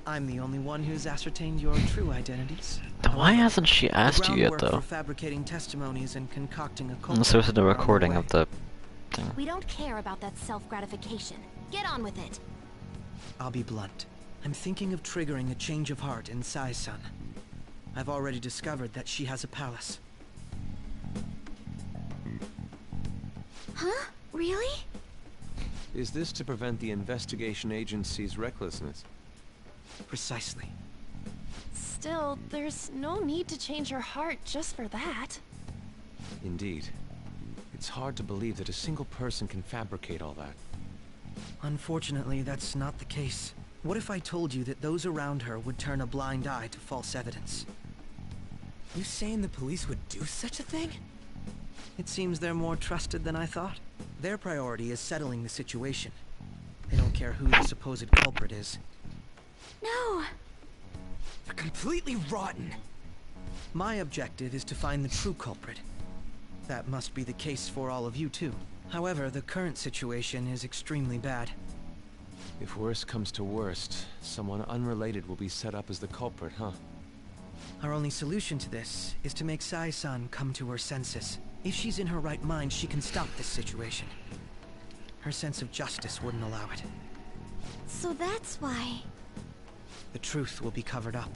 Speaker 8: I'm the only one who's ascertained your true identities.
Speaker 1: Why hasn't she asked you yet,
Speaker 8: The groundwork
Speaker 1: though?
Speaker 8: for fabricating testimonies and concocting a
Speaker 1: Unless there was a recording of the thing.
Speaker 3: We don't care about that self-gratification. Get on with it.
Speaker 8: I'll be blunt. I'm thinking of triggering a change of heart in Sai-san. I've already discovered that she has a palace.
Speaker 3: Huh? Really?
Speaker 6: Is this to prevent the investigation agency's recklessness?
Speaker 8: Precisely.
Speaker 9: Still, there's no need to change her heart just for that.
Speaker 6: Indeed. It's hard to believe that a single person can fabricate all that.
Speaker 8: Unfortunately, that's not the case. What if I told you that those around her would turn a blind eye to false evidence?
Speaker 19: You saying the police would do such a thing?
Speaker 8: It seems they're more trusted than I thought. Their priority is settling the situation. They don't care who the supposed culprit is.
Speaker 3: No!
Speaker 19: They're completely rotten.
Speaker 8: My objective is to find the true culprit. That must be the case for all of you too. However, the current situation is extremely bad.
Speaker 6: If worst comes to worst, someone unrelated will be set up as the culprit, huh?
Speaker 8: Our only solution to this is to make Sai-san come to her senses. If she's in her right mind, she can stop this situation. Her sense of justice wouldn't allow it.
Speaker 3: So that's why...
Speaker 8: The truth will be covered up,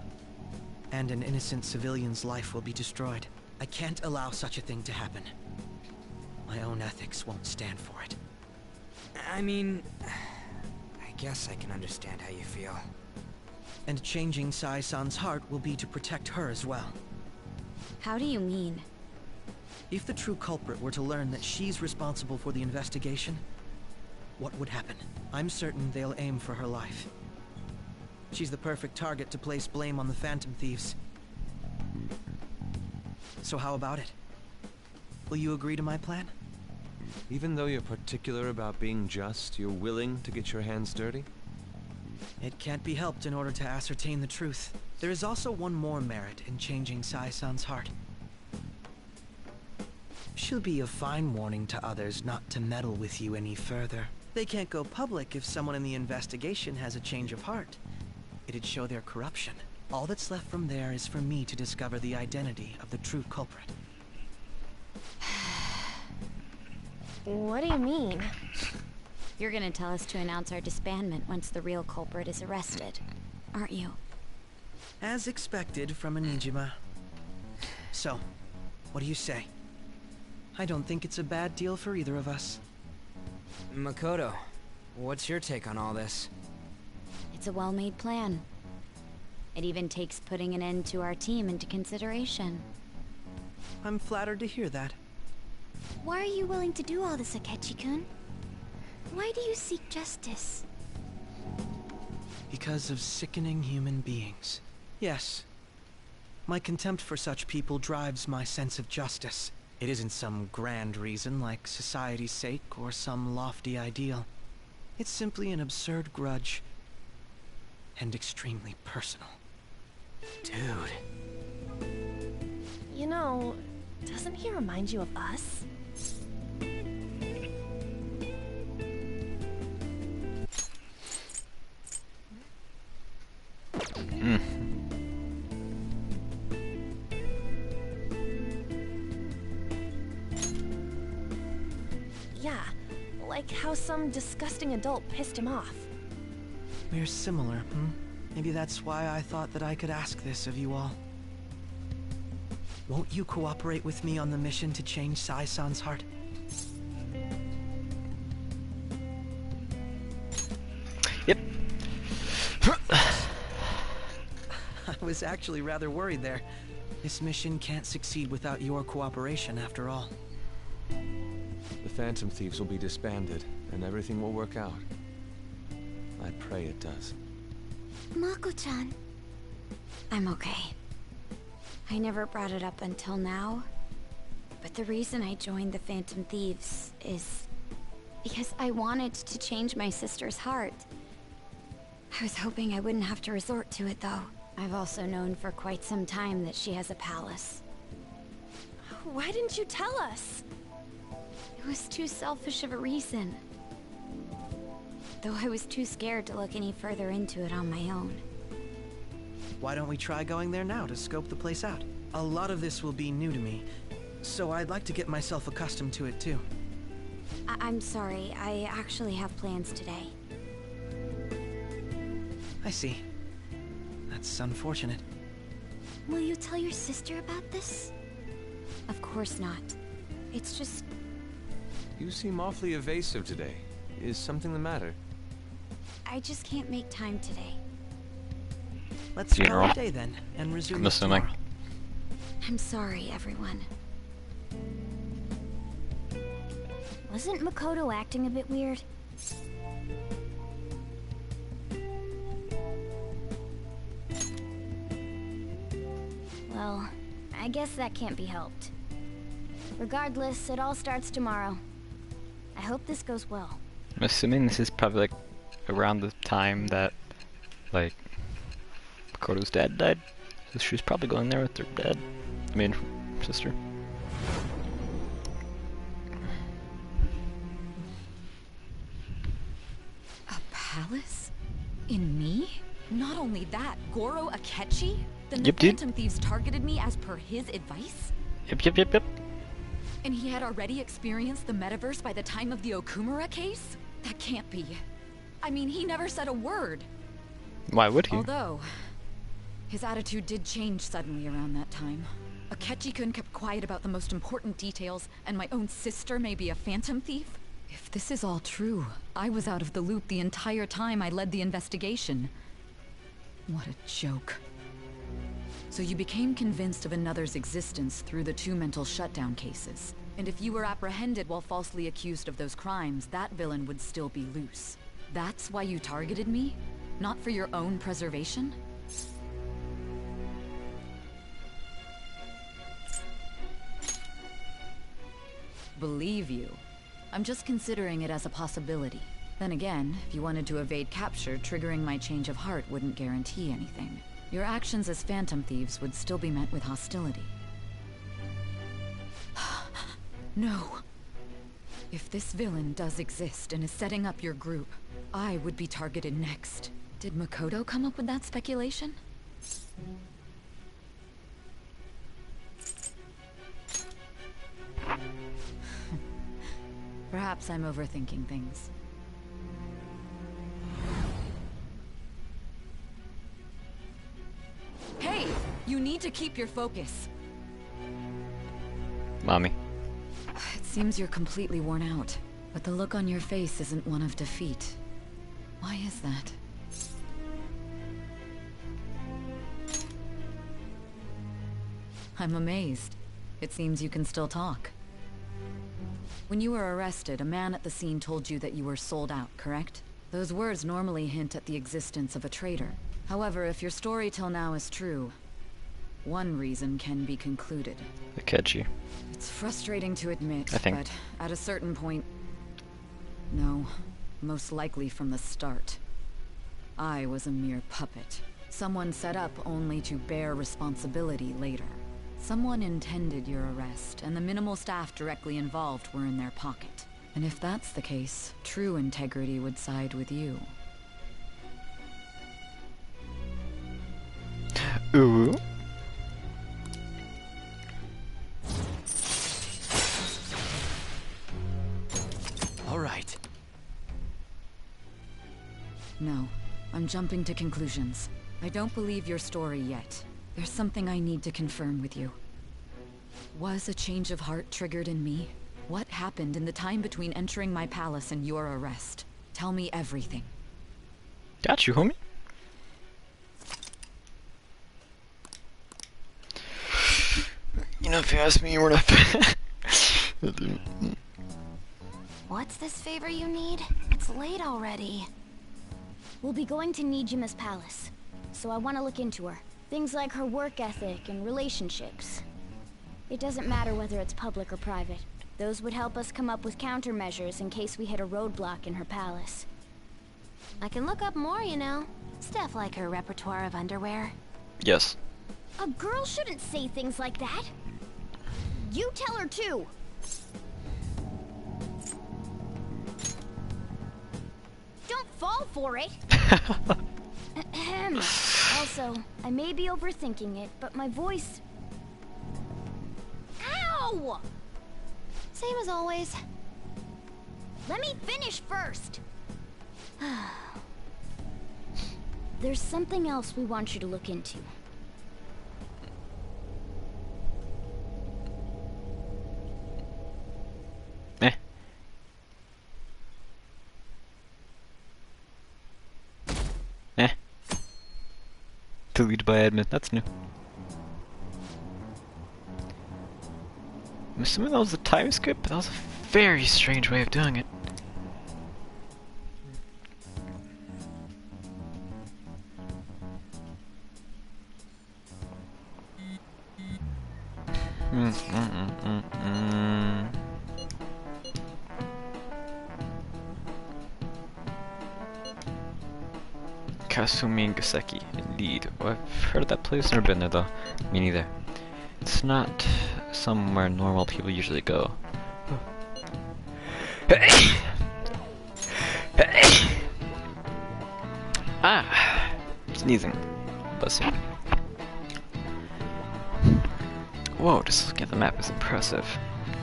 Speaker 8: and an innocent civilian's life will be destroyed. I can't allow such a thing to happen. My own ethics won't stand for it.
Speaker 19: I mean... I guess I can understand how you feel.
Speaker 8: And changing Sai-san's heart will be to protect her as well.
Speaker 5: How do you mean?
Speaker 8: If the true culprit were to learn that she's responsible for the investigation, what would happen? I'm certain they'll aim for her life. She's the perfect target to place blame on the Phantom Thieves. So how about it? Will you agree to my plan?
Speaker 6: Even though you're particular about being just, you're willing to get your hands dirty?
Speaker 8: It can't be helped in order to ascertain the truth. There is also one more merit in changing Sai-san's heart. She'll be a fine warning to others not to meddle with you any further. They can't go public if someone in the investigation has a change of heart. It'd show their corruption. All that's left from there is for me to discover the identity of the true culprit.
Speaker 9: What do you mean?
Speaker 5: You're gonna tell us to announce our disbandment once the real culprit is arrested, aren't you?
Speaker 8: As expected from a Nijima. So, what do you say? I don't think it's a bad deal for either of us.
Speaker 13: Makoto, what's your take on all this?
Speaker 5: It's a well-made plan. It even takes putting an end to our team into consideration.
Speaker 8: I'm flattered to hear that.
Speaker 3: Why are you willing to do all this, Akechi-kun? Why do you seek justice?
Speaker 8: Because of sickening human beings. Yes. My contempt for such people drives my sense of justice. It isn't some grand reason like society's sake or some lofty ideal. It's simply an absurd grudge. And extremely personal. Dude.
Speaker 9: You know, doesn't he remind you of us? Yeah, like how some disgusting adult pissed him off.
Speaker 8: We're similar, Maybe that's why I thought that I could ask this of you all. Won't you cooperate with me on the mission to change Sai-san's heart?
Speaker 1: Yep.
Speaker 8: I was actually rather worried there. This mission can't succeed without your cooperation, after all.
Speaker 6: The Phantom Thieves will be disbanded, and everything will work out. I pray it does.
Speaker 3: Mako-chan.
Speaker 5: I'm okay. I never brought it up until now, but the reason I joined the Phantom Thieves is because I wanted to change my sister's heart. I was hoping I wouldn't have to resort to it, though. I've also known for quite some time that she has a palace.
Speaker 9: Why didn't you tell us?
Speaker 5: It was too selfish of a reason. Though I was too scared to look any further into it on my own.
Speaker 8: Why don't we try going there now to scope the place out? A lot of this will be new to me, so I'd like to get myself accustomed to it too.
Speaker 5: I'm sorry, I actually have plans today.
Speaker 8: I see. That's unfortunate.
Speaker 3: Will you tell your sister about this?
Speaker 5: Of course not. It's just...
Speaker 6: You seem awfully evasive today. Is something the matter?
Speaker 5: I just can't make time today.
Speaker 8: Let's call it a day then, and resume
Speaker 1: I'm assuming.
Speaker 8: tomorrow.
Speaker 5: I'm sorry, everyone.
Speaker 3: Wasn't Makoto acting a bit weird? Well, I guess that can't be helped. Regardless, it all starts tomorrow. I hope this goes well.
Speaker 1: I'm assuming this is probably like around the time that like Makoto's dad died. So she was probably going there with her dad. I mean, sister.
Speaker 21: A palace? In me? Not only that, Goro Akechi? Then the Phantom Thieves targeted me as per his advice?
Speaker 1: Yep.
Speaker 21: And he had already experienced the metaverse by the time of the Okumura case? That can't be. I mean, he never said a word.
Speaker 1: Why would he?
Speaker 21: Although, his attitude did change suddenly around that time. Akechi-kun kept quiet about the most important details, and my own sister may be a phantom thief? If this is all true, I was out of the loop the entire time I led the investigation. What a joke. So you became convinced of another's existence through the 2 mental shutdown cases. And if you were apprehended while falsely accused of those crimes, that villain would still be loose. That's why you targeted me? Not for your own preservation? Believe you. I'm just considering it as a possibility. Then again, if you wanted to evade capture, triggering my change of heart wouldn't guarantee anything. Your actions as Phantom Thieves would still be met with hostility. No. If this villain does exist and is setting up your group, I would be targeted next. Did Makoto come up with that speculation? Perhaps I'm overthinking things. You need to keep your focus.
Speaker 1: Mommy.
Speaker 21: It seems you're completely worn out, but the look on your face isn't one of defeat. Why is that? I'm amazed. It seems you can still talk. When you were arrested, a man at the scene told you that you were sold out, correct? Those words normally hint at the existence of a traitor. However, if your story till now is true, one reason can be concluded.
Speaker 1: Akechi.
Speaker 21: It's frustrating to admit,
Speaker 1: I think.
Speaker 21: but at a certain point... No, most likely from the start. I was a mere puppet. Someone set up only to bear responsibility later. Someone intended your arrest, and the minimal staff directly involved were in their pocket. And if that's the case, true integrity would side with you.
Speaker 1: Ooh.
Speaker 8: All right.
Speaker 21: No, I'm jumping to conclusions. I don't believe your story yet. There's something I need to confirm with you. Was a change of heart triggered in me? What happened in the time between entering my palace and your arrest? Tell me everything.
Speaker 1: Got you, homie. You know, if you ask me, you weren't a fan.
Speaker 3: What's this favor you need? It's late already. We'll be going to Nijima's palace, so I want to look into her. Things like her work ethic and relationships. It doesn't matter whether it's public or private. Those would help us come up with countermeasures in case we hit a roadblock in her palace.
Speaker 5: I can look up more, you know. Stuff like her repertoire of underwear.
Speaker 1: Yes.
Speaker 3: A girl shouldn't say things like that. You tell her too. Don't fall for it. Ahem. Also, I may be overthinking it, but my voice... Ow!
Speaker 5: Same as always.
Speaker 3: Let me finish first. There's something else we want you to look into.
Speaker 1: Deleted by admin. That's new. I'm assuming that was a time skip, but that was a very strange way of doing it. Kasumi Gaseki, indeed. Well, I've heard of that place, never been there though. Me neither. It's not somewhere normal people usually go. Ah! Sneezing. Bless you. Whoa, just looking at the map is impressive.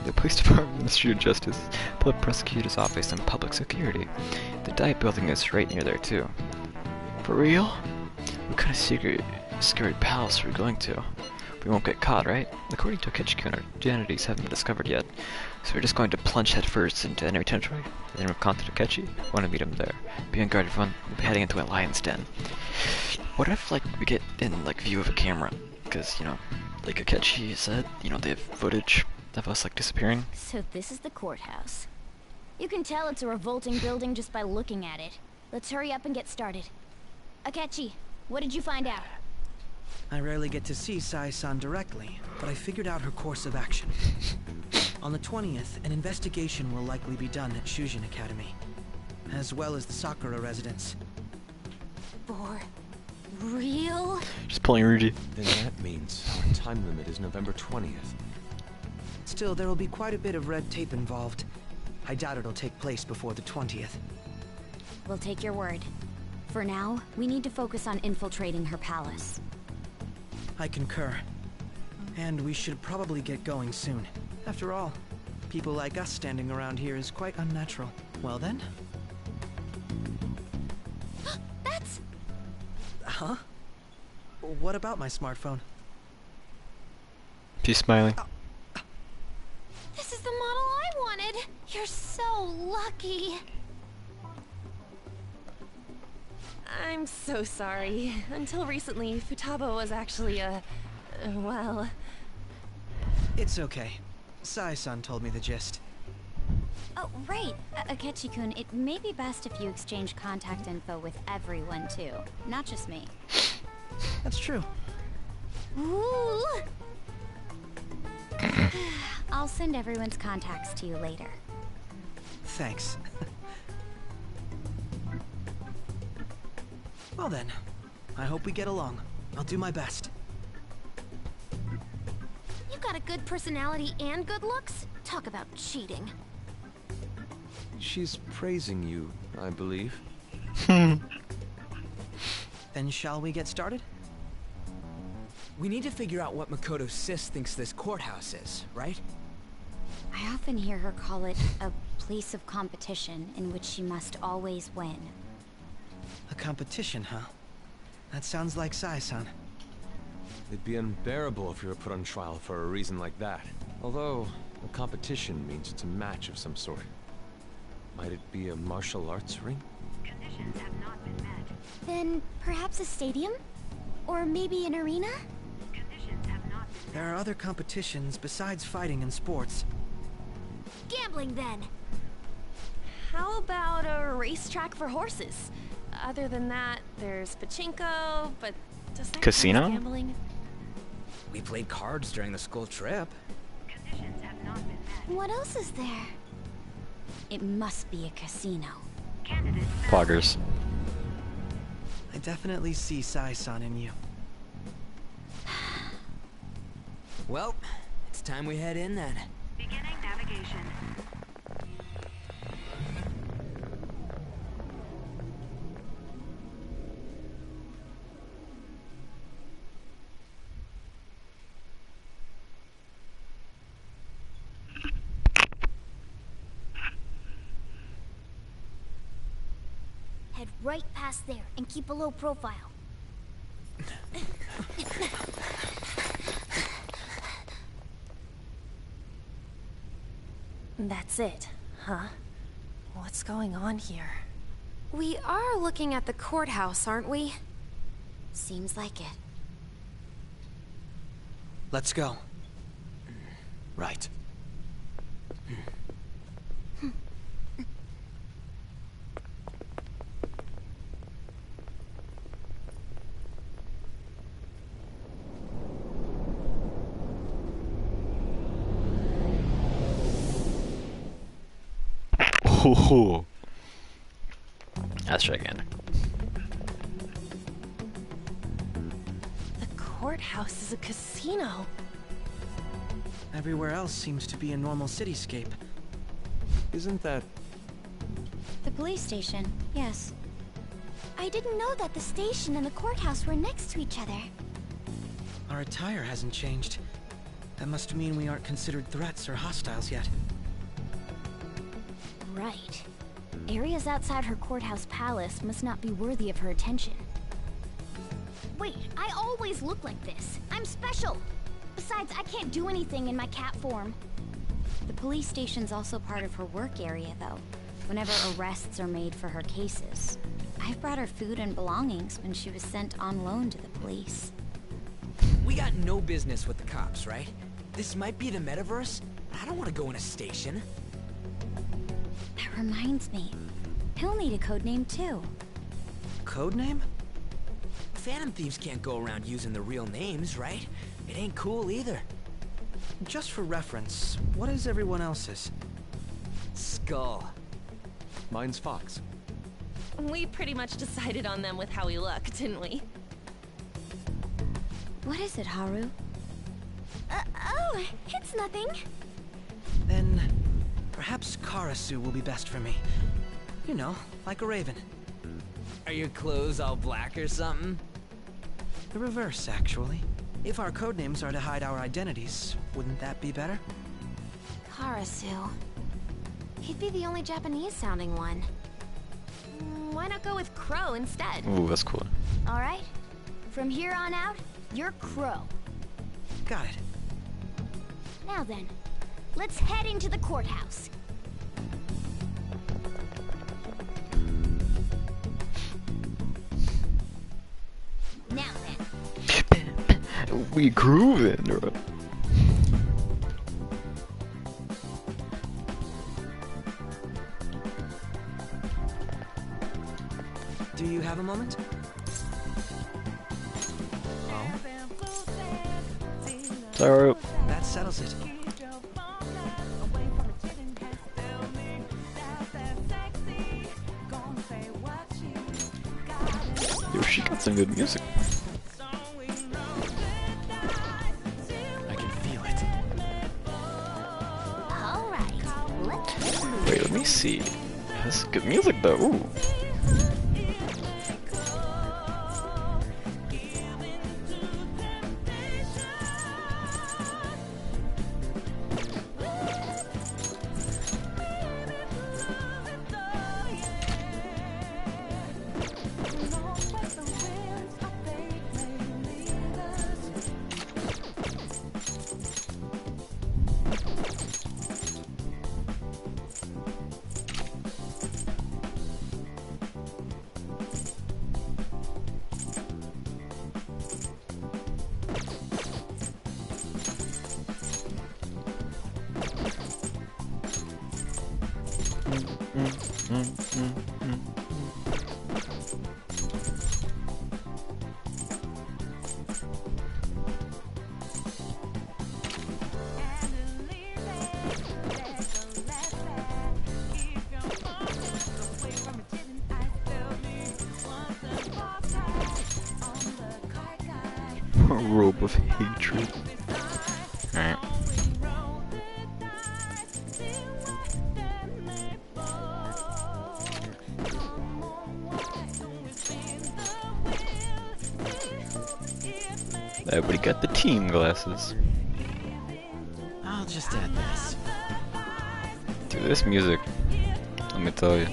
Speaker 1: The police department, Ministry of Justice, public prosecutor's office, and public security. The diet building is right near there too. For real? What kind of secret, scary palace are we going to? We won't get caught, right? According to Akechi-kun, our identities haven't been discovered yet, so we're just going to plunge headfirst into enemy territory. Then we'll contact Akechi. Want to meet him there. Be on guard, everyone. We'll be heading into a lion's den. What if, like, we get in, like, view of a camera? Because, you know, like Akechi said, you know, they have footage of us, like, disappearing.
Speaker 3: So this is the courthouse. You can tell it's a revolting building just by looking at it. Let's hurry up and get started. Akechi, what did you find out?
Speaker 8: I rarely get to see Sai-san directly, but I figured out her course of action. On the 20th, an investigation will likely be done at Shujin Academy, as well as the Sakura residence.
Speaker 5: For real?
Speaker 1: Just pulling Rudy.
Speaker 6: Then that means our time limit is November 20th.
Speaker 8: Still, there will be quite a bit of red tape involved. I doubt it'll take place before the 20th.
Speaker 5: We'll take your word. For now, we need to focus on infiltrating her palace.
Speaker 8: I concur. And we should probably get going soon. After all, people like us standing around here is quite unnatural. Well then?
Speaker 5: That's...
Speaker 8: Huh? What about my smartphone?
Speaker 1: She's smiling.
Speaker 5: This is the model I wanted. You're so lucky.
Speaker 9: I'm so sorry. Until recently, Futaba was actually well...
Speaker 8: It's okay. Sai-san told me the gist.
Speaker 5: Oh, right. Akechi-kun, it may be best if you exchange contact info with everyone, too. Not just me.
Speaker 8: That's true.
Speaker 5: Ooh! I'll send everyone's contacts to you later.
Speaker 8: Thanks. Well then, I hope we get along. I'll do my best.
Speaker 3: You got a good personality and good looks? Talk about cheating.
Speaker 6: She's praising you, I believe.
Speaker 8: Then shall we get started?
Speaker 13: We need to figure out what Makoto's sis thinks this courthouse is, right?
Speaker 5: I often hear her call it a place of competition in which she must always win.
Speaker 8: A competition, huh? That sounds like Sai-san.
Speaker 6: It'd be unbearable if you were put on trial for a reason like that. Although, a competition means it's a match of some sort. Might it be a martial arts ring?
Speaker 11: Conditions have not been met.
Speaker 3: Then perhaps a stadium? Or maybe an arena?
Speaker 11: Conditions have not been met.
Speaker 8: There are other competitions besides fighting and sports.
Speaker 3: Gambling, then.
Speaker 9: How about a racetrack for horses? Other than that, there's pachinko, but does that
Speaker 1: Casino?
Speaker 9: count as gambling?
Speaker 13: We played cards during the school trip.
Speaker 11: Conditions have not been met.
Speaker 3: What else is there?
Speaker 5: It must be a casino.
Speaker 11: Candidates
Speaker 1: Poggers.
Speaker 8: I definitely see Sai-san in you.
Speaker 13: Well, it's time we head in then.
Speaker 11: beginning navigation.
Speaker 3: Head right past there and keep a low profile.
Speaker 9: That's it, huh? What's going on here?
Speaker 17: We are looking at the courthouse, aren't we?
Speaker 5: Seems like it.
Speaker 8: Let's go. Right.
Speaker 1: Ooh. That's gigantic.
Speaker 9: The courthouse is a casino.
Speaker 8: Everywhere else seems to be a normal cityscape.
Speaker 6: Isn't that...
Speaker 5: The police station, yes.
Speaker 3: I didn't know that the station and the courthouse were next to each other.
Speaker 8: Our attire hasn't changed. That must mean we aren't considered threats or hostiles yet.
Speaker 3: Right. Areas outside her courthouse palace must not be worthy of her attention. Wait, I always look like this. I'm special. Besides, I can't do anything in my cat form.
Speaker 5: The police station's also part of her work area, though, whenever arrests are made for her cases. I've brought her food and belongings when she was sent on loan to the police.
Speaker 13: We got no business with the cops, right? This might be the metaverse. I don't want to go in a station.
Speaker 5: That reminds me. He'll need a code name, too.
Speaker 8: Codename?
Speaker 13: Phantom thieves can't go around using the real names, right? It ain't cool either.
Speaker 8: Just for reference, what is everyone else's?
Speaker 13: Skull.
Speaker 6: Mine's Fox.
Speaker 9: We pretty much decided on them with how we look, didn't we?
Speaker 5: What is it, Haru?
Speaker 3: Oh, it's nothing.
Speaker 8: Then, perhaps Karasu will be best for me. You know, like a raven.
Speaker 13: Are your clothes all black or something?
Speaker 8: The reverse, actually. If our codenames are to hide our identities, wouldn't that be better?
Speaker 17: Karasu. He'd be the only Japanese-sounding one.
Speaker 9: Why not go with Crow instead?
Speaker 1: Ooh, that's cool.
Speaker 3: All right. From here on out, you're Crow.
Speaker 8: Got it.
Speaker 3: Now then, let's head into the courthouse. Now then.
Speaker 1: We grooving, bro.
Speaker 8: Do you have a moment? Oh?
Speaker 1: Sorry.
Speaker 8: That settles it.
Speaker 1: Yo, she got some good music.
Speaker 8: I can feel it.
Speaker 1: Wait, let me see. That's good music though. Ooh. Robe of hatred. Alright. Everybody got the team glasses.
Speaker 8: I'll just add this.
Speaker 1: Dude, this music, let me tell you.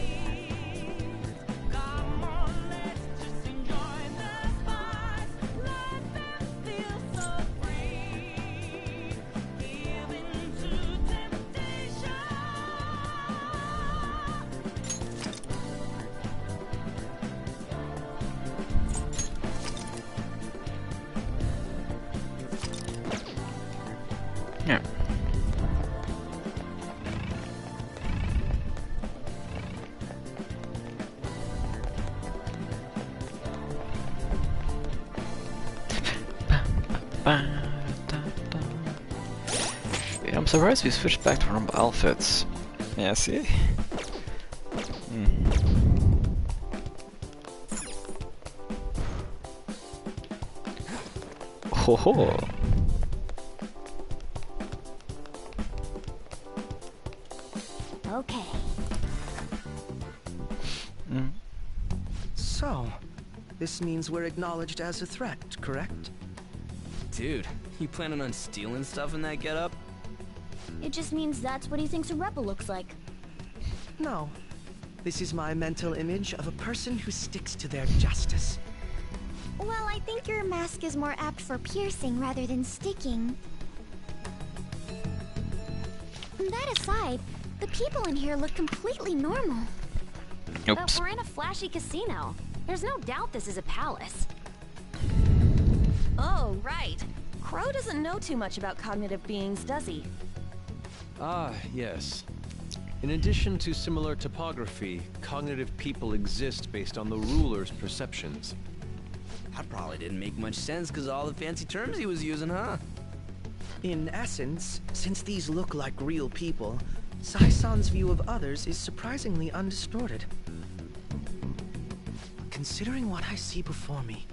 Speaker 1: Yeah. Yeah, I'm surprised we switched back to normal outfits. Yeah, see? Ho ho!
Speaker 3: Okay.
Speaker 8: So, this means we're acknowledged as a threat, correct?
Speaker 4: Dude, you planning on stealing stuff in that getup?
Speaker 3: It just means that's what he thinks a rebel looks like.
Speaker 8: No. This is my mental image of a person who sticks to their justice.
Speaker 3: Well, I think your mask is more apt for piercing rather than sticking. That aside, the people in here look completely normal.
Speaker 1: Oops.
Speaker 5: But we're in a flashy casino. There's no doubt this is a palace. Oh, right. Crow doesn't know too much about cognitive beings, does he?
Speaker 6: Ah, yes. In addition to similar topography, cognitive people exist based on the ruler's perceptions.
Speaker 4: That probably didn't make much sense because all the fancy terms he was using, huh?
Speaker 8: In essence, since these look like real people, Sai-san's view of others is surprisingly undistorted. Considering what I see before me,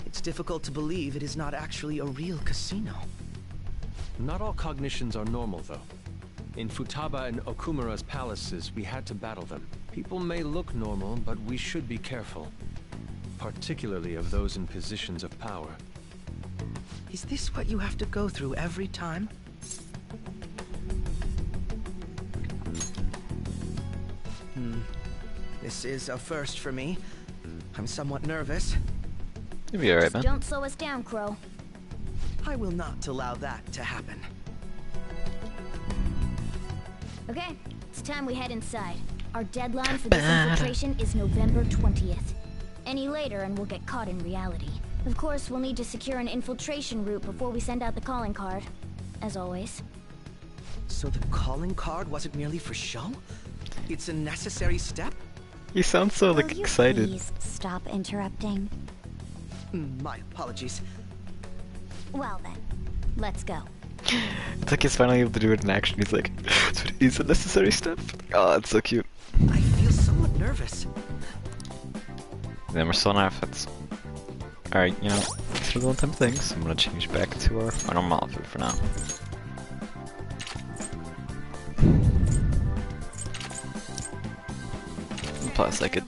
Speaker 8: it's difficult to believe it is not actually a real casino.
Speaker 6: Not all cognitions are normal, though. In Futaba and Okumura's palaces, we had to battle them. People may look normal, but we should be careful. Particularly of those in positions of power.
Speaker 8: Is this what you have to go through every time? This is a first for me. I'm somewhat nervous.
Speaker 1: You'll be alright, man.
Speaker 3: Don't slow us down, Crow.
Speaker 8: I will not allow that to happen.
Speaker 3: Okay, it's time we head inside. Our deadline for this infiltration is November 20th. Any later and we'll get caught in reality. Of course, we'll need to secure an infiltration route before we send out the calling card. As always.
Speaker 8: So the calling card wasn't merely for show? It's a necessary step?
Speaker 1: He sounds so, like, excited.
Speaker 5: Please stop interrupting.
Speaker 8: My apologies.
Speaker 5: Well then, let's go.
Speaker 1: It's like he's finally able to do it in action. He's like, so it is a necessary step. Oh, that's so cute.
Speaker 8: I feel somewhat nervous.
Speaker 1: And then we're still in outfits. Alright, you know, these are the one-time things. I'm gonna change back to our normal outfit for now. Plus, I could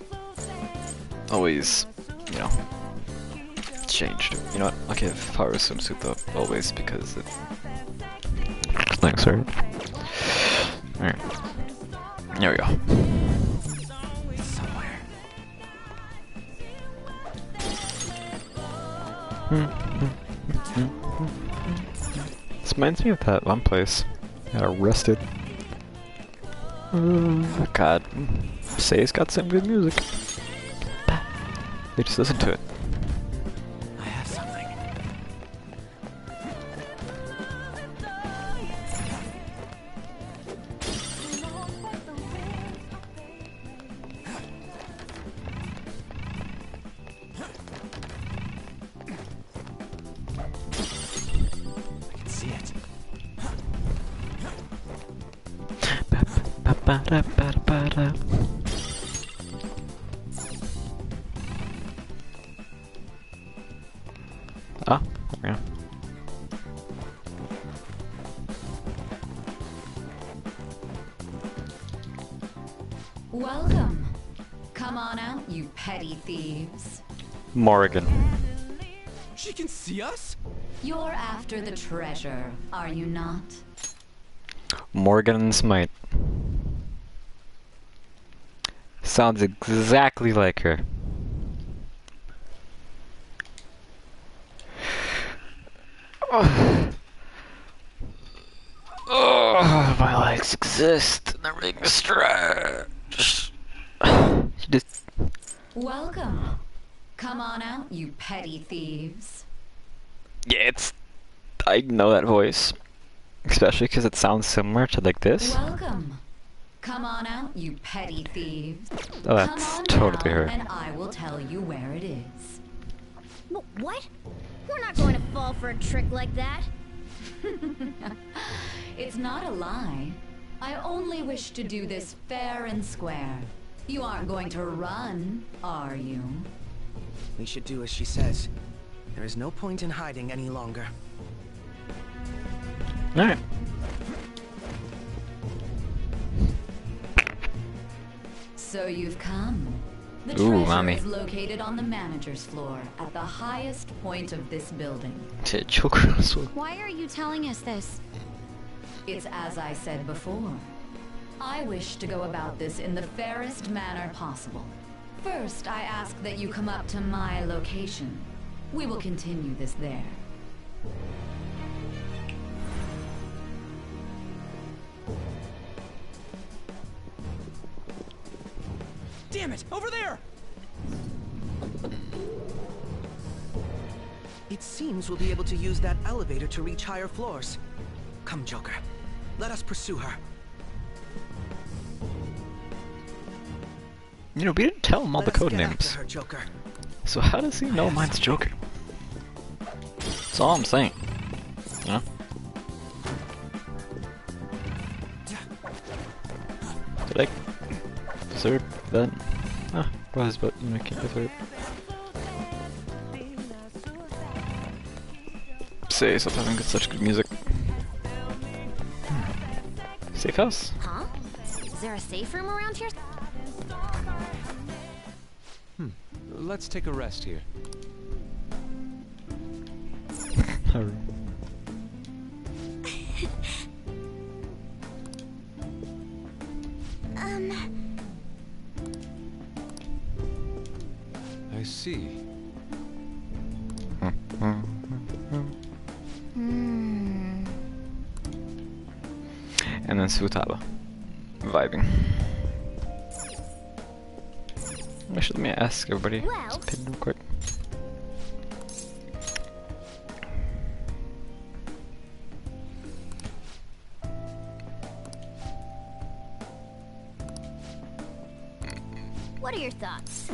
Speaker 1: always, you know, change. You know what? I'll give Power swimsuit though, always, because it. Thanks, sir. Alright. There we go.
Speaker 8: Somewhere.
Speaker 1: This reminds me of that one place. Got arrested. Oh, God. Say it's got some good music. They just listen to it.
Speaker 8: I have something. I can see it.
Speaker 1: Ba-ba-da-ba-da-ba-da. Ah, yeah.
Speaker 21: Welcome. Come on out, you petty thieves.
Speaker 1: Morgan.
Speaker 8: She can see us?
Speaker 21: You're after the treasure, are you not?
Speaker 1: Morgan and Smite. Sounds exactly like her. Oh, my legs exist and they're being stretched. She just.
Speaker 21: Welcome. Come on out, you petty thieves.
Speaker 1: Yeah, it's. I know that voice. Especially because it sounds similar to like this.
Speaker 21: Welcome. Come on out, you petty thieves.
Speaker 1: Oh, that's totally her.
Speaker 21: And I will tell you where it is.
Speaker 3: What? We're not going to fall for a trick like that.
Speaker 21: It's not a lie. I only wish to do this fair and square. You aren't going to run, are you?
Speaker 8: We should do as she says. There is no point in hiding any longer.
Speaker 1: Alright.
Speaker 21: So you've come. The
Speaker 1: Ooh,
Speaker 21: treasure
Speaker 1: mommy.
Speaker 21: is located on the manager's floor at the highest point of this building.
Speaker 5: Why are you telling us this?
Speaker 21: It's as I said before. I wish to go about this in the fairest manner possible. First, I ask that you come up to my location. We will continue this there.
Speaker 8: Damn it! Over there! It seems we'll be able to use that elevator to reach higher floors. Come, Joker. Let us pursue her.
Speaker 1: You know, we didn't tell him all the code names.
Speaker 8: Her, Joker.
Speaker 1: So how does he know mine's Joker? That's all I'm saying. You know? Did I deserve that? Ah, was, but you know, I can't deserve it. Say something with such good music. Safe house?
Speaker 3: Huh? Is there a safe room around here?
Speaker 6: Let's take a rest here. I see.
Speaker 1: And then Sutaba. vibing. Actually, let me ask everybody. Just pin real quick.
Speaker 3: What are your thoughts?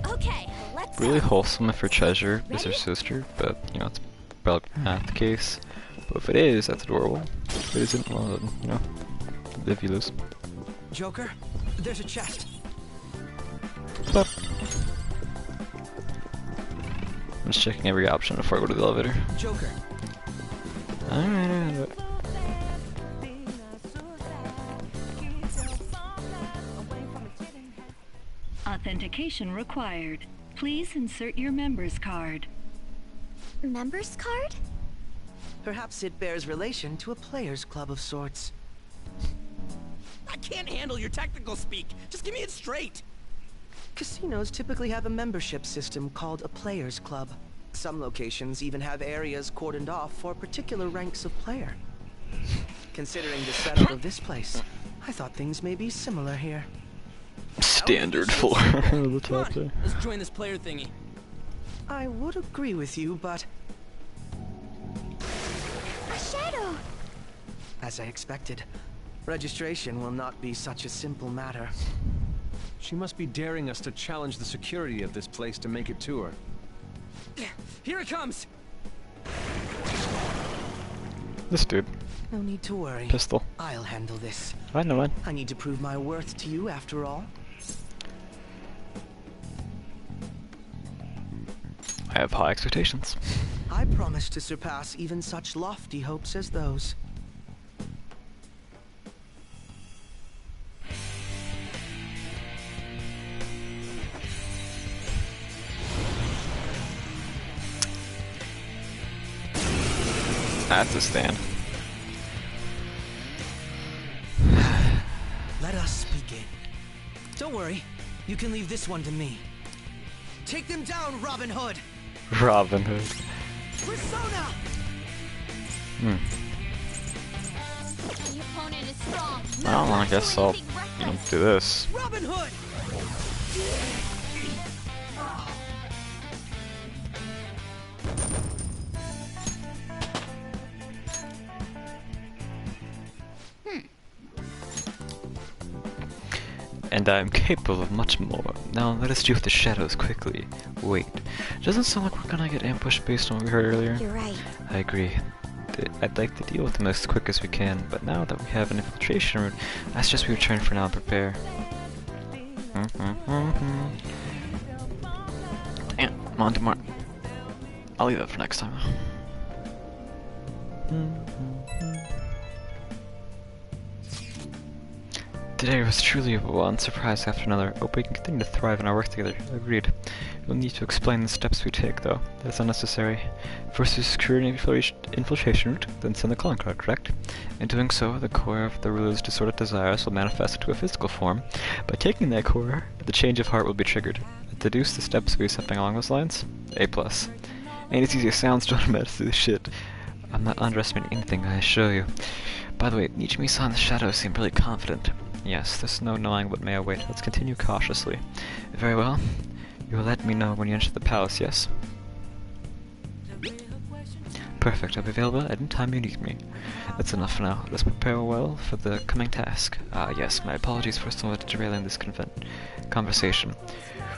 Speaker 3: Okay, let's
Speaker 1: Really wholesome if her treasure is her sister, but you know, it's probably not the case. But if it is, that's adorable. If it isn't, well, then, you know, live you lose.
Speaker 8: Joker, there's a chest.
Speaker 1: But I'm just checking every option before I go to the elevator.
Speaker 8: Joker.
Speaker 1: Alright.
Speaker 14: Authentication required. Please insert your member's card.
Speaker 3: Member's card?
Speaker 8: Perhaps it bears relation to a players' club of sorts.
Speaker 13: I can't handle your technical speak. Just give me it straight.
Speaker 8: Casinos typically have a membership system called a players' club. Some locations even have areas cordoned off for particular ranks of player. Considering the setup of this place, I thought things may be similar here.
Speaker 1: Standard for the top there.
Speaker 13: Let's join this player thingy.
Speaker 8: I would agree with you, but...
Speaker 3: A shadow!
Speaker 8: As I expected, registration will not be such a simple matter.
Speaker 6: She must be daring us to challenge the security of this place to make it to her.
Speaker 13: Here it comes!
Speaker 1: This dude.
Speaker 8: No need to worry.
Speaker 1: Pistol.
Speaker 8: I'll handle this.
Speaker 1: I know it.
Speaker 8: I need to prove my worth to you after all.
Speaker 1: I have high expectations.
Speaker 8: I promise to surpass even such lofty hopes as those.
Speaker 1: That's a stand.
Speaker 8: Let us begin. Don't worry, you can leave this one to me. Take them down, Robin Hood!
Speaker 1: Robin Hood.
Speaker 8: Persona!
Speaker 3: The opponent is strong.
Speaker 1: Well, I guess I'll, you know, do this.
Speaker 8: Robin Hood!
Speaker 1: And I am capable of much more. Now let us deal with the shadows quickly. Wait, doesn't sound like we're gonna get ambushed based on what we heard earlier.
Speaker 3: You're right.
Speaker 1: I agree. I'd like to deal with them as quick as we can, but now that we have an infiltration route, I suggest we return for now and prepare. Damn, come on, tomorrow. I'll leave that for next time. Today was truly one surprise after another. Hope we can continue to thrive in our work together. Agreed. We'll need to explain the steps we take, though. That's unnecessary. First, we secure an infiltration route, then send the calling card, correct? In doing so, the core of the ruler's disordered desires will manifest into a physical form. By taking that core, the change of heart will be triggered. Deduce the steps we something along those lines? A+. Ain't as easy as sounds, don't mess with this shit. I'm not underestimating anything, I assure you. By the way, Nichimi-san and the shadows seem really confident. Yes, there's no knowing what may await. Let's continue cautiously. Very well. You will let me know when you enter the palace, yes? Perfect. I'll be available at any time you need me. That's enough for now. Let's prepare well for the coming task. Yes, my apologies for somewhat derailing this conversation.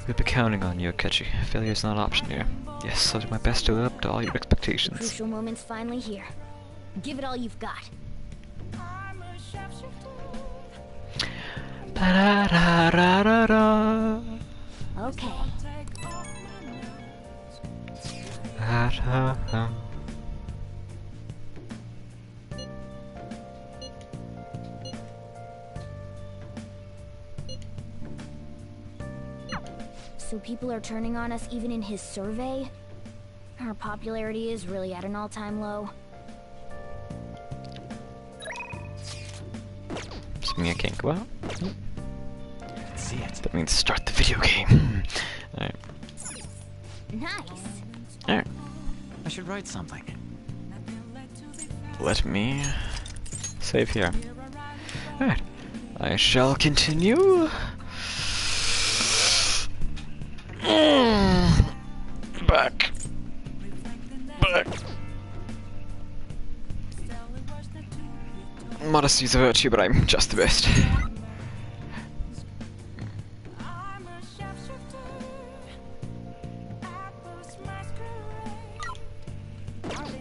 Speaker 1: We'll be counting on you, Akechi. Failure is not an option here. Yes, I'll do my best to live up to all your expectations.
Speaker 3: Crucial moment's finally here. Give it all you've got.
Speaker 1: Da-da-da-da-da-da.
Speaker 3: Okay.
Speaker 1: Da-da-da.
Speaker 3: So people are turning on us even in his survey? Our popularity is really at an all-time low.
Speaker 1: Something I can't go out? Nope.
Speaker 8: See it.
Speaker 1: That means start the video game. Alright.
Speaker 3: Nice.
Speaker 1: Alright.
Speaker 2: I should write something.
Speaker 1: Let me save here. Alright. I shall continue. Back. Modesty is a virtue, but I'm just the best.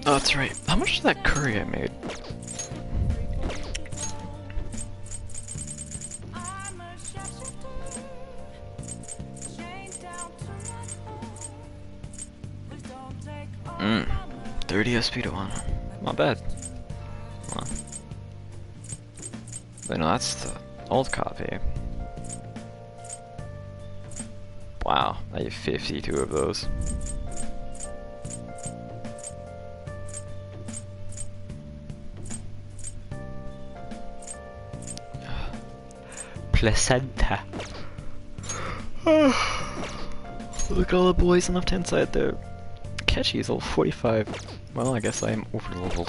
Speaker 1: Oh, that's right. How much did that curry I made? Mmm. 30 SP to 1. Not bad. Well. But no, that's the old copy. Wow, I have 52 of those. Placenta. Look at all the boys on the left-hand side there. Catchy is level 45. Well, I guess I am over-leveled.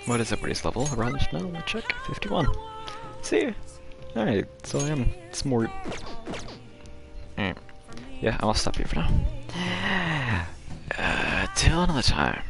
Speaker 1: What is everybody's level? Around now? Let me check. 51. See? Alright, so I am smart. Yeah, I'll stop here for now. Till another time.